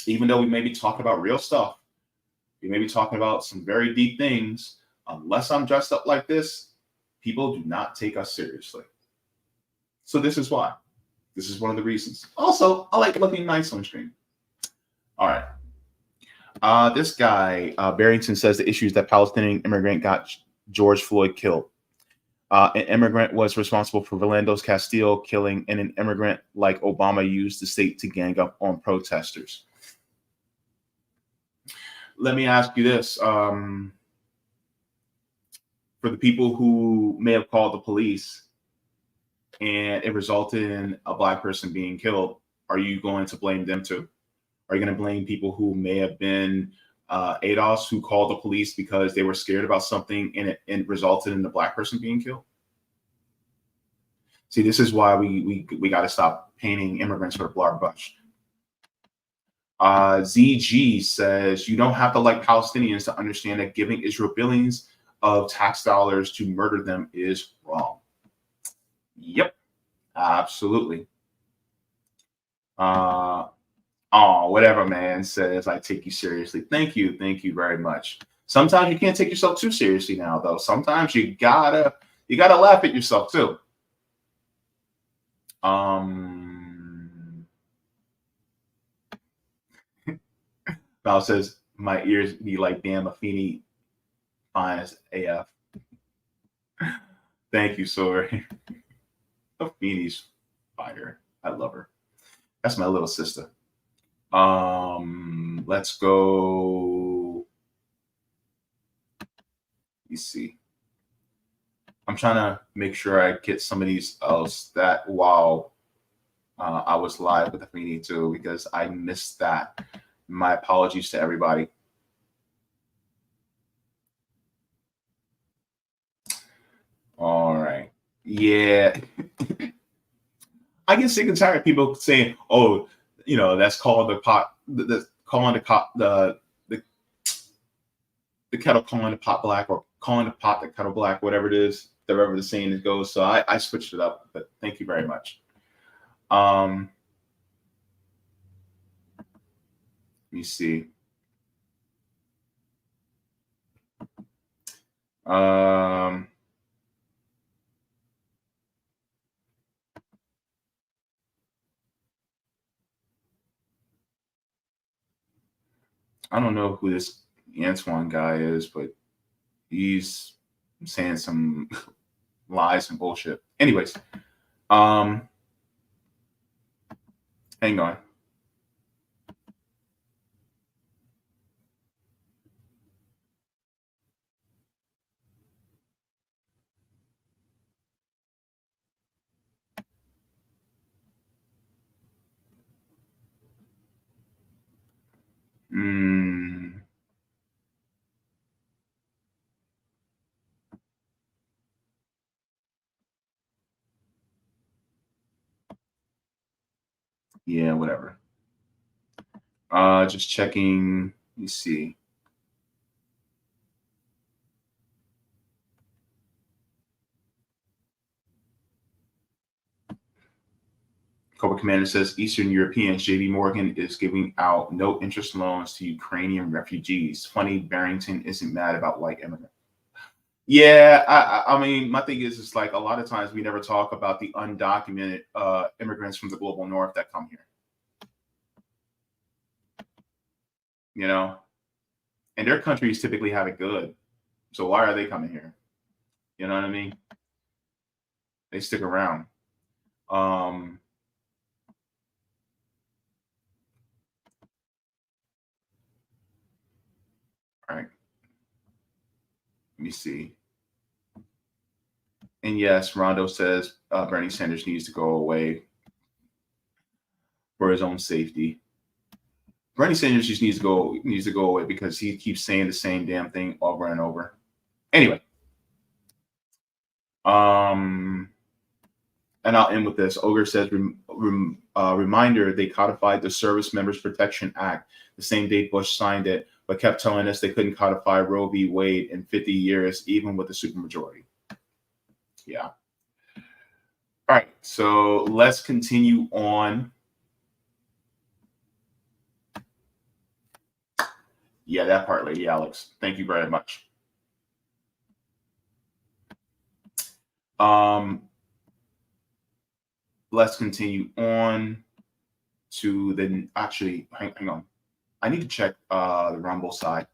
Even though we may be talking about real stuff, we may be talking about some very deep things. Unless I'm dressed up like this, people do not take us seriously. So this is why. This is one of the reasons. Also, I like looking nice on screen. All right. This guy, Barrington, says the issue is that Palestinian immigrant got George Floyd killed. An immigrant was responsible for Philando Castile killing, and an immigrant like Obama used the state to gang up on protesters. Let me ask you this. For the people who may have called the police and it resulted in a Black person being killed, are you going to blame them too? Are you going to blame people who may have been ADOS who called the police because they were scared about something and it resulted in the Black person being killed? See, this is why we got to stop painting immigrants with a broad brush. ZG says, you don't have to like Palestinians to understand that giving Israel billions of tax dollars to murder them is wrong. Yep, absolutely. Whatever man says, I take you seriously. Thank you very much. Sometimes you can't take yourself too seriously now, though. Sometimes you gotta laugh at yourself too. Val says, my ears be like, damn, Afeni fine as AF. Thank you, sorry. Afeni's fire. I love her. That's my little sister. Let's go. You see. I'm trying to make sure I get some of these else that while I was live with Afeni too, because I missed that. My apologies to everybody. All right. Yeah. I get sick and tired of people saying, oh, that's calling the pot, that's calling the kettle calling the pot black, or calling the pot the kettle black, whatever it is, wherever the saying goes. So I switched it up, but thank you very much. Let me see. I don't know who this Antoine guy is, but he's saying some lies and bullshit. Anyways, hang on. Yeah, whatever. Just checking. Let me see. Cobra Commander says Eastern Europeans, JP Morgan is giving out no interest loans to Ukrainian refugees. Funny, Barrington isn't mad about white immigrants. Yeah, I mean, my thing is, it's like a lot of times we never talk about the undocumented immigrants from the global north that come here. You know, and their countries typically have it good. So why are they coming here? You know what I mean? They stick around. All right. Let me see. And yes, Rondo says Bernie Sanders needs to go away for his own safety. Bernie Sanders just needs to go away because he keeps saying the same damn thing over and over. Anyway, and I'll end with this. Ogre says, reminder, they codified the Service Members Protection Act the same day Bush signed it, but kept telling us they couldn't codify Roe v. Wade in 50 years, even with the supermajority. Yeah. All right, so let's continue on. Yeah, that part, Lady Alex. Thank you very much. Let's continue on to the actually. Hang on. I need to check the Rumble side.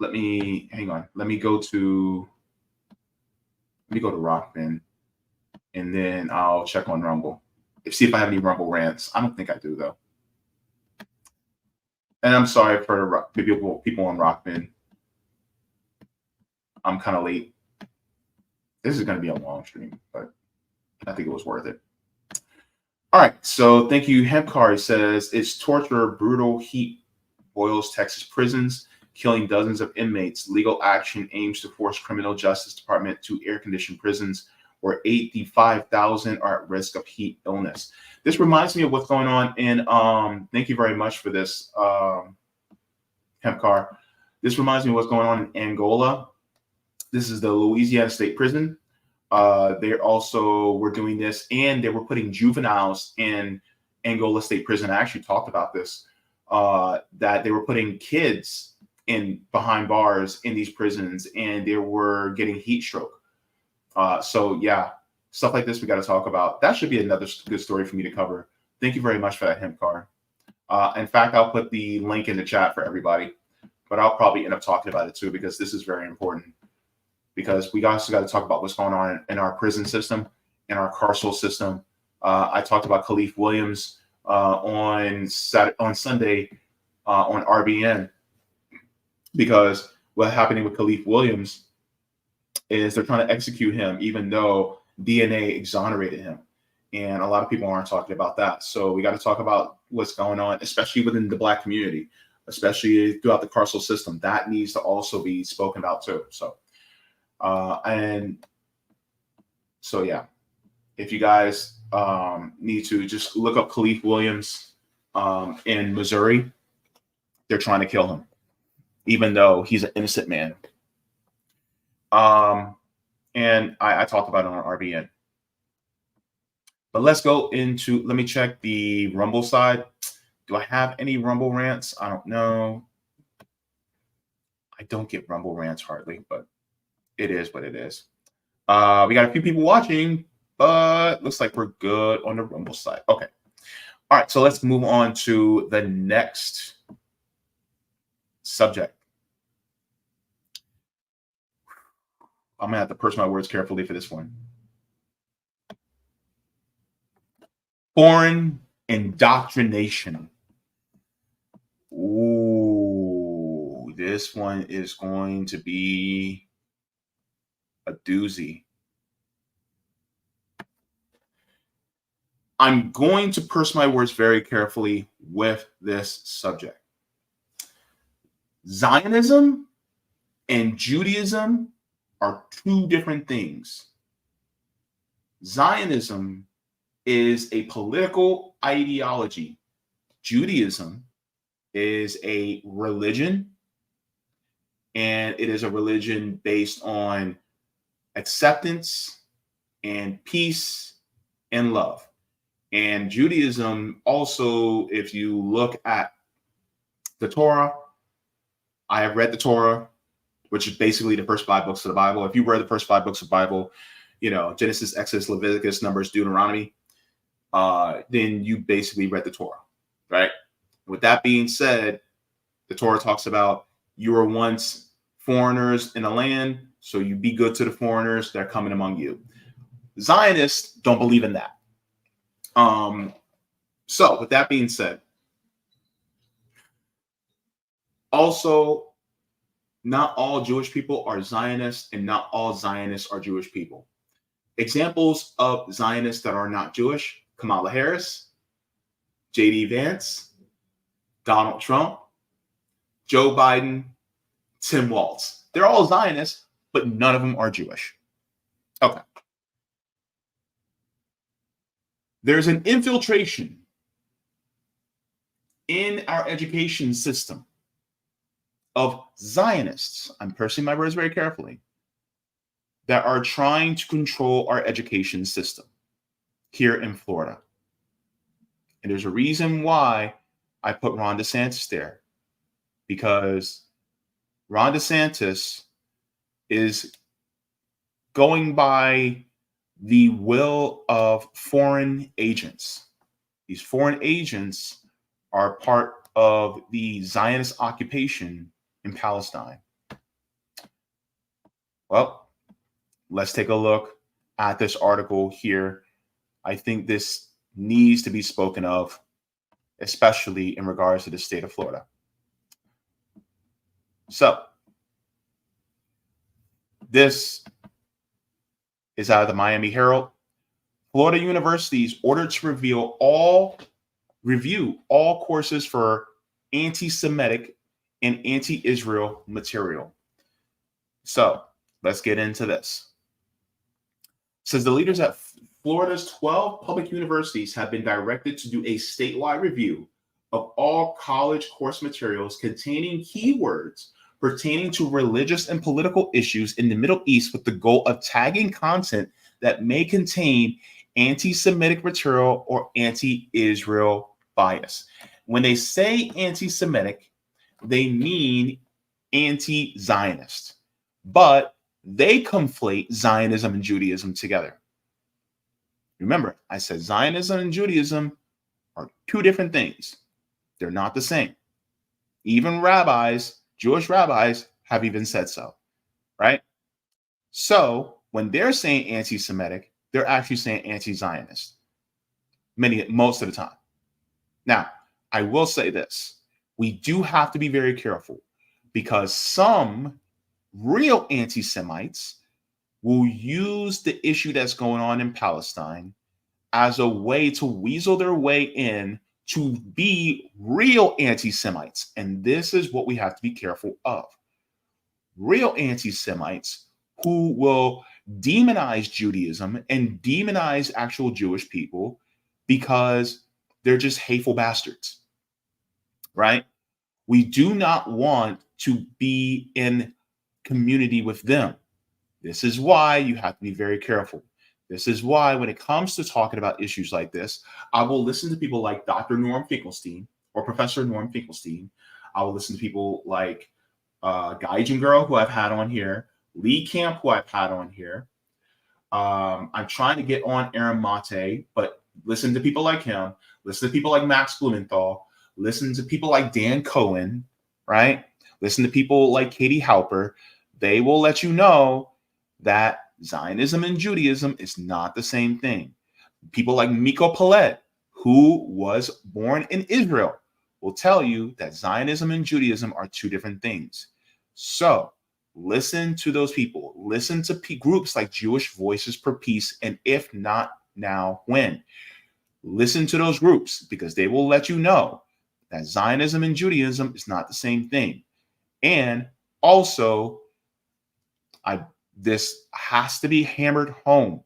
Let me hang on. Let me go to Rockman, and then I'll check on Rumble. See if I have any Rumble rants. I don't think I do though. And I'm sorry for the people on Rockman. I'm kind of late. This is going to be a long stream, but I think it was worth it. All right. So thank you. Hempcar says, it's torture, brutal heat boils Texas prisons, killing dozens of inmates. Legal action aims to force criminal justice department to air-conditioned prisons where 85,000 are at risk of heat illness. This reminds me of what's going on in, thank you very much for this, Hempcar. This reminds me of what's going on in Angola. This is the Louisiana State Prison. They also were doing this, and they were putting juveniles in Angola State Prison. I actually talked about this, that they were putting kids in behind bars in these prisons, and they were getting heat stroke. So yeah, stuff like this we got to talk about. That should be another good story for me to cover. Thank you very much for that, Hempcar. In fact, I'll put the link in the chat for everybody, but I'll probably end up talking about it too, because this is very important. Because we also got to talk about what's going on in our prison system, in our carceral system. I talked about Khalif Williams on Sunday on RBN, because what's happening with Khalif Williams is they're trying to execute him, even though DNA exonerated him. And a lot of people aren't talking about that. So we got to talk about what's going on, especially within the Black community, especially throughout the carceral system. That needs to also be spoken about too. So. And so, yeah, if you guys need to just look up Khalif Williams in Missouri, they're trying to kill him, even though he's an innocent man. And I talked about it on RBN. But let's go into, let me check the Rumble side. Do I have any Rumble rants? I don't know. I don't get Rumble rants hardly, but it is what it is. We got a few people watching, but looks like we're good on the Rumble side. Okay. All right. So let's move on to the next subject. I'm going to have to purse my words carefully for this one. Foreign indoctrination. Ooh, this one is going to be a doozy. I'm going to purse my words very carefully with this subject. Zionism and Judaism are two different things. Zionism is a political ideology. Judaism is a religion, and it is a religion based on acceptance and peace and love. And Judaism also, if you look at the Torah, I have read the Torah, which is basically the first 5 books of the Bible. If you read the first 5 books of the Bible, Genesis, Exodus, Leviticus, Numbers, Deuteronomy, then you basically read the Torah, right? With that being said, the Torah talks about you were once foreigners in a land, so you be good to the foreigners that are coming among you. Zionists don't believe in that. So with that being said, also, not all Jewish people are Zionists, and not all Zionists are Jewish people. Examples of Zionists that are not Jewish: Kamala Harris, J.D. Vance, Donald Trump, Joe Biden, Tim Walz. They're all Zionists, but none of them are Jewish. Okay. There's an infiltration in our education system of Zionists, I'm pursing my words very carefully, that are trying to control our education system here in Florida. And there's a reason why I put Ron DeSantis there, because Ron DeSantis is going by the will of foreign agents. These foreign agents are part of the Zionist occupation in Palestine. Well, let's take a look at this article here. I think this needs to be spoken of, especially in regards to the state of Florida. So, this is out of the Miami Herald. Florida universities ordered to review all courses for anti-Semitic and anti-Israel material. So let's get into this. It says the leaders at Florida's 12 public universities have been directed to do a statewide review of all college course materials containing keywords pertaining to religious and political issues in the Middle East, with the goal of tagging content that may contain anti-Semitic material or anti-Israel bias. When they say anti-Semitic, they mean anti-Zionist, but they conflate Zionism and Judaism together. Remember, I said Zionism and Judaism are two different things. They're not the same. Even rabbis, Jewish rabbis, have even said so, right? So when they're saying anti-Semitic, they're actually saying anti-Zionist, most of the time. Now, I will say this. We do have to be very careful, because some real anti-Semites will use the issue that's going on in Palestine as a way to weasel their way in to be real anti-Semites. And this is what we have to be careful of. Real anti-Semites who will demonize Judaism and demonize actual Jewish people because they're just hateful bastards, right? We do not want to be in community with them. This is why you have to be very careful. This is why when it comes to talking about issues like this, I will listen to people like Dr. Norm Finkelstein or Professor Norm Finkelstein. I will listen to people like Gaijin Girl, who I've had on here, Lee Camp, who I've had on here. I'm trying to get on Aaron Mate, but listen to people like him. Listen to people like Max Blumenthal. Listen to people like Dan Cohen, right? Listen to people like Katie Halper. They will let you know that Zionism and Judaism is not the same thing. People like Miko Palet, who was born in Israel, will tell you that Zionism and Judaism are two different things. So listen to those people. Listen to groups like Jewish Voices for Peace, and if not now, when? Listen to those groups, because they will let you know that Zionism and Judaism is not the same thing. And also, this has to be hammered home.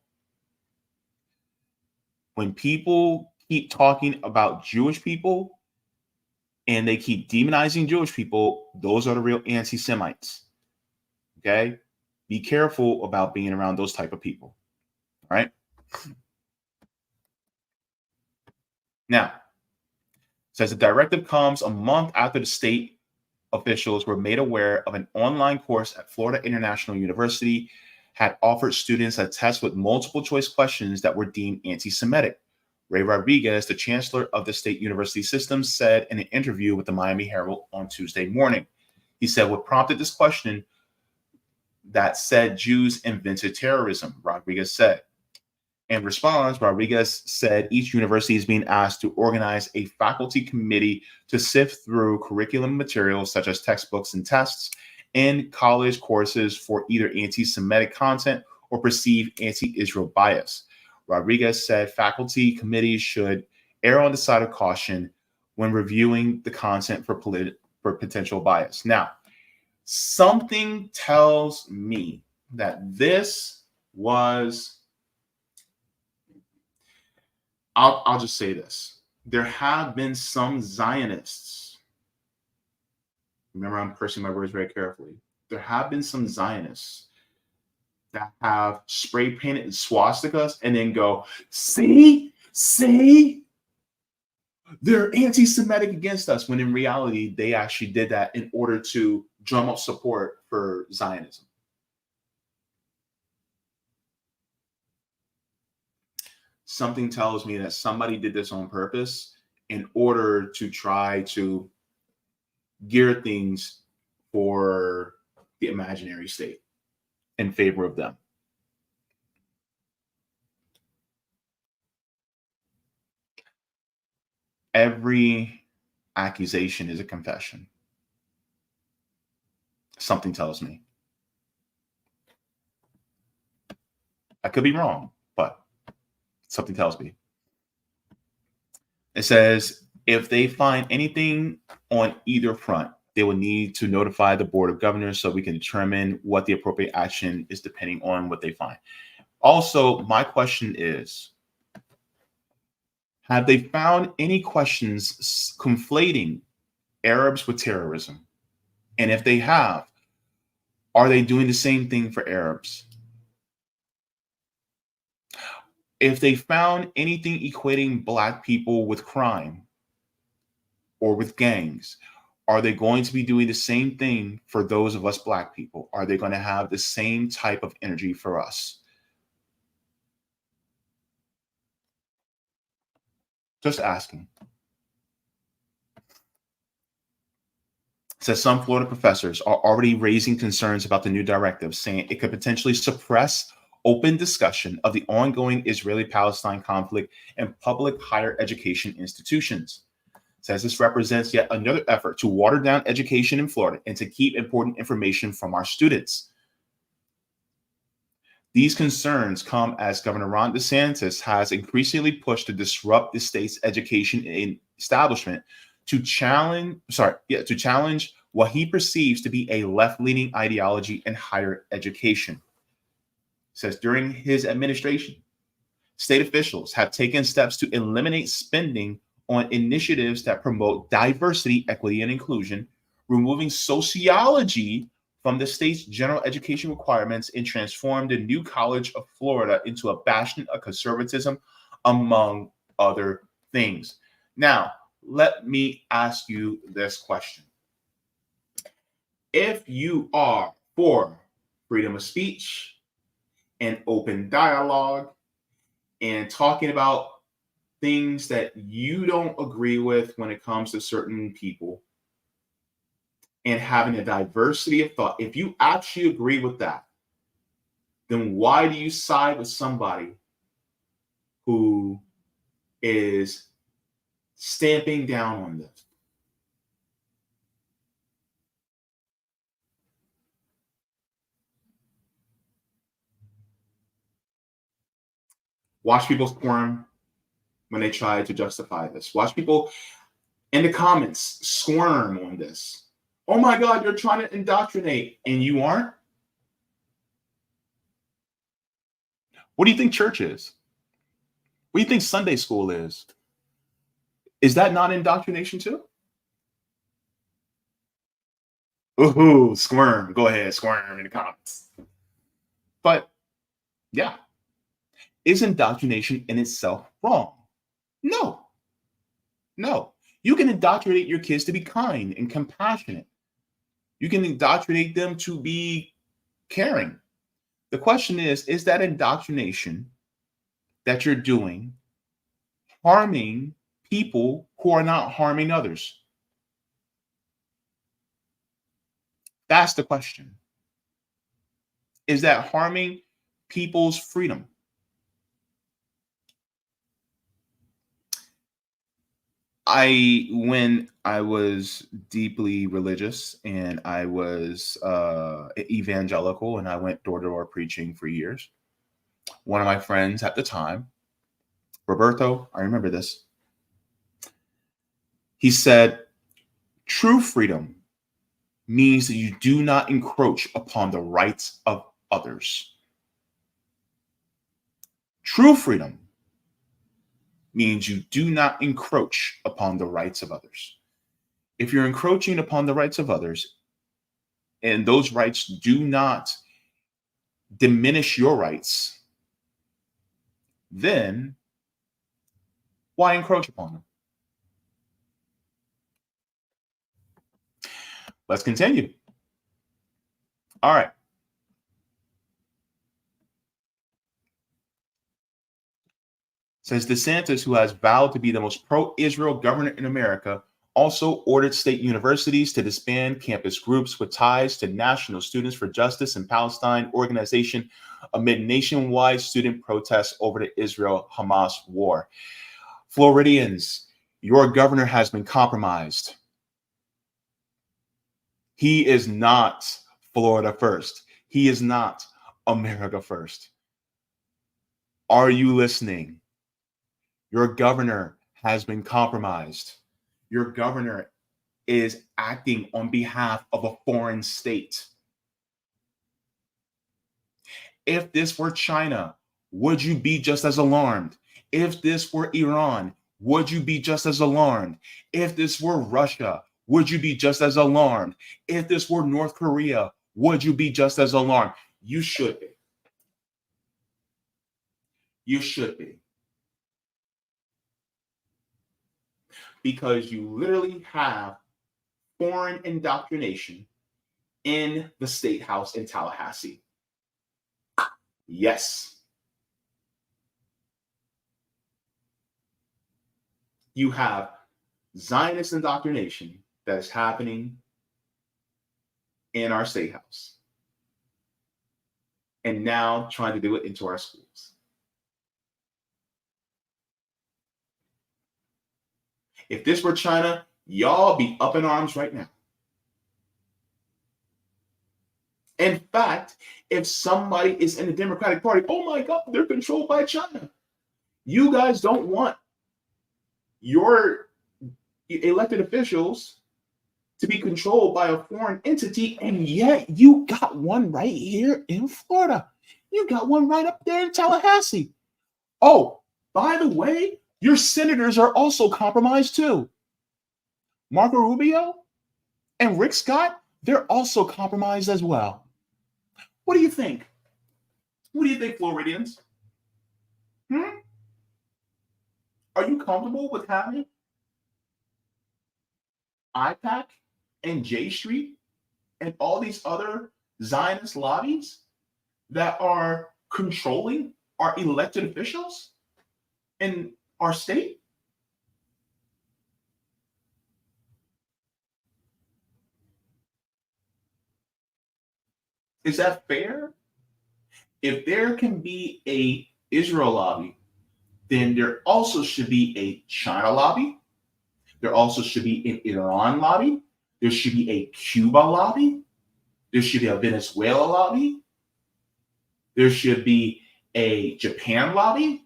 when people keep talking about Jewish people and they keep demonizing Jewish people, those are the real anti-Semites. Okay? Be careful about being around those type of people. All right? Now, says the directive comes a month after the state officials were made aware of an online course at Florida International University had offered students a test with multiple choice questions that were deemed anti-Semitic. Ray Rodriguez, the chancellor of the state university system, said in an interview with the Miami Herald on Tuesday morning. He said what prompted this question that said Jews invented terrorism, Rodriguez said. In response, Rodriguez said each university is being asked to organize a faculty committee to sift through curriculum materials such as textbooks and tests and college courses for either anti-Semitic content or perceived anti-Israel bias. Rodriguez said faculty committees should err on the side of caution when reviewing the content for potential bias. Now, something tells me that this was, I'll just say this. There have been some Zionists. Remember, I'm parsing my words very carefully. There have been some Zionists that have spray painted swastikas and then go, see, they're anti-Semitic against us, when in reality, they actually did that in order to drum up support for Zionism. Something tells me that somebody did this on purpose in order to try to gear things for the imaginary state in favor of them. Every accusation is a confession. Something tells me. I could be wrong, but something tells me. It says, if they find anything on either front, they will need to notify the Board of Governors so we can determine what the appropriate action is depending on what they find. Also, my question is, have they found any questions conflating Arabs with terrorism? And if they have, are they doing the same thing for Arabs? If they found anything equating Black people with crime or with gangs, are they going to be doing the same thing for those of us Black people? Are they going to have the same type of energy for us? Just asking. It says some Florida professors are already raising concerns about the new directive, saying it could potentially suppress open discussion of the ongoing Israeli-Palestine conflict in public higher education institutions. It says this represents yet another effort to water down education in Florida and to keep important information from our students. These concerns come as Governor Ron DeSantis has increasingly pushed to disrupt the state's education establishment to challenge what he perceives to be a left-leaning ideology in higher education. It says during his administration, state officials have taken steps to eliminate spending on initiatives that promote diversity, equity, and inclusion, removing sociology from the state's general education requirements, and transformed the new College of Florida into a bastion of conservatism, among other things. Now, let me ask you this question. If you are for freedom of speech and open dialogue and talking about things that you don't agree with when it comes to certain people, and having a diversity of thought, if you actually agree with that, then why do you side with somebody who is stamping down on this? Watch people squirm when they try to justify this. Watch people in the comments squirm on this. Oh my God, you're trying to indoctrinate, and you aren't? What do you think church is? What do you think Sunday school is? Is that not indoctrination too? Ooh, squirm. Go ahead, squirm in the comments. But yeah, is indoctrination in itself wrong? No. No. You can indoctrinate your kids to be kind and compassionate. You can indoctrinate them to be caring. The question is that indoctrination that you're doing harming people who are not harming others? That's the question. Is that harming people's freedom? When I was deeply religious and I was evangelical and I went door to door preaching for years, one of my friends at the time, Roberto, I remember this, he said, true freedom means that you do not encroach upon the rights of others. True freedom means you do not encroach upon the rights of others. If you're encroaching upon the rights of others, and those rights do not diminish your rights, then why encroach upon them? Let's continue. All right. Says DeSantis, who has vowed to be the most pro-Israel governor in America, also ordered state universities to disband campus groups with ties to National Students for Justice in Palestine organization amid nationwide student protests over the Israel-Hamas war. Floridians, your governor has been compromised. He is not Florida first. He is not America first. Are you listening? Your governor has been compromised. Your governor is acting on behalf of a foreign state. If this were China, would you be just as alarmed? If this were Iran, would you be just as alarmed? If this were Russia, would you be just as alarmed? If this were North Korea, would you be just as alarmed? You should be. You should be. Because you literally have foreign indoctrination in the State House in Tallahassee. Yes. You have Zionist indoctrination that is happening in our State House. And now trying to do it into our schools. If this were China, y'all be up in arms right now. In fact, if somebody is in the Democratic Party, oh my God, they're controlled by China. You guys don't want your elected officials to be controlled by a foreign entity, and yet you got one right here in Florida. You got one right up there in Tallahassee. Oh, by the way, your senators are also compromised too. Marco Rubio and Rick Scott, they're also compromised as well. What do you think? What do you think, Floridians? Are you comfortable with having IPAC and J Street and all these other Zionist lobbies that are controlling our elected officials in our state? Is that fair? If there can be a Israel lobby, then there also should be a China lobby. There also should be an Iran lobby. There should be a Cuba lobby. There should be a Venezuela lobby. There should be a Japan lobby.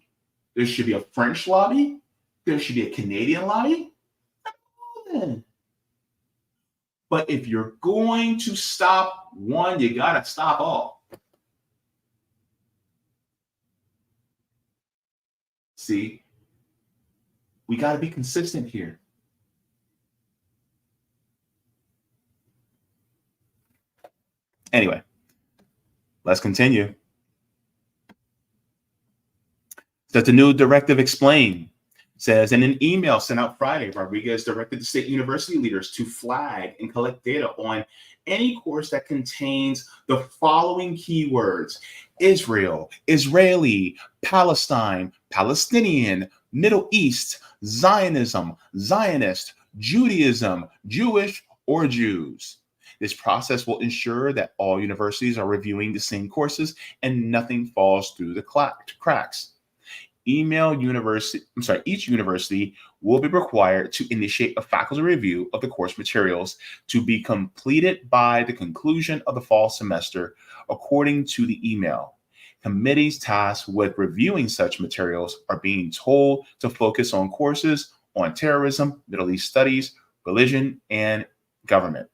There should be a French lobby. There should be a Canadian lobby. But if you're going to stop one, you got to stop all. See, we got to be consistent here. Anyway, let's continue. That the new directive explained says in an email sent out Friday, Rodriguez directed the state university leaders to flag and collect data on any course that contains the following keywords: Israel, Israeli, Palestine, Palestinian, Middle East, Zionism, Zionist, Judaism, Jewish, or Jews. This process will ensure that all universities are reviewing the same courses and nothing falls through the cracks. Each university will be required to initiate a faculty review of the course materials to be completed by the conclusion of the fall semester, according to the email. Committees tasked with reviewing such materials are being told to focus on courses on terrorism, Middle East studies, religion, and government.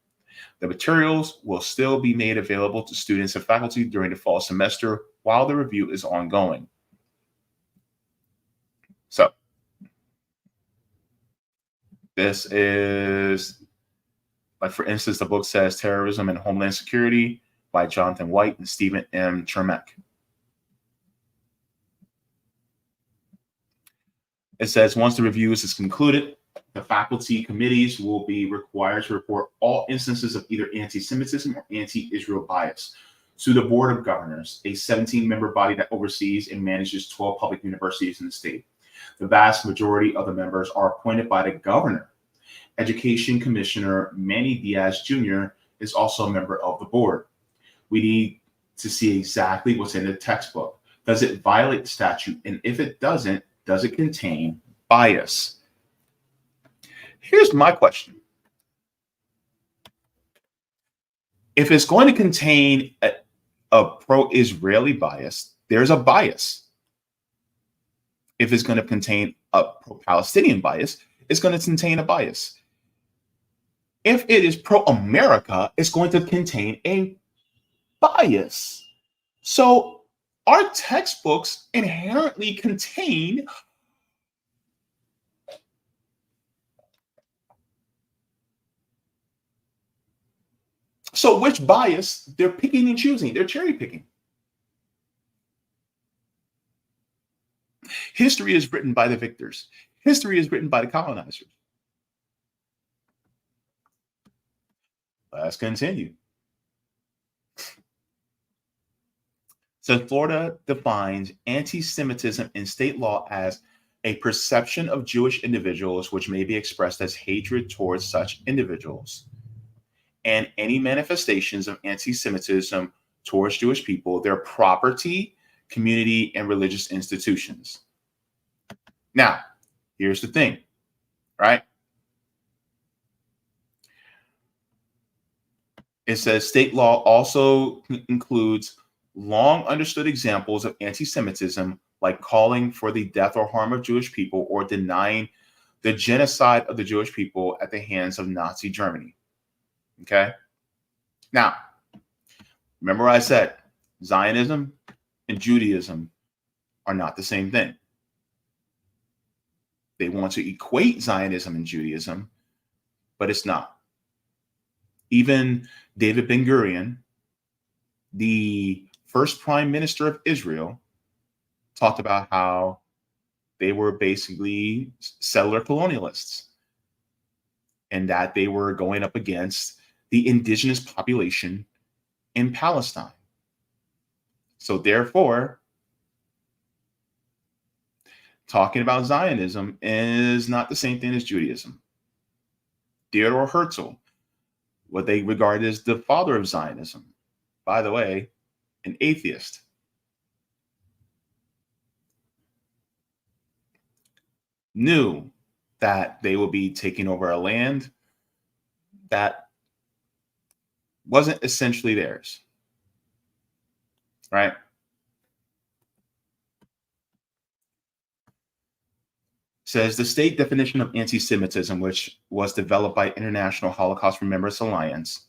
The materials will still be made available to students and faculty during the fall semester while the review is ongoing. So this is, like, for instance, the book says Terrorism and Homeland Security by Jonathan White and Stephen M. Chermek. It says once the review is concluded, the faculty committees will be required to report all instances of either anti-Semitism or anti-Israel bias to the Board of Governors, a 17-member body that oversees and manages 12 public universities in the state. The vast majority of the members are appointed by the governor. Education Commissioner Manny Diaz Jr. is also a member of the board. We need to see exactly what's in the textbook. Does it violate the statute? And if it doesn't, does it contain bias? Here's my question. If it's going to contain a pro-Israeli bias, there's a bias. If it's going to contain a pro-Palestinian bias, it's going to contain a bias. If it is pro-America, it's going to contain a bias. So our textbooks inherently contain which bias they're picking and choosing, they're cherry picking. History is written by the victors. History is written by the colonizers. Let's continue. So Florida defines anti-Semitism in state law as a perception of Jewish individuals which may be expressed as hatred towards such individuals, and any manifestations of anti-Semitism towards Jewish people, their property, community, and religious institutions. Now, here's the thing, right? It says state law also includes long understood examples of anti-Semitism, like calling for the death or harm of Jewish people or denying the genocide of the Jewish people at the hands of Nazi Germany. Okay. Now, remember I said Zionism and Judaism are not the same thing. They want to equate Zionism and Judaism, but it's not. Even David Ben-Gurion, the first prime minister of Israel, talked about how they were basically settler colonialists and that they were going up against the indigenous population in Palestine. So therefore, talking about Zionism is not the same thing as Judaism. Theodor Herzl, what they regard as the father of Zionism, by the way, an atheist, knew that they would be taking over a land that wasn't essentially theirs, right? Says the state definition of anti-Semitism, which was developed by International Holocaust Remembrance Alliance,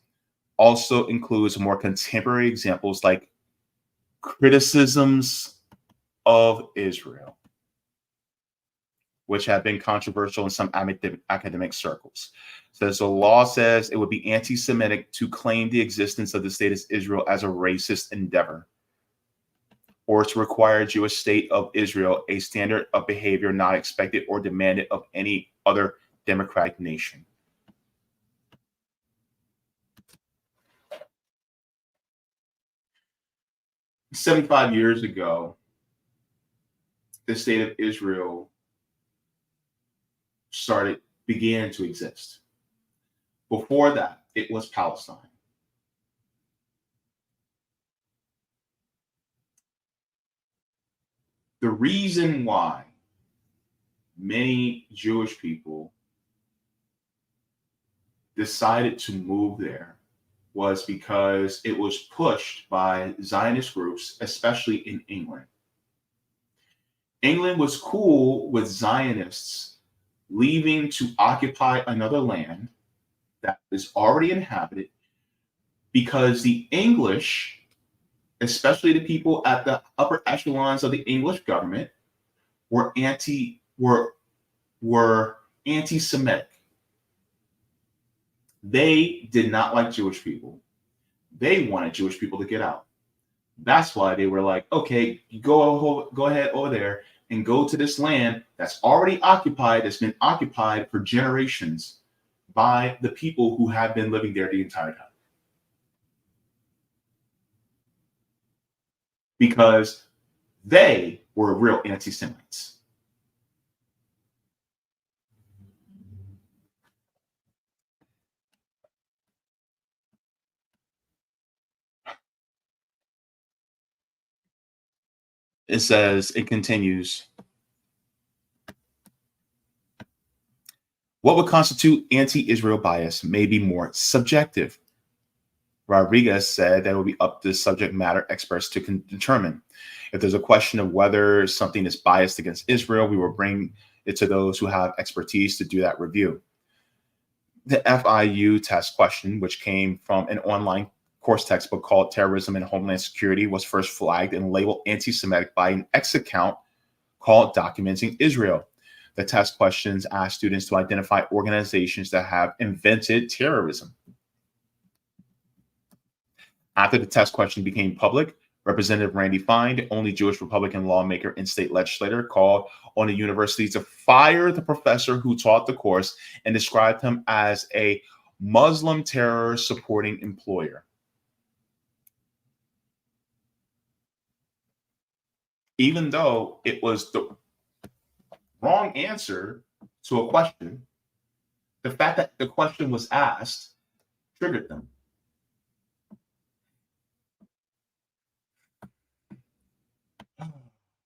also includes more contemporary examples like criticisms of Israel. which have been controversial in some academic circles. So the law says it would be anti-Semitic to claim the existence of the state of Israel as a racist endeavor, or to require a Jewish state of Israel a standard of behavior not expected or demanded of any other democratic nation. "75 years ago, the state of Israel began to exist. Before that, it was Palestine. The reason why many Jewish people decided to move there was because it was pushed by Zionist groups, especially in England. England was cool with Zionists leaving to occupy another land that is already inhabited because the English, especially the people at the upper echelons of the English government, were anti-Semitic. They did not like Jewish people. They wanted Jewish people to get out. That's why they were like, okay, you go ahead over there and go to this land that's already occupied, that's been occupied for generations by the people who have been living there the entire time. Because they were real anti-Semites. It says, it continues, what would constitute anti-Israel bias may be more subjective. Rodriguez said that it will be up to subject matter experts to determine. If there's a question of whether something is biased against Israel, we will bring it to those who have expertise to do that review. The FIU test question, which came from an online course textbook called Terrorism and Homeland Security, was first flagged and labeled anti-Semitic by an X account called Documenting Israel. The test questions ask students to identify organizations that have invented terrorism. After the test question became public, Representative Randy Fine, the only Jewish Republican lawmaker and state legislator, called on the university to fire the professor who taught the course and described him as a Muslim terror supporting employer. Even though it was the wrong answer to a question, the fact that the question was asked triggered them.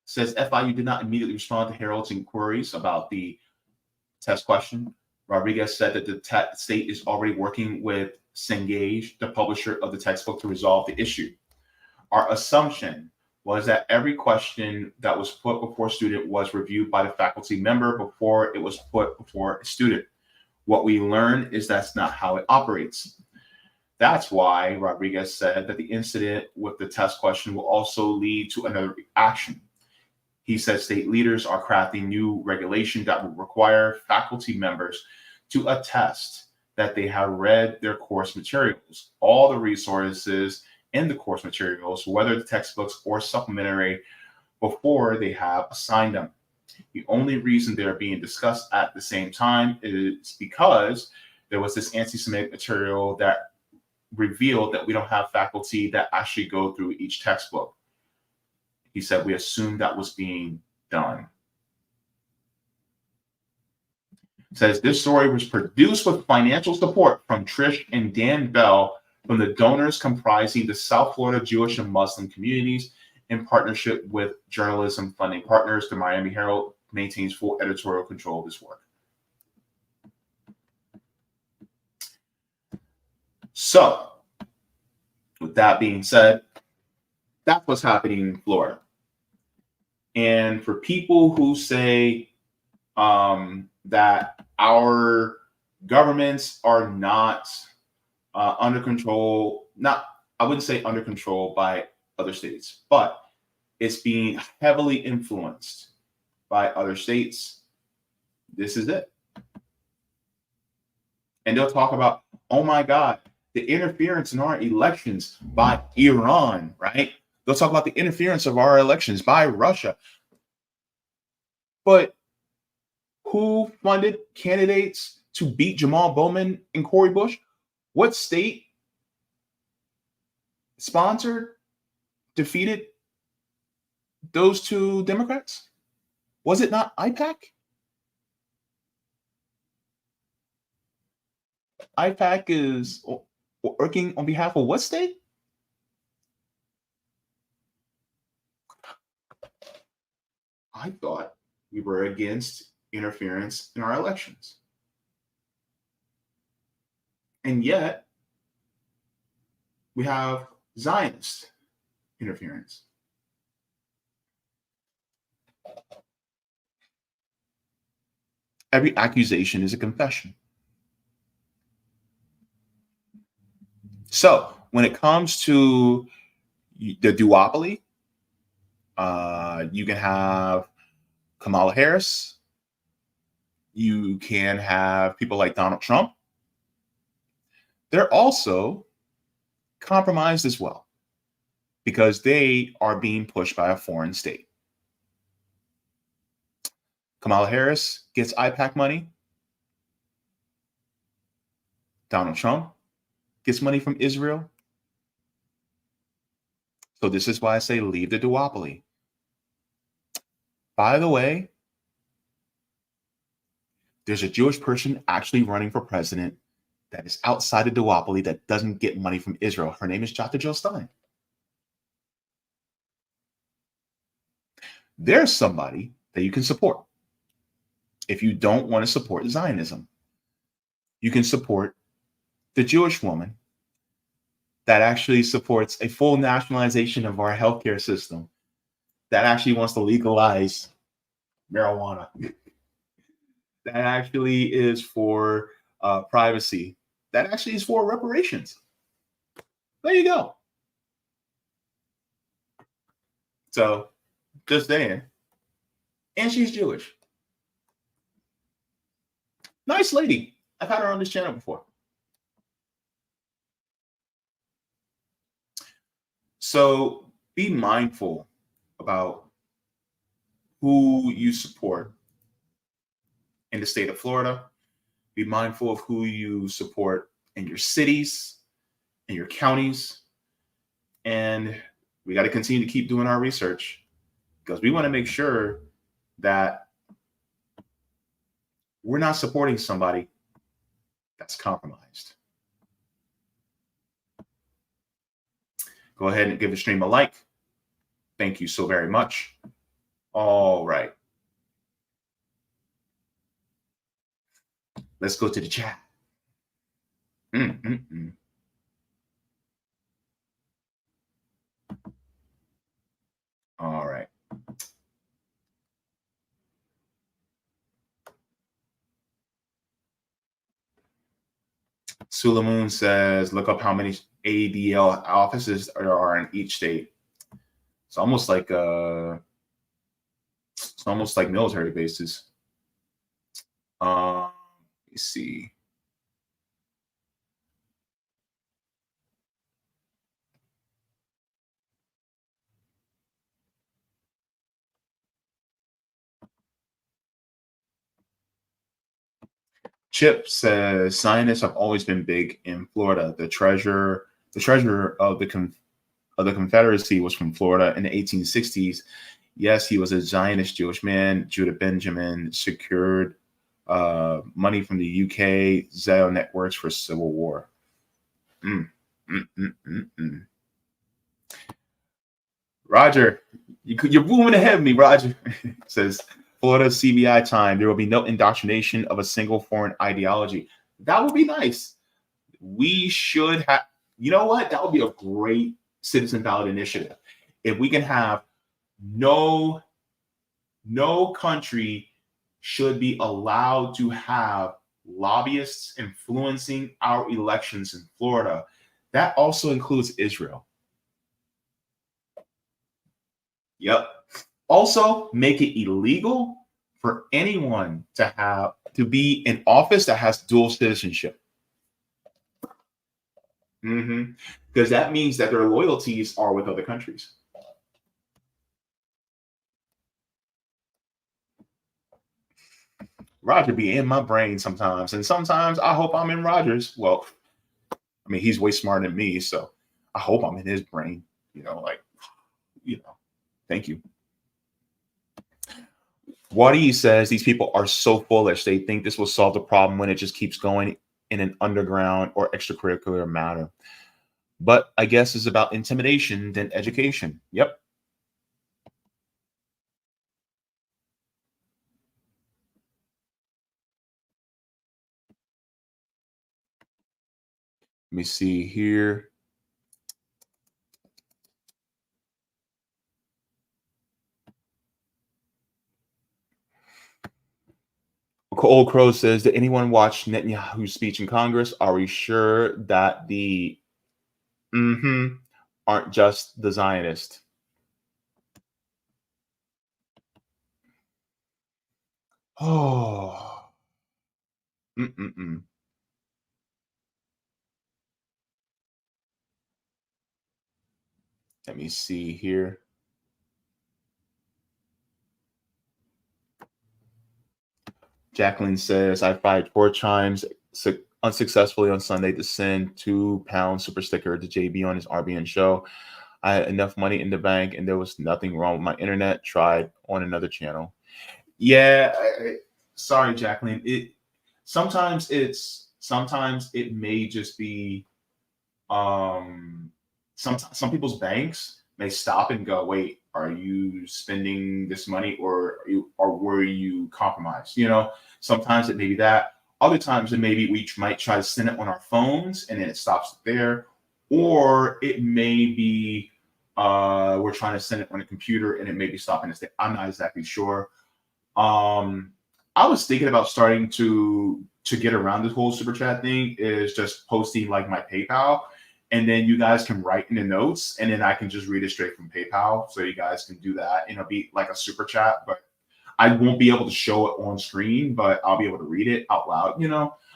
Says FIU did not immediately respond to Harold's inquiries about the test question. Rodriguez said that the state is already working with Cengage, the publisher of the textbook, to resolve the issue. Our assumption was that every question that was put before a student was reviewed by the faculty member before it was put before a student. What we learned is that's not how it operates. That's why Rodriguez said that the incident with the test question will also lead to another action. He said state leaders are crafting new regulation that will require faculty members to attest that they have read their course materials, all the resources in the course materials, whether the textbooks or supplementary, before they have assigned them. The only reason they're being discussed at the same time is because there was this anti-Semitic material that revealed that we don't have faculty that actually go through each textbook. He said we assumed that was being done. Says this story was produced with financial support from Trish and Dan Bell from the donors comprising the South Florida Jewish and Muslim communities in partnership with journalism funding partners. The Miami Herald maintains full editorial control of this work. So, with that being said, that's what's happening in Florida. And for people who say that our governments are not under control, I wouldn't say under control by other states, but it's being heavily influenced by other states. This is it. And they'll talk about, oh my God, the interference in our elections by Iran, right? They'll talk about the interference of our elections by Russia. But who funded candidates to beat Jamal Bowman and Cori Bush? What state sponsored, defeated those two Democrats? Was it not IPAC? IPAC is working on behalf of what state? I thought we were against interference in our elections. And yet, we have Zionist interference. Every accusation is a confession. So when it comes to the duopoly, you can have Kamala Harris. You can have people like Donald Trump. They're also compromised as well because they are being pushed by a foreign state. Kamala Harris gets IPAC money. Donald Trump gets money from Israel. So this is why I say leave the duopoly. By the way, there's a Jewish person actually running for president that is outside the duopoly that doesn't get money from Israel. Her name is Dr. Jill Stein. There's somebody that you can support. If you don't want to support Zionism, you can support the Jewish woman that actually supports a full nationalization of our healthcare system, that actually wants to legalize marijuana, that actually is for privacy, that actually is for reparations. There you go. So, just saying. And she's Jewish. Nice lady. I've had her on this channel before. So be mindful about who you support in the state of Florida. Be mindful of who you support in your cities, in your counties. And we got to continue to keep doing our research because we want to make sure that we're not supporting somebody that's compromised. Go ahead and give the stream a like. Thank you so very much. All right. Let's go to the chat. All right. Sulamoon says, look up how many ADL offices are in each state. It's almost like military bases. Let me see. Chip says Zionists have always been big in Florida. The treasurer of the Confederacy was from Florida in the 1860s. Yes, he was a Zionist Jewish man. Judah Benjamin secured money from the UK Zio networks for Civil War. Roger, you're moving ahead of me, Roger. Says Florida CBI time. There will be no indoctrination of a single foreign ideology. That would be nice. We should have, you know what? That would be a great citizen ballot initiative. If we can have no country should be allowed to have lobbyists influencing our elections in Florida. That also includes Israel. Yep. Also, make it illegal for anyone to be in office that has dual citizenship. Because that means that their loyalties are with other countries. Roger be in my brain sometimes, and sometimes I hope I'm in Roger's. Well, I mean, he's way smarter than me, so I hope I'm in his brain. Thank you. Wadi says these people are so foolish. They think this will solve the problem when it just keeps going in an underground or extracurricular manner. But I guess it's about intimidation than education. Yep. Let me see here. Old Crow says, did anyone watch Netanyahu's speech in Congress? Are we sure that the aren't just the Zionists? Oh. Let me see here. Jacqueline says, I tried 4 times unsuccessfully on Sunday to send £2 super sticker to JB on his RBN show. I had enough money in the bank and there was nothing wrong with my internet. Tried on another channel. Yeah, sorry, Jacqueline. Sometimes it may just be some people's banks may stop and go, wait, are you spending this money or were you compromised? Sometimes it may be that. Other times it may be we might try to send it on our phones and then it stops there. Or it may be we're trying to send it on a computer and it may be stopping us there. I'm not exactly sure. I was thinking about starting to get around this whole super chat thing is just posting like my PayPal, and then you guys can write in the notes and then I can just read it straight from PayPal. So you guys can do that and it'll be like a super chat, but I won't be able to show it on screen, but I'll be able to read it out loud.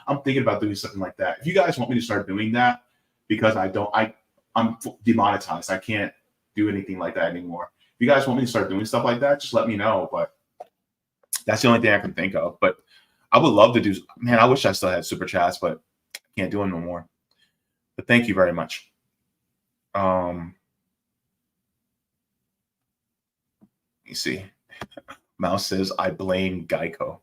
I'm thinking about doing something like that. If you guys want me to start doing that, because I'm demonetized. I can't do anything like that anymore. If you guys want me to start doing stuff like that, just let me know. But that's the only thing I can think of. But I would love to do, man, I wish I still had super chats, but I can't do them no more. But thank you very much. Let me see. Mouse says, I blame Geico.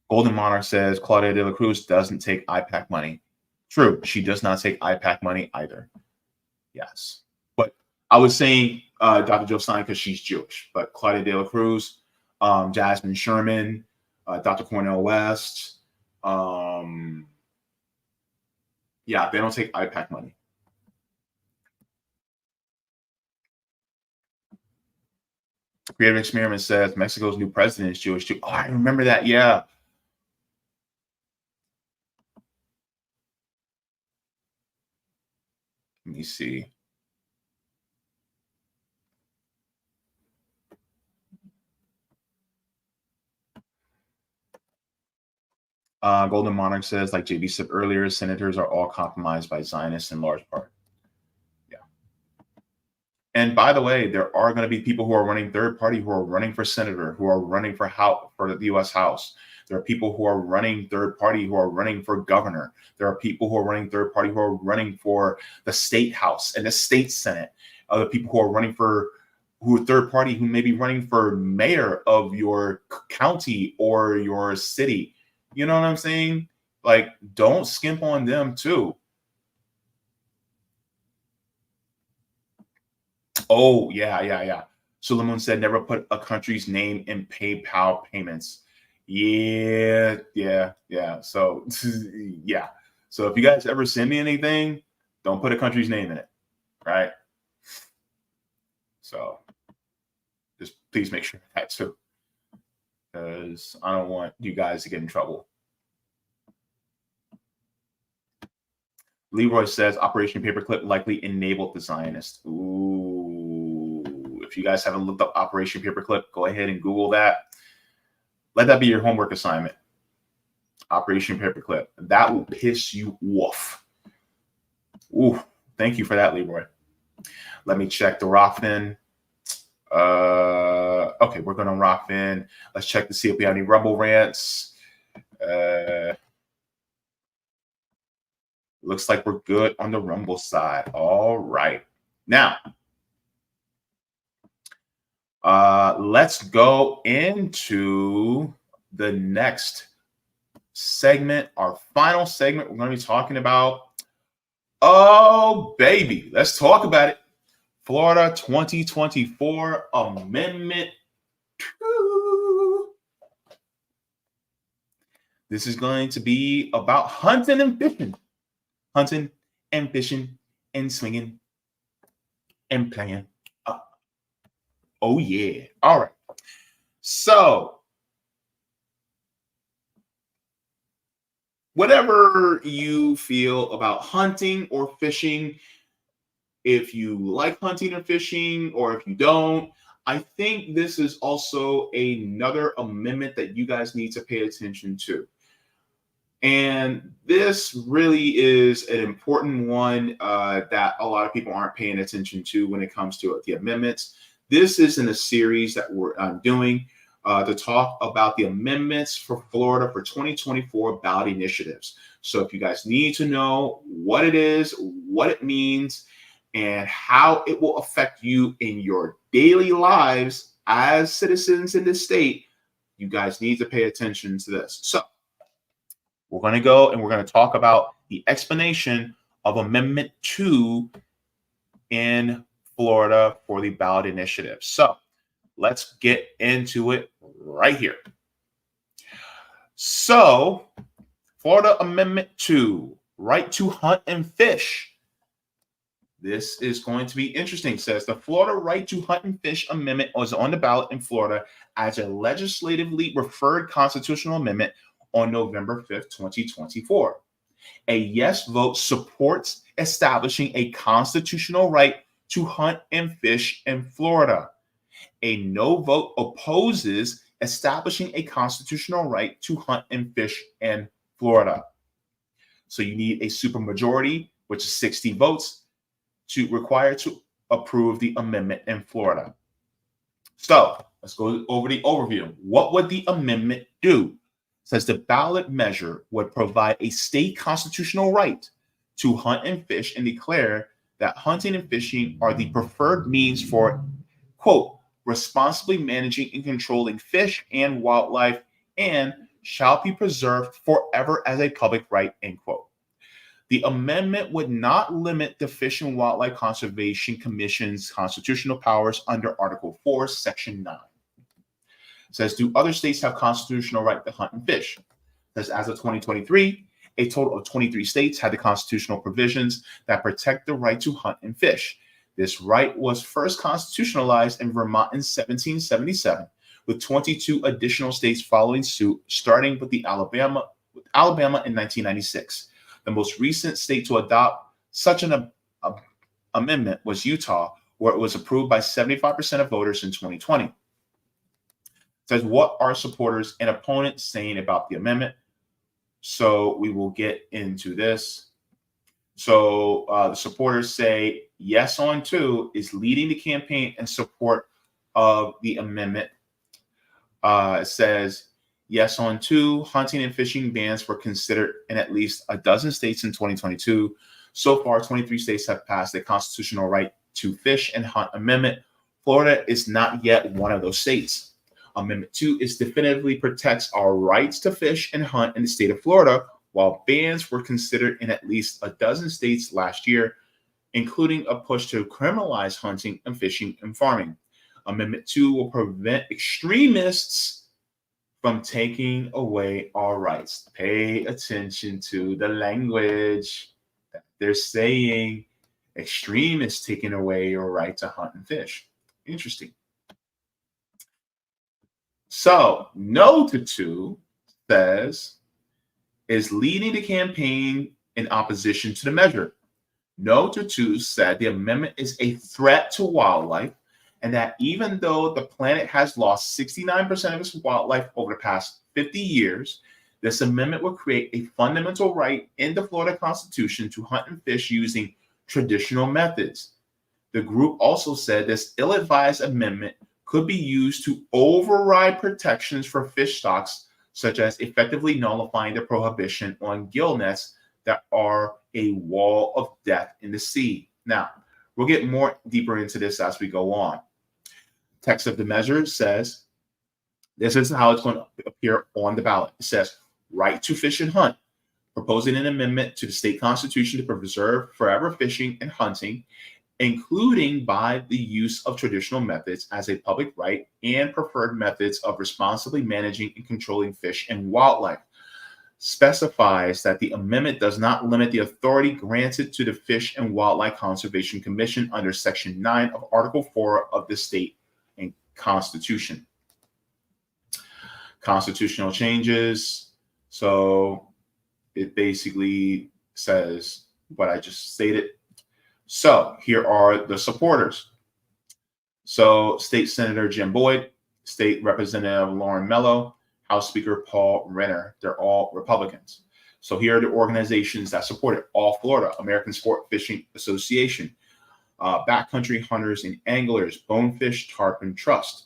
Golden Monarch says, Claudia de la Cruz doesn't take IPAC money. True. She does not take IPAC money either. Yes. But I was saying Dr. Jill Stein because she's Jewish. But Claudia de la Cruz, Jasmine Sherman, Dr. Cornel West, yeah, they don't take IPAC money. Creative Experiment says Mexico's new president is Jewish too. Oh, I remember that. Yeah. Let me see. Golden Monarch says, like JB said earlier, senators are all compromised by Zionists in large part. Yeah. And by the way, there are going to be people who are running third party, who are running for senator, who are running for the U.S. House. There are people who are running third party, who are running for governor. There are people who are running third party, who are running for the state house and the state senate. Other people who are running who are third party, who may be running for mayor of your county or your city. You know what I'm saying? Like, don't skimp on them too. Oh, yeah. Suleiman said, never put a country's name in PayPal payments. Yeah. So, yeah. So if you guys ever send me anything, don't put a country's name in it, right? So just please make sure of that too, because I don't want you guys to get in trouble. Leroy says Operation Paperclip likely enabled the Zionists. Ooh, If you guys haven't looked up Operation Paperclip, go ahead and Google that. Let that be your homework assignment. Operation Paperclip. That will piss you off. Ooh, thank you for that, Leroy. Let me check the Rockfin. Okay, we're going to Rockfin. Let's check to see if we have any Rumble rants. Looks like we're good on the Rumble side. All right. Now, let's go into the next segment, our final segment. We're going to be talking about, oh, baby, let's talk about it. Florida 2024 Amendment 2. This is going to be about hunting and fishing. Hunting and fishing and swinging and playing. Oh, yeah. All right. So, whatever you feel about hunting or fishing, if you like hunting or fishing, or if you don't, I think this is also another amendment that you guys need to pay attention to. And this really is an important one that a lot of people aren't paying attention to when it comes to the amendments. This is in a series that we're doing to talk about the amendments for Florida for 2024 ballot initiatives. So if you guys need to know what it is, what it means, and how it will affect you in your daily lives as citizens in this state, you guys need to pay attention to this. So we're going to go and we're going to talk about the explanation of Amendment 2 in Florida for the ballot initiative. So let's get into it right here. So Florida Amendment 2, right to hunt and fish. This is going to be interesting. It says the Florida Right to Hunt and Fish Amendment was on the ballot in Florida as a legislatively referred constitutional amendment on November 5th, 2024. A yes vote supports establishing a constitutional right to hunt and fish in Florida. A no vote opposes establishing a constitutional right to hunt and fish in Florida. So you need a supermajority, which is 60 votes, to require to approve the amendment in Florida. So let's go over the overview. What would the amendment do? It says the ballot measure would provide a state constitutional right to hunt and fish and declare that hunting and fishing are the preferred means for, quote, responsibly managing and controlling fish and wildlife and shall be preserved forever as a public right, end quote. The amendment would not limit the Fish and Wildlife Conservation Commission's constitutional powers under Article 4, Section 9. It says, do other states have constitutional right to hunt and fish? It says, as of 2023, a total of 23 states had the constitutional provisions that protect the right to hunt and fish. This right was first constitutionalized in Vermont in 1777, with 22 additional states following suit, starting with Alabama in 1996. The most recent state to adopt such an amendment was Utah, where it was approved by 75% of voters in 2020. It says, what are supporters and opponents saying about the amendment? So we will get into this. So the supporters say yes on 2 is leading the campaign in support of the amendment. It says, yes on 2, hunting and fishing bans were considered in at least a dozen states in 2022. So far, 23 states have passed a constitutional right to fish and hunt amendment. Florida is not yet one of those states. Amendment 2 is definitively protects our rights to fish and hunt in the state of Florida, while bans were considered in at least a dozen states last year, including a push to criminalize hunting and fishing and farming. Amendment 2 will prevent extremists from taking away our rights. Pay attention to the language that they're saying. Extremists taking away your right to hunt and fish. Interesting. So, no to 2 says is leading the campaign in opposition to the measure. No to 2 said the amendment is a threat to wildlife and that even though the planet has lost 69% of its wildlife over the past 50 years, this amendment will create a fundamental right in the Florida Constitution to hunt and fish using traditional methods. The group also said this ill-advised amendment could be used to override protections for fish stocks, such as effectively nullifying the prohibition on gill nets that are a wall of death in the sea. Now, we'll get more deeper into this as we go on. Text of the measure says, this is how it's going to appear on the ballot. It says, right to fish and hunt, proposing an amendment to the state constitution to preserve forever fishing and hunting, including by the use of traditional methods as a public right and preferred methods of responsibly managing and controlling fish and wildlife. Specifies that the amendment does not limit the authority granted to the Fish and Wildlife Conservation Commission under Section 9 of Article 4 of the state and Constitution. Constitutional changes. So it basically says what I just stated. So here are the supporters. So State Senator Jim Boyd, State Representative Lauren Mello, House Speaker Paul Renner. They're all Republicans. So here are the organizations that support it. All Florida, American Sport Fishing Association, Backcountry Hunters and Anglers, Bonefish and Tarpon Trust,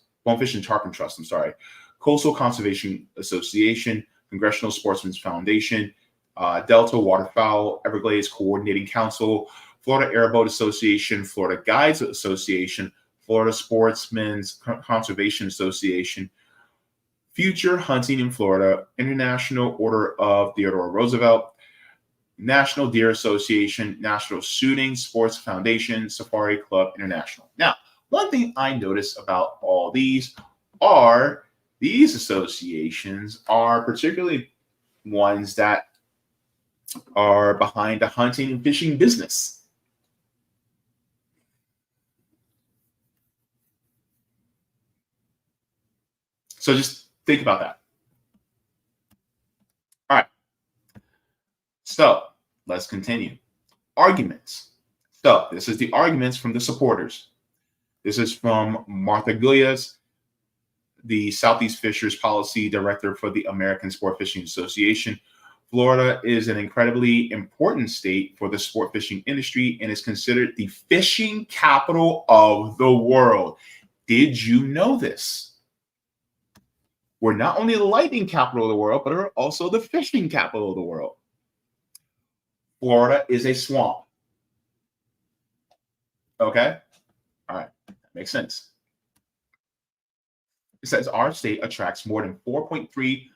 Coastal Conservation Association, Congressional Sportsmen's Foundation, Delta Waterfowl Everglades Coordinating Council, Florida Airboat Association, Florida Guides Association, Florida Sportsmen's Conservation Association, Future Hunting in Florida, International Order of Theodore Roosevelt, National Deer Association, National Shooting Sports Foundation, Safari Club International. Now, one thing I notice about all these are these associations are particularly ones that are behind the hunting and fishing business. So just think about that. All right. So let's continue. Arguments. So this is the arguments from the supporters. This is from Martha Guyas, the Southeast Fishers Policy Director for the American Sport Fishing Association. Florida is an incredibly important state for the sport fishing industry and is considered the fishing capital of the world. Did you know this? We're not only the lightning capital of the world, but we're also the fishing capital of the world. Florida is a swamp. Okay? All right. That makes sense. It says our state attracts more than 4.3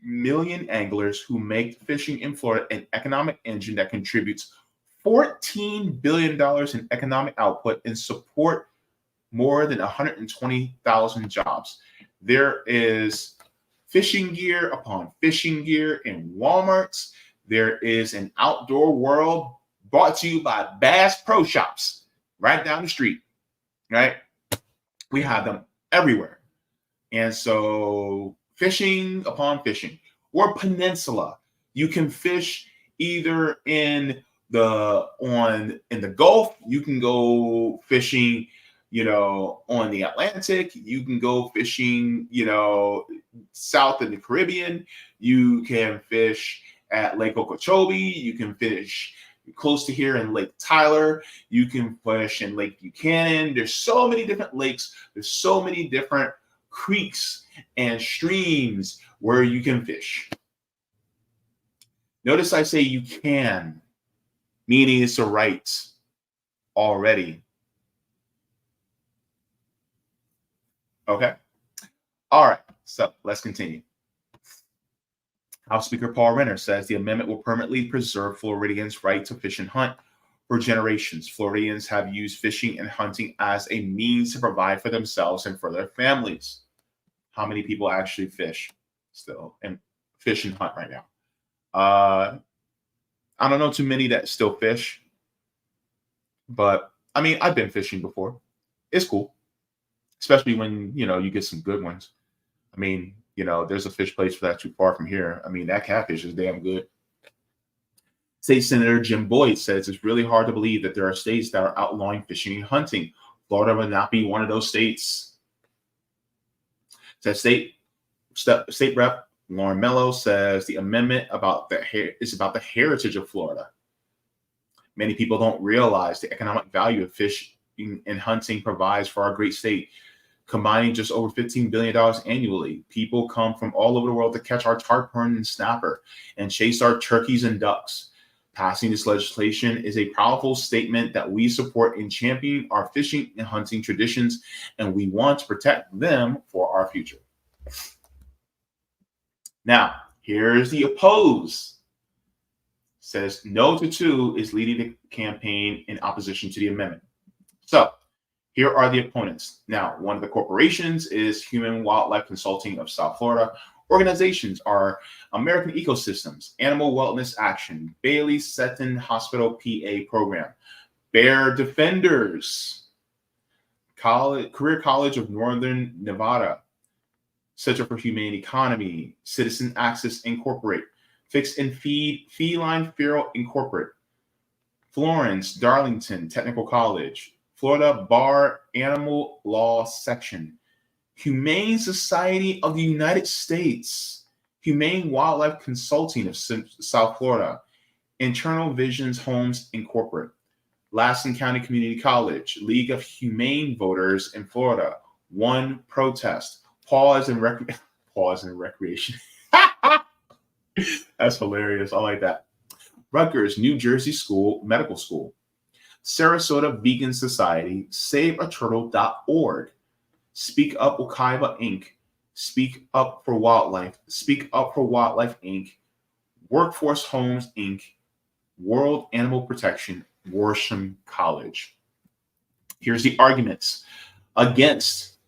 million anglers who make fishing in Florida an economic engine that contributes $14 billion in economic output and support more than 120,000 jobs. There is fishing gear upon fishing gear in Walmarts. There is an outdoor world brought to you by Bass Pro Shops right down the street, right? We have them everywhere. And so fishing upon fishing or peninsula, you can fish either in the Gulf, you can go fishing, on the Atlantic, you can go fishing, south in the Caribbean, you can fish at Lake Okeechobee, you can fish close to here in Lake Tyler, you can fish in Lake Buchanan. There's so many different lakes, there's so many different creeks and streams where you can fish. Notice I say you can, meaning it's a right already. Okay. All right. So let's continue. House Speaker Paul Renner says the amendment will permanently preserve Floridians' right to fish and hunt for generations. Floridians have used fishing and hunting as a means to provide for themselves and for their families. How many people actually fish still and fish and hunt right now? I don't know too many that still fish, but I mean, I've been fishing before. It's cool. Especially when, you get some good ones. I mean, there's a fish place for that too far from here. I mean, that catfish is damn good. State Senator Jim Boyd says it's really hard to believe that there are states that are outlawing fishing and hunting. Florida would not be one of those states. Says State Rep Lauren Mello says the amendment is about the heritage of Florida. Many people don't realize the economic value of fishing and hunting provides for our great state. Combining just over $15 billion annually, people come from all over the world to catch our tarpon and snapper and chase our turkeys and ducks. Passing this legislation is a powerful statement that we support in championing our fishing and hunting traditions, and we want to protect them for our future. Now, here's the oppose. Says no to 2 is leading the campaign in opposition to the amendment. So here are the opponents. Now, one of the corporations is Human Wildlife Consulting of South Florida. Organizations are American Ecosystems, Animal Wellness Action, Bailey Seton Hospital PA Program, Bear Defenders, Career College of Northern Nevada, Center for Humane Economy, Citizen Access Incorporate, Fix and Feed Feline Feral Incorporate, Florence Darlington Technical College, Florida Bar Animal Law Section, Humane Society of the United States, Humane Wildlife Consulting of South Florida, Internal Visions Homes Incorporate, Lassen County Community College, League of Humane Voters in Florida, One Protest, Pause and Recreation. That's hilarious. I like that. Rutgers, New Jersey Medical School, Sarasota Vegan Society, SaveATurtle.org, Speak Up Wekiva Inc., Speak Up for Wildlife, Speak Up for Wildlife Inc., Workforce Homes Inc., World Animal Protection, Worsham College. Here's the arguments against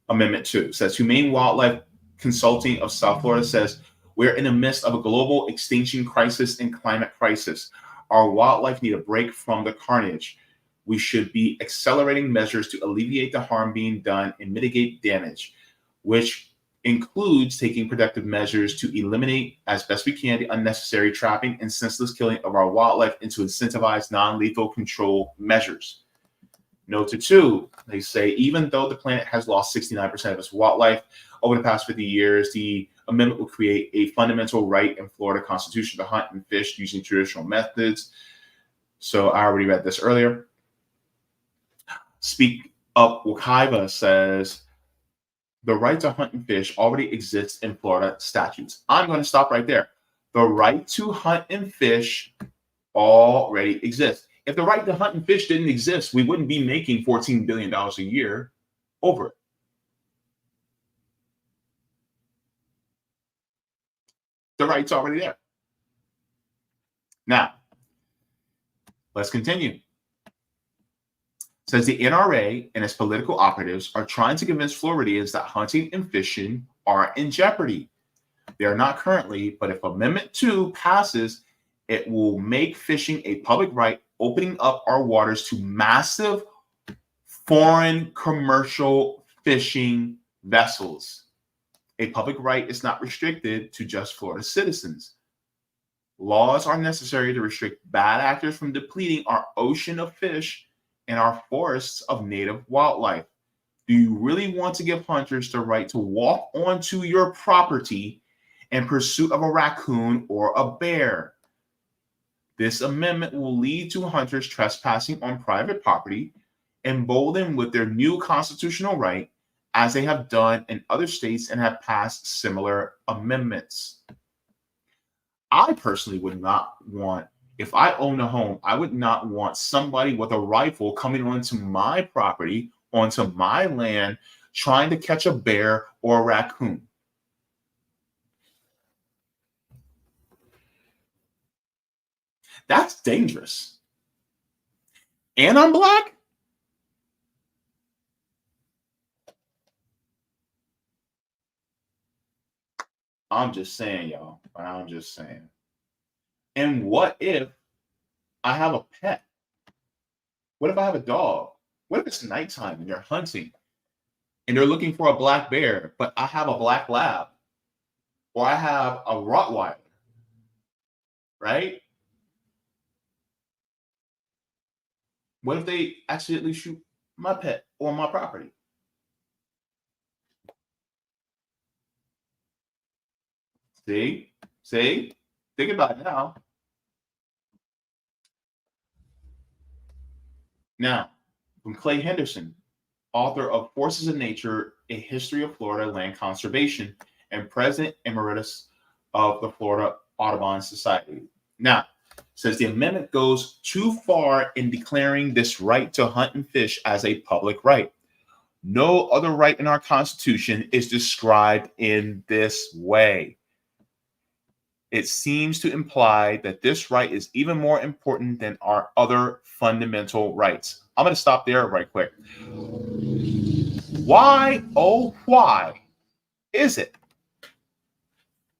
Amendment 2. It says Humane Wildlife Consulting of South Florida says, we're in the midst of a global extinction crisis and climate crisis. Our wildlife need a break from the carnage. We should be accelerating measures to alleviate the harm being done and mitigate damage, which includes taking productive measures to eliminate as best we can the unnecessary trapping and senseless killing of our wildlife and to incentivize non-lethal control measures. Note to 2, they say, even though the planet has lost 69% of its wildlife over the past 50 years, the amendment will create a fundamental right in Florida Constitution to hunt and fish using traditional methods. So I already read this earlier. Speak Up Wekiva says the right to hunt and fish already exists in Florida statutes. I'm going to stop right there. The right to hunt and fish already exists. If the right to hunt and fish didn't exist, we wouldn't be making $14 billion a year over it. The right's already there. Now, let's continue. It says the NRA and its political operatives are trying to convince Floridians that hunting and fishing are in jeopardy. They are not currently, but if Amendment 2 passes, it will make fishing a public right, opening up our waters to massive foreign commercial fishing vessels. A public right is not restricted to just Florida citizens. Laws are necessary to restrict bad actors from depleting our ocean of fish and our forests of native wildlife. Do you really want to give hunters the right to walk onto your property in pursuit of a raccoon or a bear? This amendment will lead to hunters trespassing on private property, emboldened with their new constitutional right, as they have done in other states and have passed similar amendments. I personally would not want, if I own a home, I would not want somebody with a rifle coming onto my property, onto my land, trying to catch a bear or a raccoon. That's dangerous. And I'm Black? I'm just saying, y'all. I'm just saying. And what if I have a pet? What if I have a dog? What if it's nighttime and they're hunting and they're looking for a black bear, but I have a black lab or I have a Rottweiler, right? What if they accidentally shoot my pet or my property. See, think about it now. Now, from Clay Henderson, author of Forces of Nature, A History of Florida Land Conservation, and President Emeritus of the Florida Audubon Society. Now, says the amendment goes too far in declaring this right to hunt and fish as a public right. No other right in our Constitution is described in this way. It seems to imply that this right is even more important than our other fundamental rights. I'm going to stop there right quick. Why, oh, why is it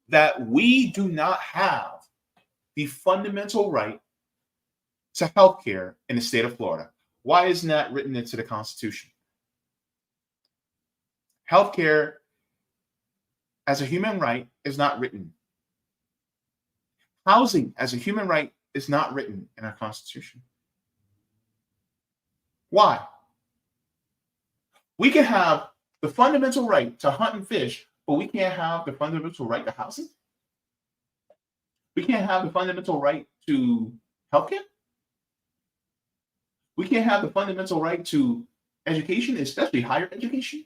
that we do not have the fundamental right to health care in the state of Florida? Why isn't that written into the Constitution? Health care as a human right is not written. Housing as a human right is not written in our Constitution. Why? We can have the fundamental right to hunt and fish, but we can't have the fundamental right to housing. We can't have the fundamental right to healthcare. We can't have the fundamental right to education, especially higher education.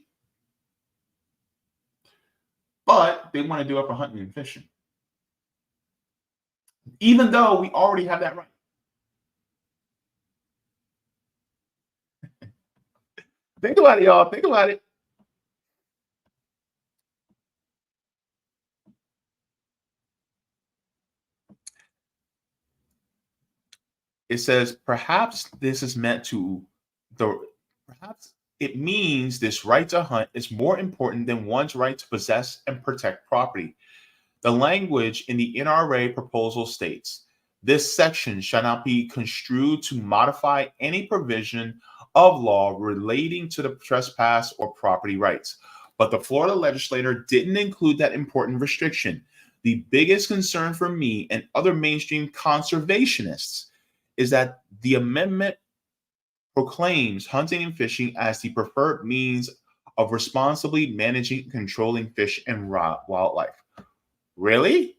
But they want to do it for hunting and fishing, even though we already have that right. Think about it, y'all. Think about it. It says, perhaps this is meant to perhaps it means this right to hunt is more important than one's right to possess and protect property. The language in the NRA proposal states, this section shall not be construed to modify any provision of law relating to the trespass or property rights. But the Florida legislature didn't include that important restriction. The biggest concern for me and other mainstream conservationists is that the amendment proclaims hunting and fishing as the preferred means of responsibly managing and controlling fish and wildlife. Really?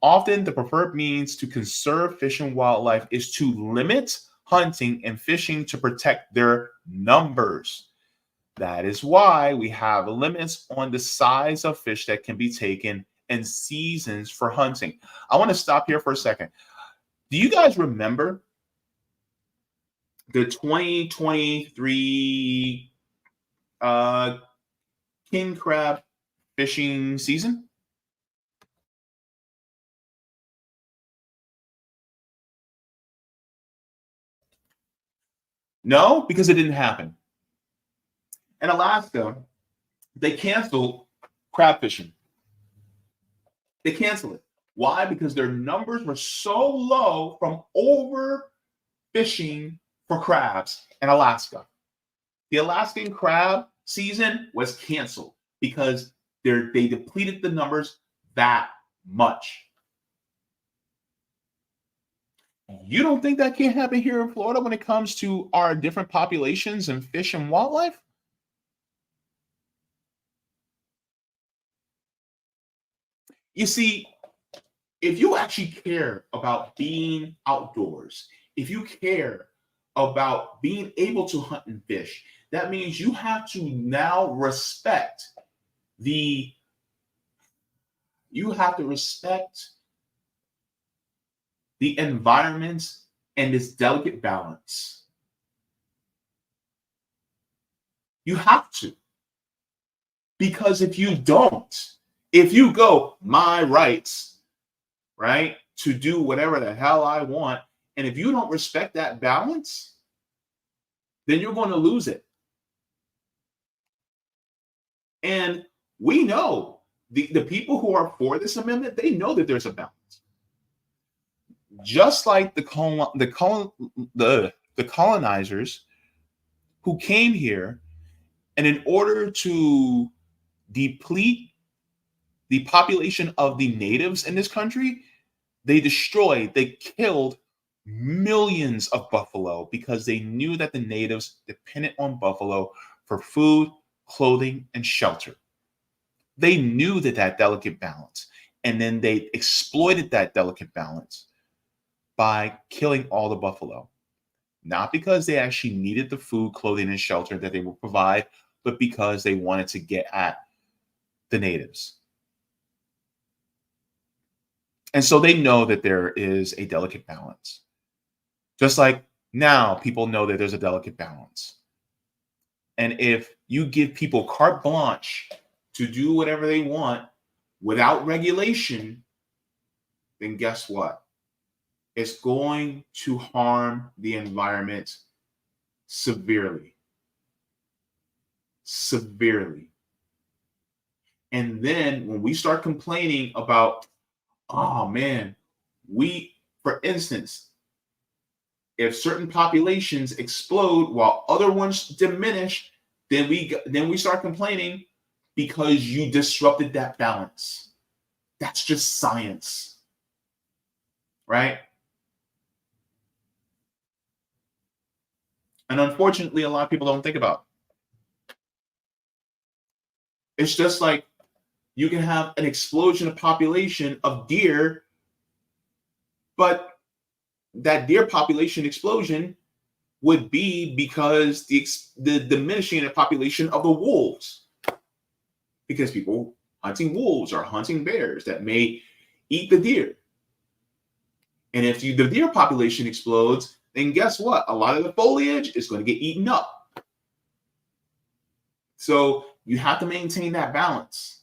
Often the preferred means to conserve fish and wildlife is to limit hunting and fishing to protect their numbers. That is why we have limits on the size of fish that can be taken and seasons for hunting. I want to stop here for a second. Do you guys remember the 2023 king crab fishing season? No, because it didn't happen. In Alaska, they canceled crab fishing. They canceled it. Why? Because their numbers were so low from overfishing for crabs in Alaska. The Alaskan crab season was canceled because they depleted the numbers that much. You don't think that can't happen here in Florida when it comes to our different populations and fish and wildlife? You see, if you actually care about being outdoors, if you care about being able to hunt and fish, that means you have to now respect the environment and this delicate balance. You have to. Because if you don't, if you go, my rights, right, to do whatever the hell I want, and if you don't respect that balance, then you're going to lose it. And we know the people who are for this amendment, they know that there's a balance. Just like the colonizers who came here, and in order to deplete the population of the natives in this country, they killed millions of buffalo because they knew that the natives depended on buffalo for food, clothing, and shelter. They knew that delicate balance, and then they exploited that delicate balance by killing all the buffalo. Not because they actually needed the food, clothing, and shelter that they would provide, but because they wanted to get at the natives. And so they know that there is a delicate balance. Just like now people know that there's a delicate balance. And if you give people carte blanche to do whatever they want without regulation, then guess what? It's going to harm the environment severely. Severely. And then when we start complaining about, oh man, for instance, if certain populations explode while other ones diminish, then we start complaining because you disrupted that balance. That's just science, right? And unfortunately, a lot of people don't think about it. It's just like you can have an explosion of population of deer, but that deer population explosion would be because the diminishing the population of the wolves, because people hunting wolves or hunting bears that may eat the deer. And if the deer population explodes, then guess what? A lot of the foliage is going to get eaten up. So you have to maintain that balance.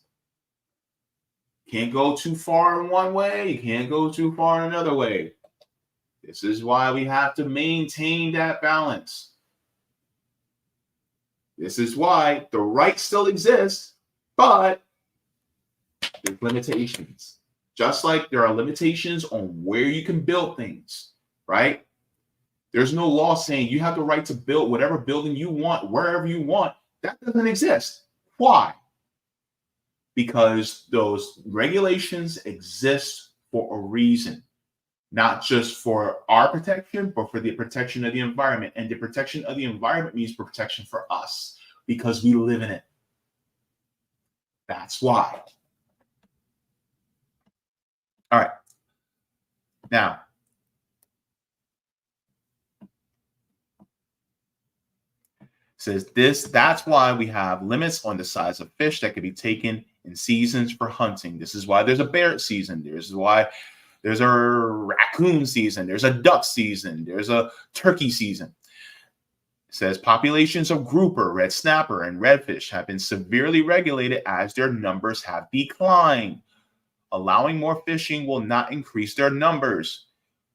Can't go too far in one way. You can't go too far in another way. This is why we have to maintain that balance. This is why the right still exists, but there's limitations. Just like there are limitations on where you can build things, right? There's no law saying you have the right to build whatever building you want, wherever you want. That doesn't exist. Why? Because those regulations exist for a reason. Not just for our protection, but for the protection of the environment. And the protection of the environment means protection for us because we live in it. That's why. All right. Now, says that's why we have limits on the size of fish that can be taken in seasons for hunting. This is why there's a bear season. This is why there's a raccoon season. There's a duck season. There's a turkey season. It says populations of grouper, red snapper, and redfish have been severely regulated as their numbers have declined. Allowing more fishing will not increase their numbers.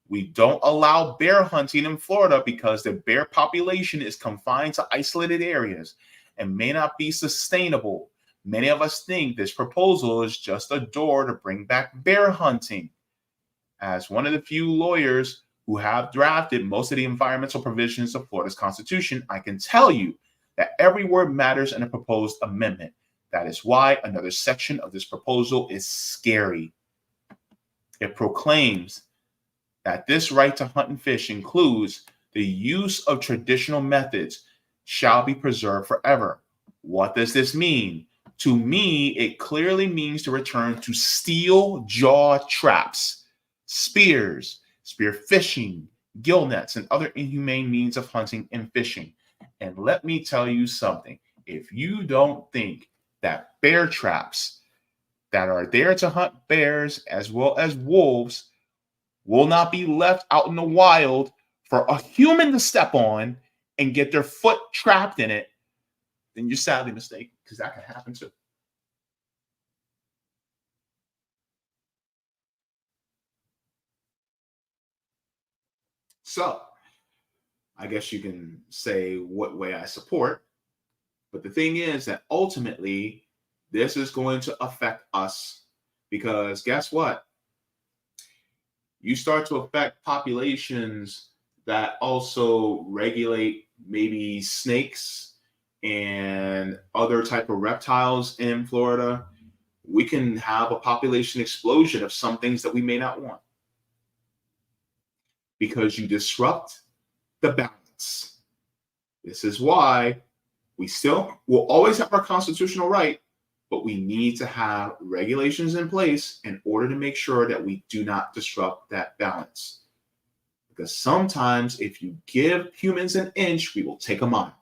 We don't allow bear hunting in Florida because the bear population is confined to isolated areas and may not be sustainable. Many of us think this proposal is just a door to bring back bear hunting. As one of the few lawyers who have drafted most of the environmental provisions of Florida's Constitution, I can tell you that every word matters in a proposed amendment. That is why another section of this proposal is scary. It proclaims that this right to hunt and fish includes the use of traditional methods shall be preserved forever. What does this mean? To me, it clearly means to return to steel jaw traps, spears, spear fishing, gill nets, and other inhumane means of hunting and fishing. And let me tell you something. If you don't think that bear traps that are there to hunt bears as well as wolves will not be left out in the wild for a human to step on and get their foot trapped in it, then you're sadly mistaken, because that can happen too. So, I guess you can say what way I support, but the thing is that ultimately, this is going to affect us, because guess what? You start to affect populations that also regulate maybe snakes and other type of reptiles in Florida. We can have a population explosion of some things that we may not want. because you disrupt the balance. This is why we still will always have our constitutional right, but we need to have regulations in place in order to make sure that we do not disrupt that balance. Because sometimes if you give humans an inch, we will take a mile.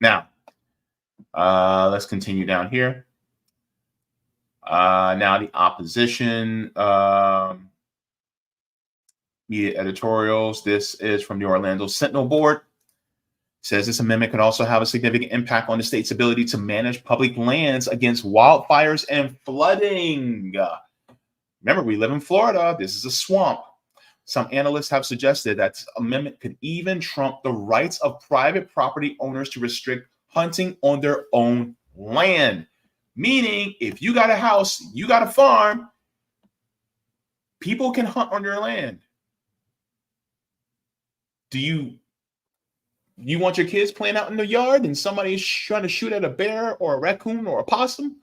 Now, let's continue down here. Now the opposition media editorials. This is from the Orlando Sentinel Board. It says this amendment could also have a significant impact on the state's ability to manage public lands against wildfires and flooding. Remember, we live in Florida. This is a swamp. Some analysts have suggested that this amendment could even trump the rights of private property owners to restrict hunting on their own land. Meaning, if you got a house, you got a farm, people can hunt on your land. Do you want your kids playing out in the yard and somebody's trying to shoot at a bear or a raccoon or a possum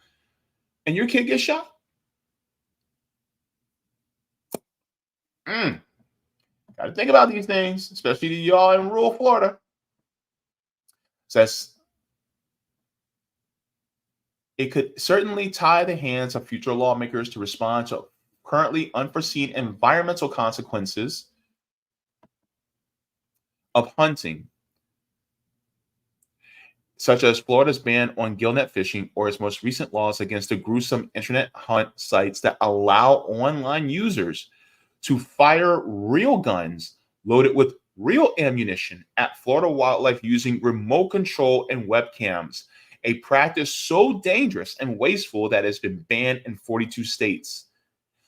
and your kid gets shot? Got to think about these things, especially y'all in rural Florida. Says it could certainly tie the hands of future lawmakers to respond to currently unforeseen environmental consequences of hunting, such as Florida's ban on gillnet fishing or its most recent laws against the gruesome internet hunt sites that allow online users to fire real guns loaded with real ammunition at Florida wildlife using remote control and webcams, a practice so dangerous and wasteful that has been banned in 42 states.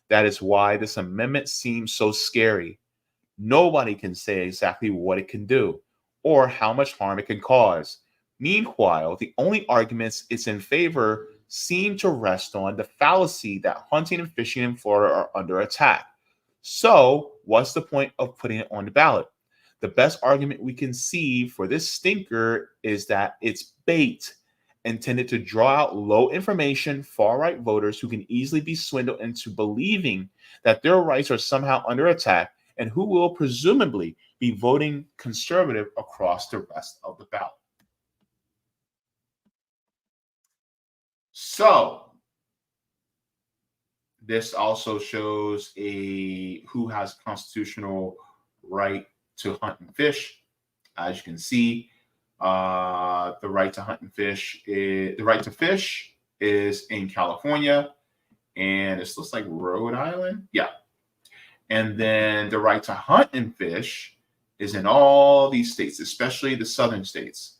That is why this amendment seems so scary. Nobody can say exactly what it can do or how much harm it can cause. Meanwhile, the only arguments it's in favor seem to rest on the fallacy that hunting and fishing in Florida are under attack. So, what's the point of putting it on the ballot? The best argument we can see for this stinker is that it's bait intended to draw out low information, far-right voters who can easily be swindled into believing that their rights are somehow under attack and who will presumably be voting conservative across the rest of the ballot. So, this also shows who has constitutional right to hunt and fish. As you can see, the right to hunt and fish, the right to fish is in California, and it looks like Rhode Island. Yeah. And then the right to hunt and fish is in all these states, especially the southern states.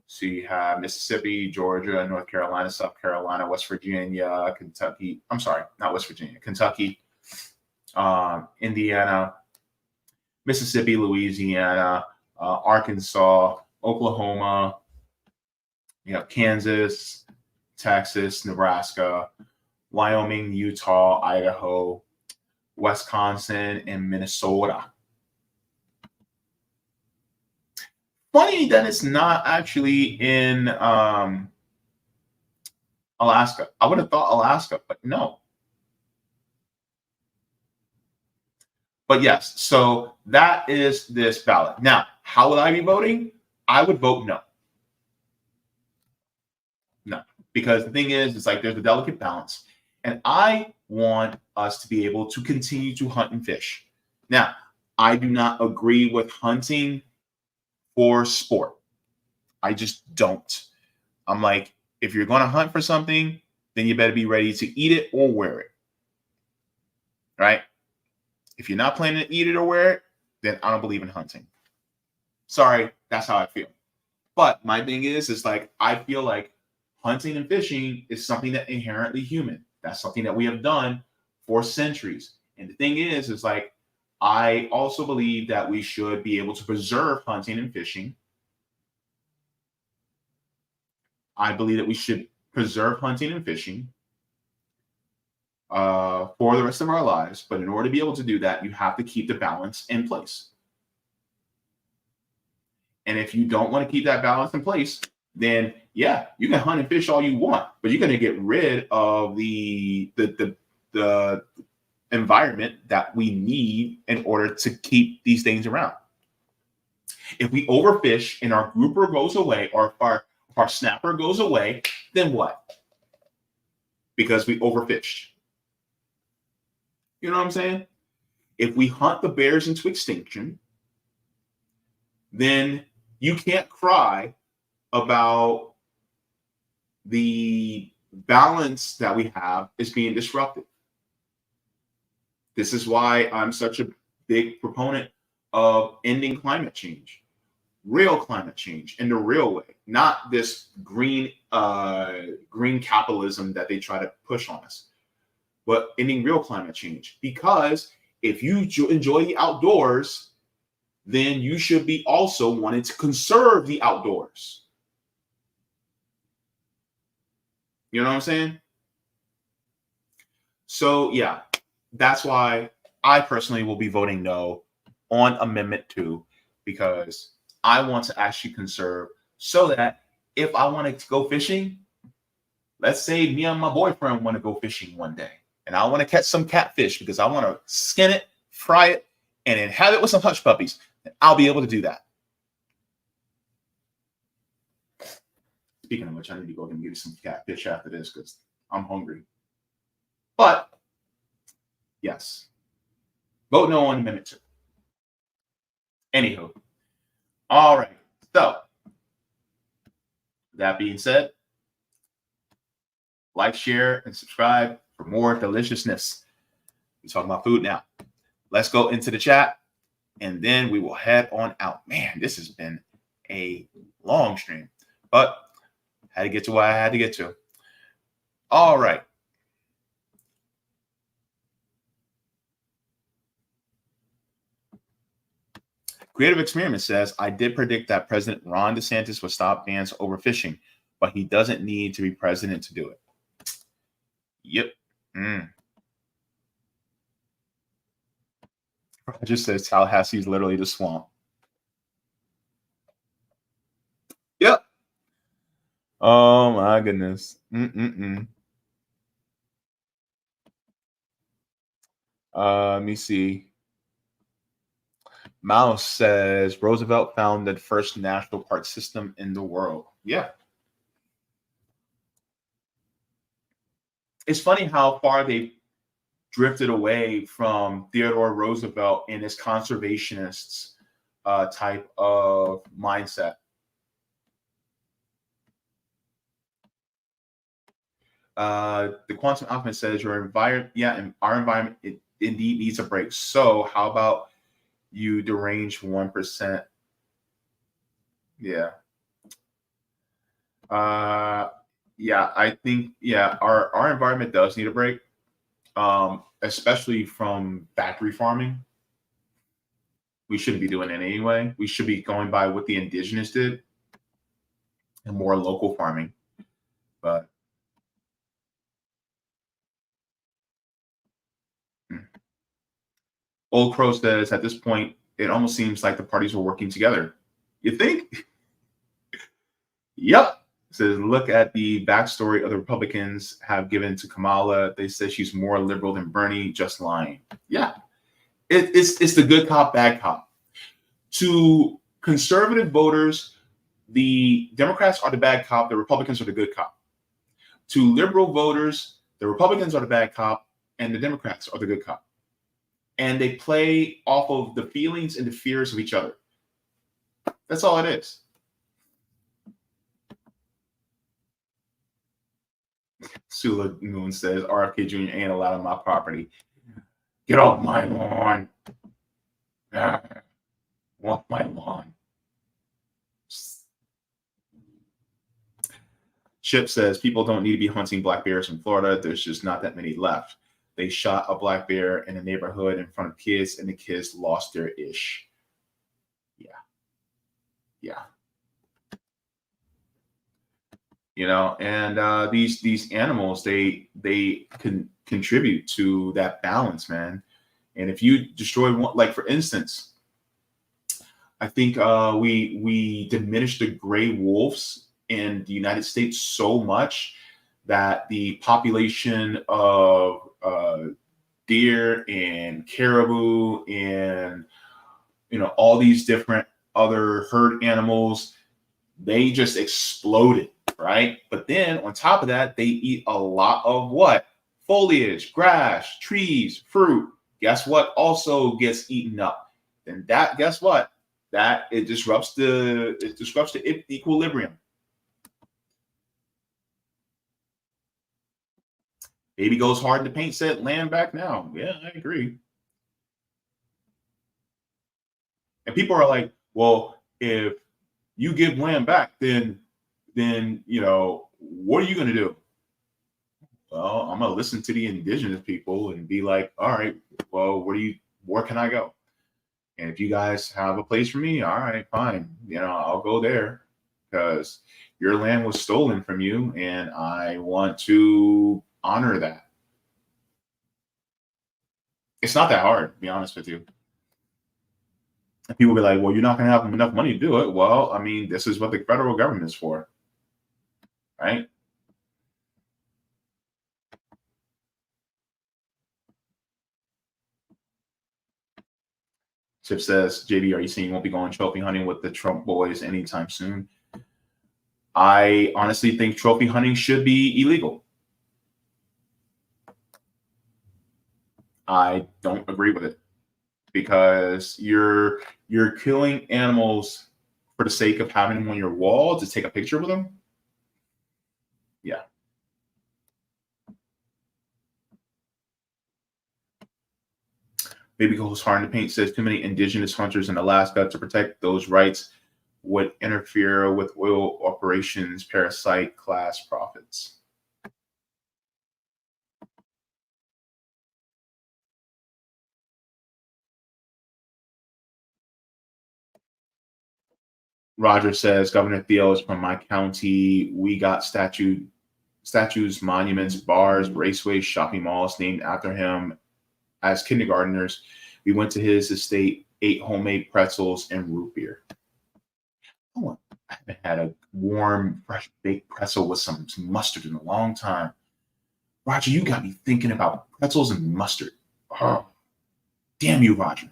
So you have Mississippi, Georgia, North Carolina, South Carolina, West Virginia, Kentucky. I'm sorry, not West Virginia, Kentucky, Indiana, Mississippi, Louisiana, Arkansas, Oklahoma. You have Kansas, Texas, Nebraska, Wyoming, Utah, Idaho, Wisconsin, and Minnesota. Funny that it's not actually in Alaska. I would have thought Alaska, but no. But yes, so that is this ballot. Now, how would I be voting? I would vote no. No, because the thing is, it's like there's a delicate balance. And I want us to be able to continue to hunt and fish. Now, I do not agree with hunting for sport. I just don't. I'm like, if you're going to hunt for something, then you better be ready to eat it or wear it. Right? If you're not planning to eat it or wear it, then I don't believe in hunting. Sorry, that's how I feel. But my thing is like, I feel like hunting and fishing is something that inherently human. That's something that we have done for centuries. And the thing is like, I also believe that we should be able to preserve hunting and fishing. I believe that we should preserve hunting and fishing for the rest of our lives. But in order to be able to do that, you have to keep the balance in place. And if you don't want to keep that balance in place, then yeah, you can hunt and fish all you want, but you're going to get rid of the the environment that we need in order to keep these things around. If we overfish and our grouper goes away, or if our snapper goes away, then what? Because we overfished. You know what I'm saying? If we hunt the bears into extinction, then you can't cry about the balance that we have is being disrupted. This is why I'm such a big proponent of ending climate change, real climate change in the real way, not this green capitalism that they try to push on us, but ending real climate change. Because if you enjoy the outdoors, then you should be also wanting to conserve the outdoors. You know what I'm saying? So yeah, that's why I personally will be voting no on Amendment 2, because I want to actually conserve, so that if I want to go fishing, let's say me and my boyfriend want to go fishing one day, and I want to catch some catfish because I want to skin it, fry it, and then have it with some hush puppies, then I'll be able to do that. Speaking of which, I need to go and get some catfish after this because I'm hungry. But yes, vote no on Amendment 2. Anywho, all right. So that being said, like, share, and subscribe for more deliciousness. We're talking about food now. Let's go into the chat, and then we will head on out. Man, this has been a long stream, but had to get to what I had to get to. All right. Creative Experiment says, I did predict that President Ron DeSantis would stop bans overfishing, but he doesn't need to be president to do it. Yep. Roger says Tallahassee is literally the swamp. Yep. Oh my goodness. Let me see. Mouse says Roosevelt founded the first national park system in the world. Yeah. It's funny how far they drifted away from Theodore Roosevelt and his conservationists type of mindset. The Quantum Alchemist says your environment, our environment, it indeed needs a break. So how about you deranged 1%? Yeah. I think, our environment does need a break, especially from factory farming. We shouldn't be doing it anyway. We should be going by what the indigenous did and more local farming. But Old Crow says, at this point, it almost seems like the parties are working together. You think? Yep. Says, look at the backstory of the Republicans have given to Kamala. They say she's more liberal than Bernie, just lying. Yeah. It's the good cop, bad cop. To conservative voters, the Democrats are the bad cop, the Republicans are the good cop. To liberal voters, the Republicans are the bad cop, and the Democrats are the good cop. And they play off of the feelings and the fears of each other. That's all it is. Sula Moon says, RFK Jr. ain't allowed on my property. Get off my lawn. Off my lawn. Chip says, people don't need to be hunting black bears in Florida. There's just not that many left. They shot a black bear in a neighborhood in front of kids, and the kids lost their ish. Yeah. You know, and these animals, they can contribute to that balance, man. And if you destroy one, like for instance, I think we diminished the gray wolves in the United States so much that the population of deer and caribou and, you know, all these different other herd animals, they just exploded, right? But then on top of that, they eat a lot of what? Foliage, grass, trees, fruit. Guess what also gets eaten up? And that, guess what? That it disrupts the equilibrium. Baby goes hard in the paint, said land back now. Yeah, I agree. And people are like, well, if you give land back, then you know, what are you going to do? Well, I'm going to listen to the indigenous people and be like, all right, well, where can I go? And if you guys have a place for me, all right, fine. You know, I'll go there because your land was stolen from you and I want to honor that. It's not that hard, to be honest with you. And people be like, well, you're not going to have enough money to do it. Well, I mean, this is what the federal government is for, right? Chip says, JD, are you saying you won't be going trophy hunting with the Trump boys anytime soon? I honestly think trophy hunting should be illegal. I don't agree with it because you're killing animals for the sake of having them on your wall to take a picture with them. Yeah. Baby Goes Hard in the Paint says too many indigenous hunters in Alaska to protect those rights would interfere with oil operations, parasite class profits. Roger says, Governor Theo is from my county. We got statues, monuments, bars, raceways, shopping malls named after him. As kindergartners, we went to his estate, ate homemade pretzels and root beer. Oh, I haven't had a warm, fresh baked pretzel with some mustard in a long time. Roger, you got me thinking about pretzels and mustard. Oh, damn you, Roger.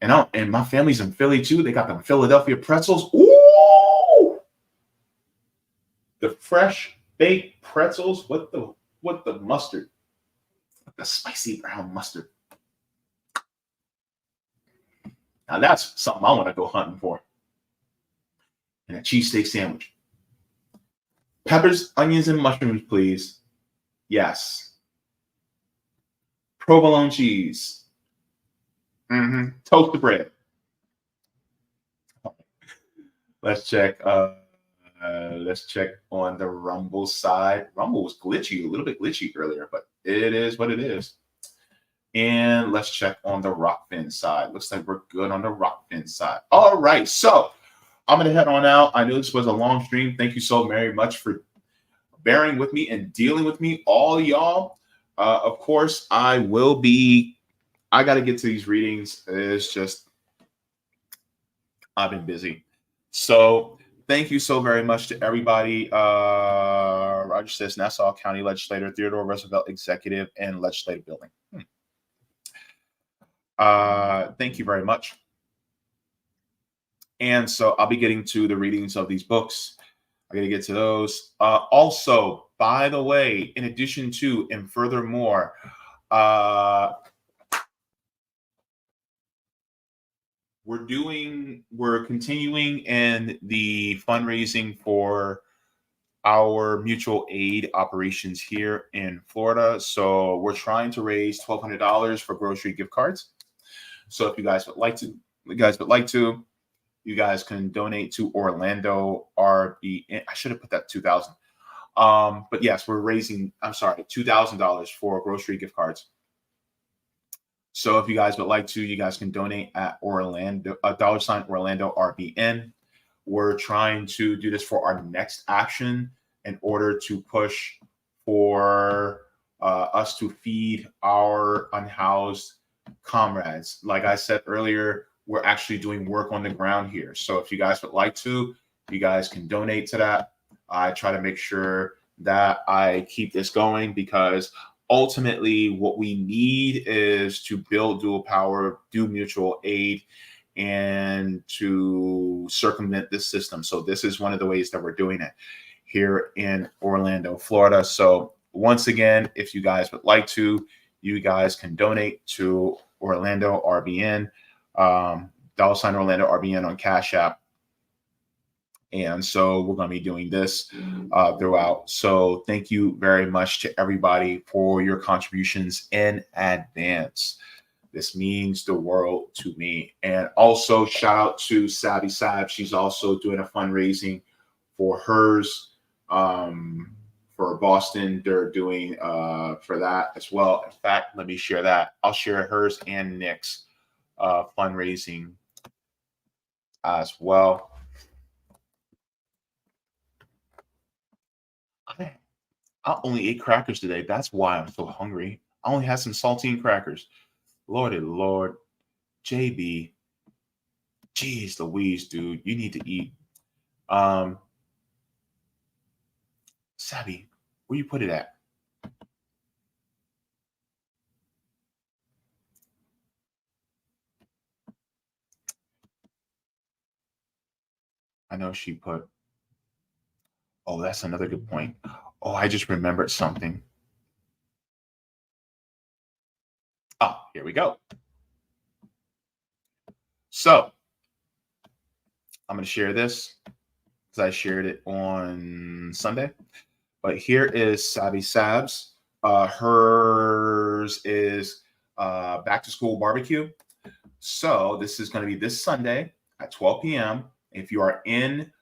And my family's in Philly too. They got them Philadelphia pretzels. Ooh! The fresh baked pretzels with the mustard. The spicy brown mustard. Now that's something I want to go hunting for. And a cheesesteak sandwich. Peppers, onions, and mushrooms, please. Yes. Provolone cheese. Toast the bread. Let's check. Let's check on the Rumble side. Rumble was glitchy, a little bit glitchy earlier, but it is what it is. And let's check on the Rockfin side. Looks like we're good on the Rockfin side. All right, so I'm gonna head on out. I know this was a long stream. Thank you so very much for bearing with me and dealing with me, all y'all. Of course, I got to get to these readings. It's just, I've been busy. So thank you so very much to everybody. Roger says Nassau County Legislator, Theodore Roosevelt Executive and Legislative Building. Thank you very much. And so I'll be getting to the readings of these books. I'm going to get to those. Also, by the way, in addition to and furthermore, we're continuing in the fundraising for our mutual aid operations here in Florida. So we're trying to raise $1,200 for grocery gift cards. So if you guys would like to, you guys can donate to Orlando RBN. I should have put that 2,000. But yes, we're raising, $2,000 for grocery gift cards. So if you guys would like to, you guys can donate at Orlando, $Orlando RBN. We're trying to do this for our next action in order to push for us to feed our unhoused comrades. Like I said earlier, we're actually doing work on the ground here. So if you guys would like to, you guys can donate to that. I try to make sure that I keep this going because ultimately, what we need is to build dual power, do mutual aid, and to circumvent this system. So this is one of the ways that we're doing it here in Orlando, Florida. So once again, if you guys would like to, you guys can donate to Orlando RBN, $ Orlando RBN on Cash App. And so we're going to be doing this throughout. So thank you very much to everybody for your contributions in advance. This means the world to me. And also shout out to Savvy Sab. She's also doing a fundraising for hers for Boston. They're doing for that as well. In fact, let me share that. I'll share hers and Nick's fundraising as well. I only ate crackers today. That's why I'm so hungry. I only had some saltine crackers. Lordy Lord. JB. Jeez Louise, dude. You need to eat. Savvy, where you put it at? I know she put. Oh, that's another good point. Oh, I just remembered something. Oh, here we go. So I'm going to share this because I shared it on Sunday. But here is Savvy Sab's. Hers is back to school barbecue. So this is going to be this Sunday at 12 p.m. If you are in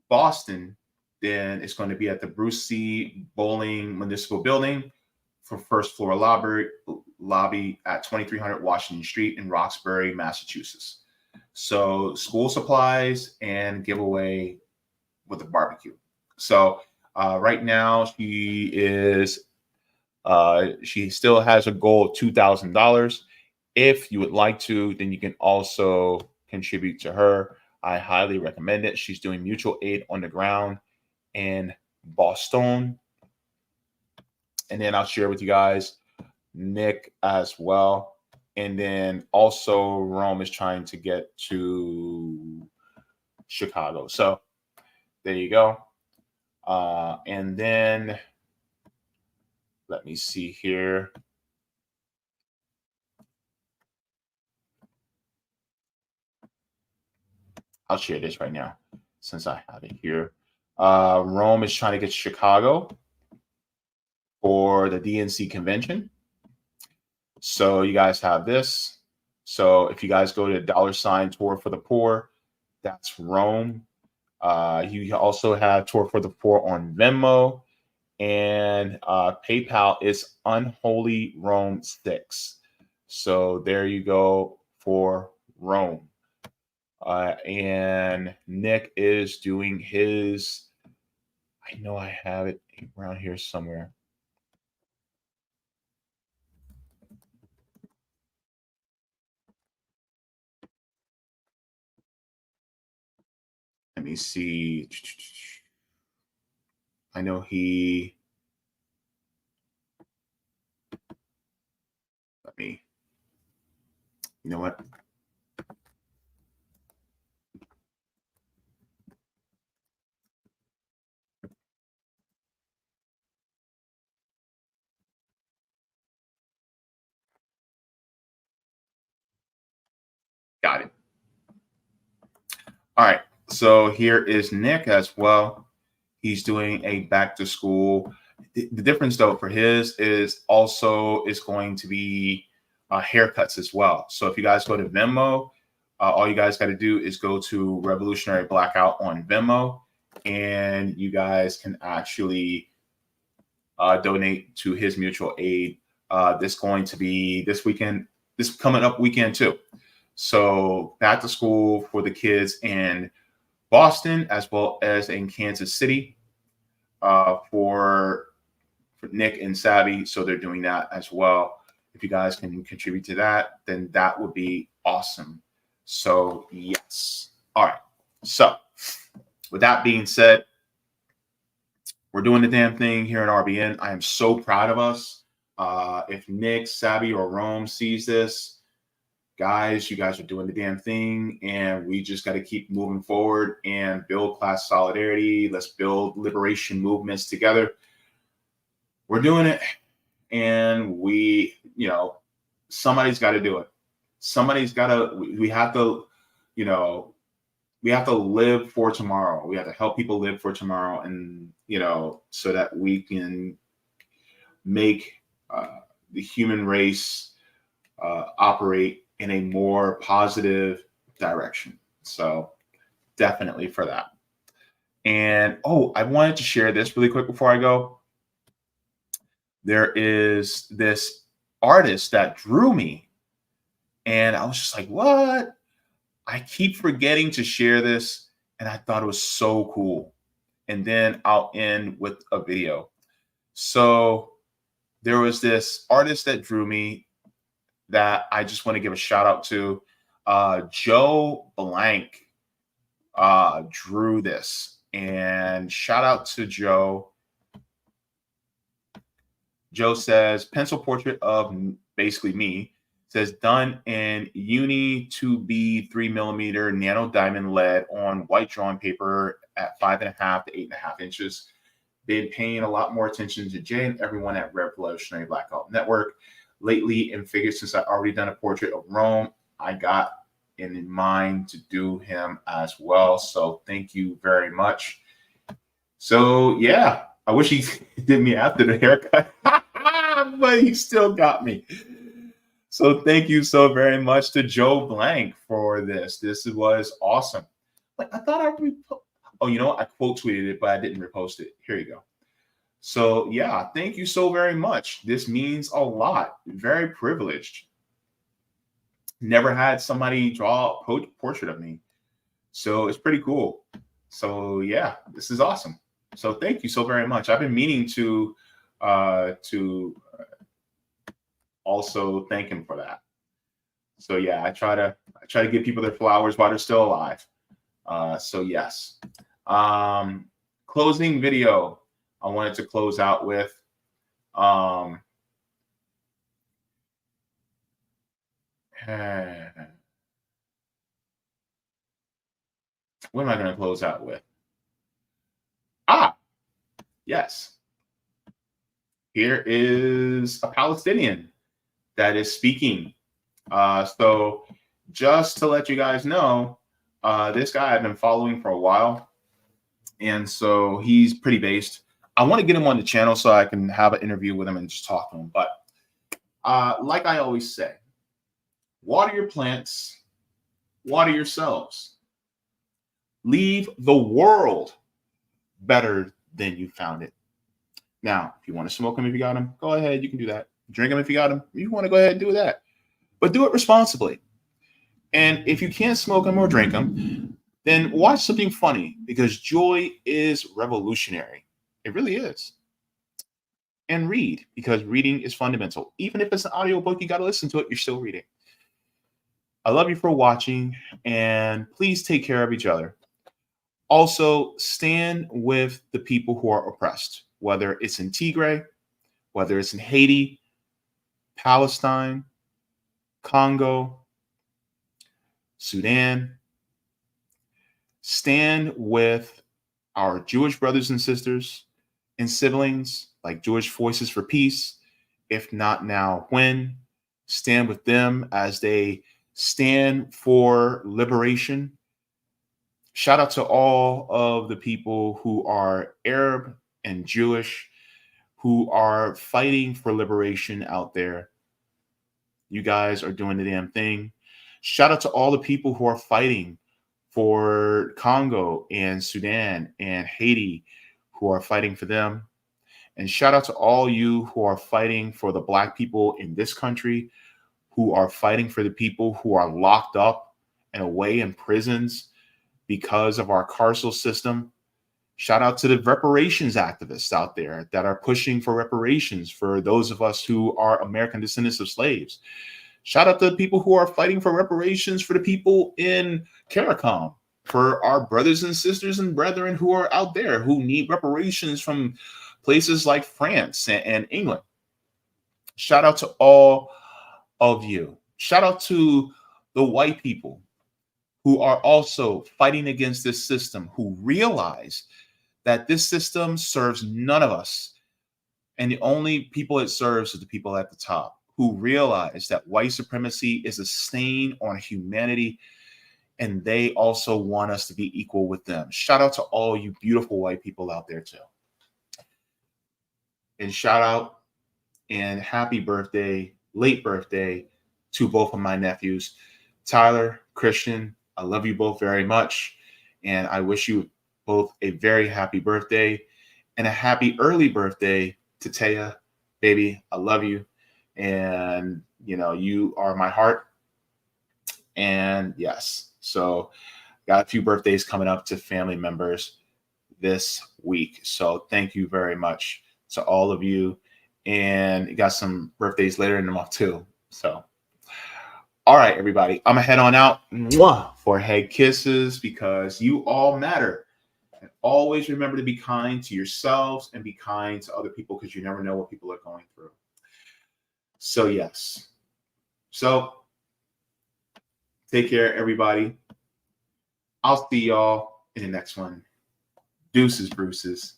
Boston, then it's going to be at the Bruce C. Bowling Municipal Building for first floor lobby at 2300 Washington Street in Roxbury, Massachusetts. So school supplies and giveaway with the barbecue. So right now she still has a goal of $2,000. If you would like to, then you can also contribute to her. I highly recommend it. She's doing mutual aid on the ground in Boston. And then I'll share with you guys Nick as well. And then also Rome is trying to get to Chicago. So there you go. And then let me see here. I'll share this right now since I have it here. Rome is trying to get to Chicago for the DNC convention. So you guys have this. So if you guys go to $ Tour for the Poor, that's Rome. You also have Tour for the Poor on Venmo, and PayPal is Unholy Rome 6. So there you go for Rome. And Nick is doing his. I know I have it around here somewhere. Let me see. I know he. Let me. You know what? Got it. All right. So here is Nick as well. He's doing a back to school. The difference though for his is also is going to be haircuts as well. So if you guys go to Venmo, all you guys got to do is go to Revolutionary Blackout on Venmo, and you guys can actually donate to his mutual aid. This going to be this weekend, this coming up weekend too. So back to school for the kids in Boston as well as in Kansas City for Nick and Savvy. So they're doing that as well. If you guys can contribute to that, then that would be awesome. So yes. All right. So with that being said, We're doing the damn thing here at RBN. I am so proud of us. If Nick, Sabby, or Rome sees this, guys, you guys are doing the damn thing, and we just got to keep moving forward and build class solidarity. Let's build liberation movements together. We're doing it, and we, you know, somebody's got to do it. Somebody's got to, we have to, you know, we have to live for tomorrow. We have to help people live for tomorrow, and, you know, so that we can make the human race operate in a more positive direction. So definitely for that. And, oh, I wanted to share this really quick before I go. There is this artist that drew me, and I was just like, what? I keep forgetting to share this, and I thought it was so cool. And then I'll end with a video. So there was this artist that drew me that I just want to give a shout out to. Joe Blank drew this, and shout out to Joe. Joe says, pencil portrait of basically me. Says, done in Uni 2B 3mm nano diamond lead on white drawing paper at 5.5 to 8.5 inches. Been paying a lot more attention to Jay and everyone at Revolutionary Blackout Network lately, and figured since I already done a portrait of Rome, I got in mind to do him as well. So thank you very much. So yeah, I wish he did me after the haircut, but he still got me. So thank you so very much to Joe Blank for this. This was awesome. Like, I thought oh, you know what? I quote tweeted it, but I didn't repost it. Here you go. So yeah, thank you so very much. This means a lot. Very privileged. Never had somebody draw a portrait of me. So it's pretty cool. So yeah, this is awesome. So thank you so very much. I've been meaning to also thank him for that. So yeah, I try to give people their flowers while they're still alive. So yes. Closing video I wanted to close out with. What am I going to close out with? Yes. Here is a Palestinian that is speaking. So just to let you guys know, this guy I've been following for a while, and so he's pretty based. I want to get him on the channel so I can have an interview with him and just talk to him. But like I always say, water your plants, water yourselves. Leave the world better than you found it. Now, if you want to smoke them, if you got them, go ahead. You can do that. Drink them if you got them. You want to go ahead and do that. But do it responsibly. And if you can't smoke them or drink them, then watch something funny, because joy is revolutionary. It really is. And read, because reading is fundamental. Even if it's an audiobook, you got to listen to it. You're still reading. I love you for watching, and please take care of each other. Also, stand with the people who are oppressed, whether it's in Tigray, whether it's in Haiti, Palestine, Congo, Sudan. Stand with our Jewish brothers and sisters and siblings, like Jewish Voices for Peace. If not now, when? Stand with them as they stand for liberation. Shout out to all of the people who are Arab and Jewish who are fighting for liberation out there. You guys are doing the damn thing. Shout out to all the people who are fighting for Congo and Sudan and Haiti, who are fighting for them. And shout out to all you who are fighting for the Black people in this country, who are fighting for the people who are locked up and away in prisons because of our carceral system. Shout out to the reparations activists out there that are pushing for reparations for those of us who are American descendants of slaves. Shout out to the people who are fighting for reparations for the people in CARICOM for our brothers and sisters and brethren who are out there who need reparations from places like France and England. Shout out to all of you. Shout out to the white people who are also fighting against this system, who realize that this system serves none of us. And the only people it serves are the people at the top, who realize that white supremacy is a stain on humanity, and they also want us to be equal with them. Shout out to all you beautiful white people out there too. And shout out and happy birthday, late birthday, to both of my nephews, Tyler, Christian. I love you both very much, and I wish you both a very happy birthday and a happy early birthday to Taya. Baby, I love you, and you are my heart. And yes, so got a few birthdays coming up to family members this week, so thank you very much to all of you, and got some birthdays later in the month too. So all right, everybody, I'm gonna head on out. Mwah, for head kisses, because you all matter. And always remember to be kind to yourselves and be kind to other people, because you never know what people are going through. So yes. So take care, everybody. I'll see y'all in the next one. Deuces, Bruces.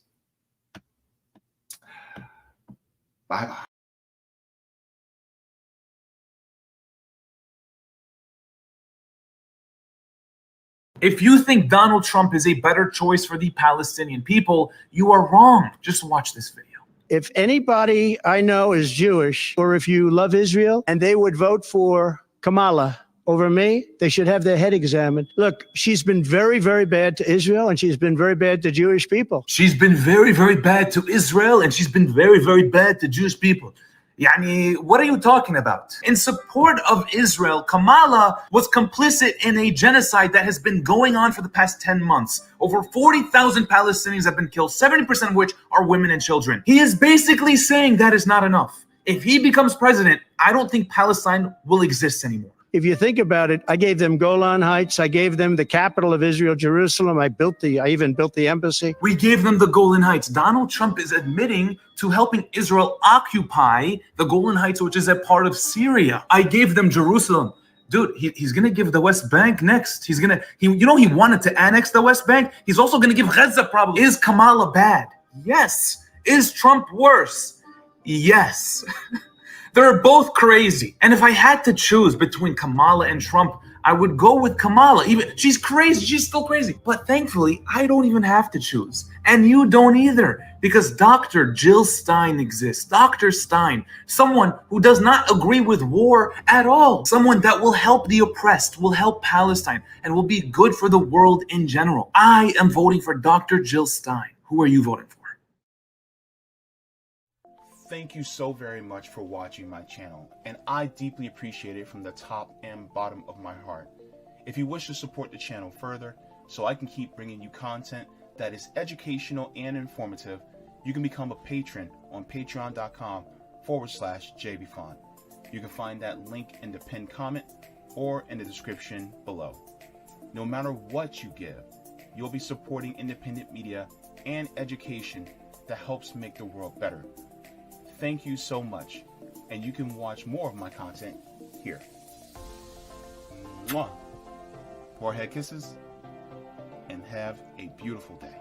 Bye-bye. If you think Donald Trump is a better choice for the Palestinian people, you are wrong. Just watch this video. If anybody I know is Jewish, or if you love Israel and they would vote for Kamala over me, they should have their head examined. Look, she's been very, very bad to Israel, and she's been very bad to Jewish people. She's been very, very bad to Israel, and she's been very, very bad to Jewish people. Yani, what are you talking about? In support of Israel, Kamala was complicit in a genocide that has been going on for the past 10 months. Over 40,000 Palestinians have been killed, 70% of which are women and children. He is basically saying that is not enough. If he becomes president, I don't think Palestine will exist anymore. If you think about it, I gave them Golan Heights. I gave them the capital of Israel, Jerusalem. I even built the embassy. We gave them the Golan Heights. Donald Trump is admitting to helping Israel occupy the Golan Heights, which is a part of Syria. I gave them Jerusalem. Dude, he's going to give the West Bank next. He wanted to annex the West Bank. He's also going to give Gaza probably. Is Kamala bad? Yes. Is Trump worse? Yes. They're both crazy. And if I had to choose between Kamala and Trump, I would go with Kamala. Even she's crazy. She's still crazy. But thankfully, I don't even have to choose. And you don't either, because Dr. Jill Stein exists. Dr. Stein, someone who does not agree with war at all. Someone that will help the oppressed, will help Palestine, and will be good for the world in general. I am voting for Dr. Jill Stein. Who are you voting for? Thank you so very much for watching my channel, and I deeply appreciate it from the top and bottom of my heart. If you wish to support the channel further, so I can keep bringing you content that is educational and informative, you can become a patron on patreon.com/Jaybefaunt. You can find that link in the pinned comment or in the description below. No matter what you give, you'll be supporting independent media and education that helps make the world better. Thank you so much, and you can watch more of my content here. Mwah. More head kisses, and have a beautiful day.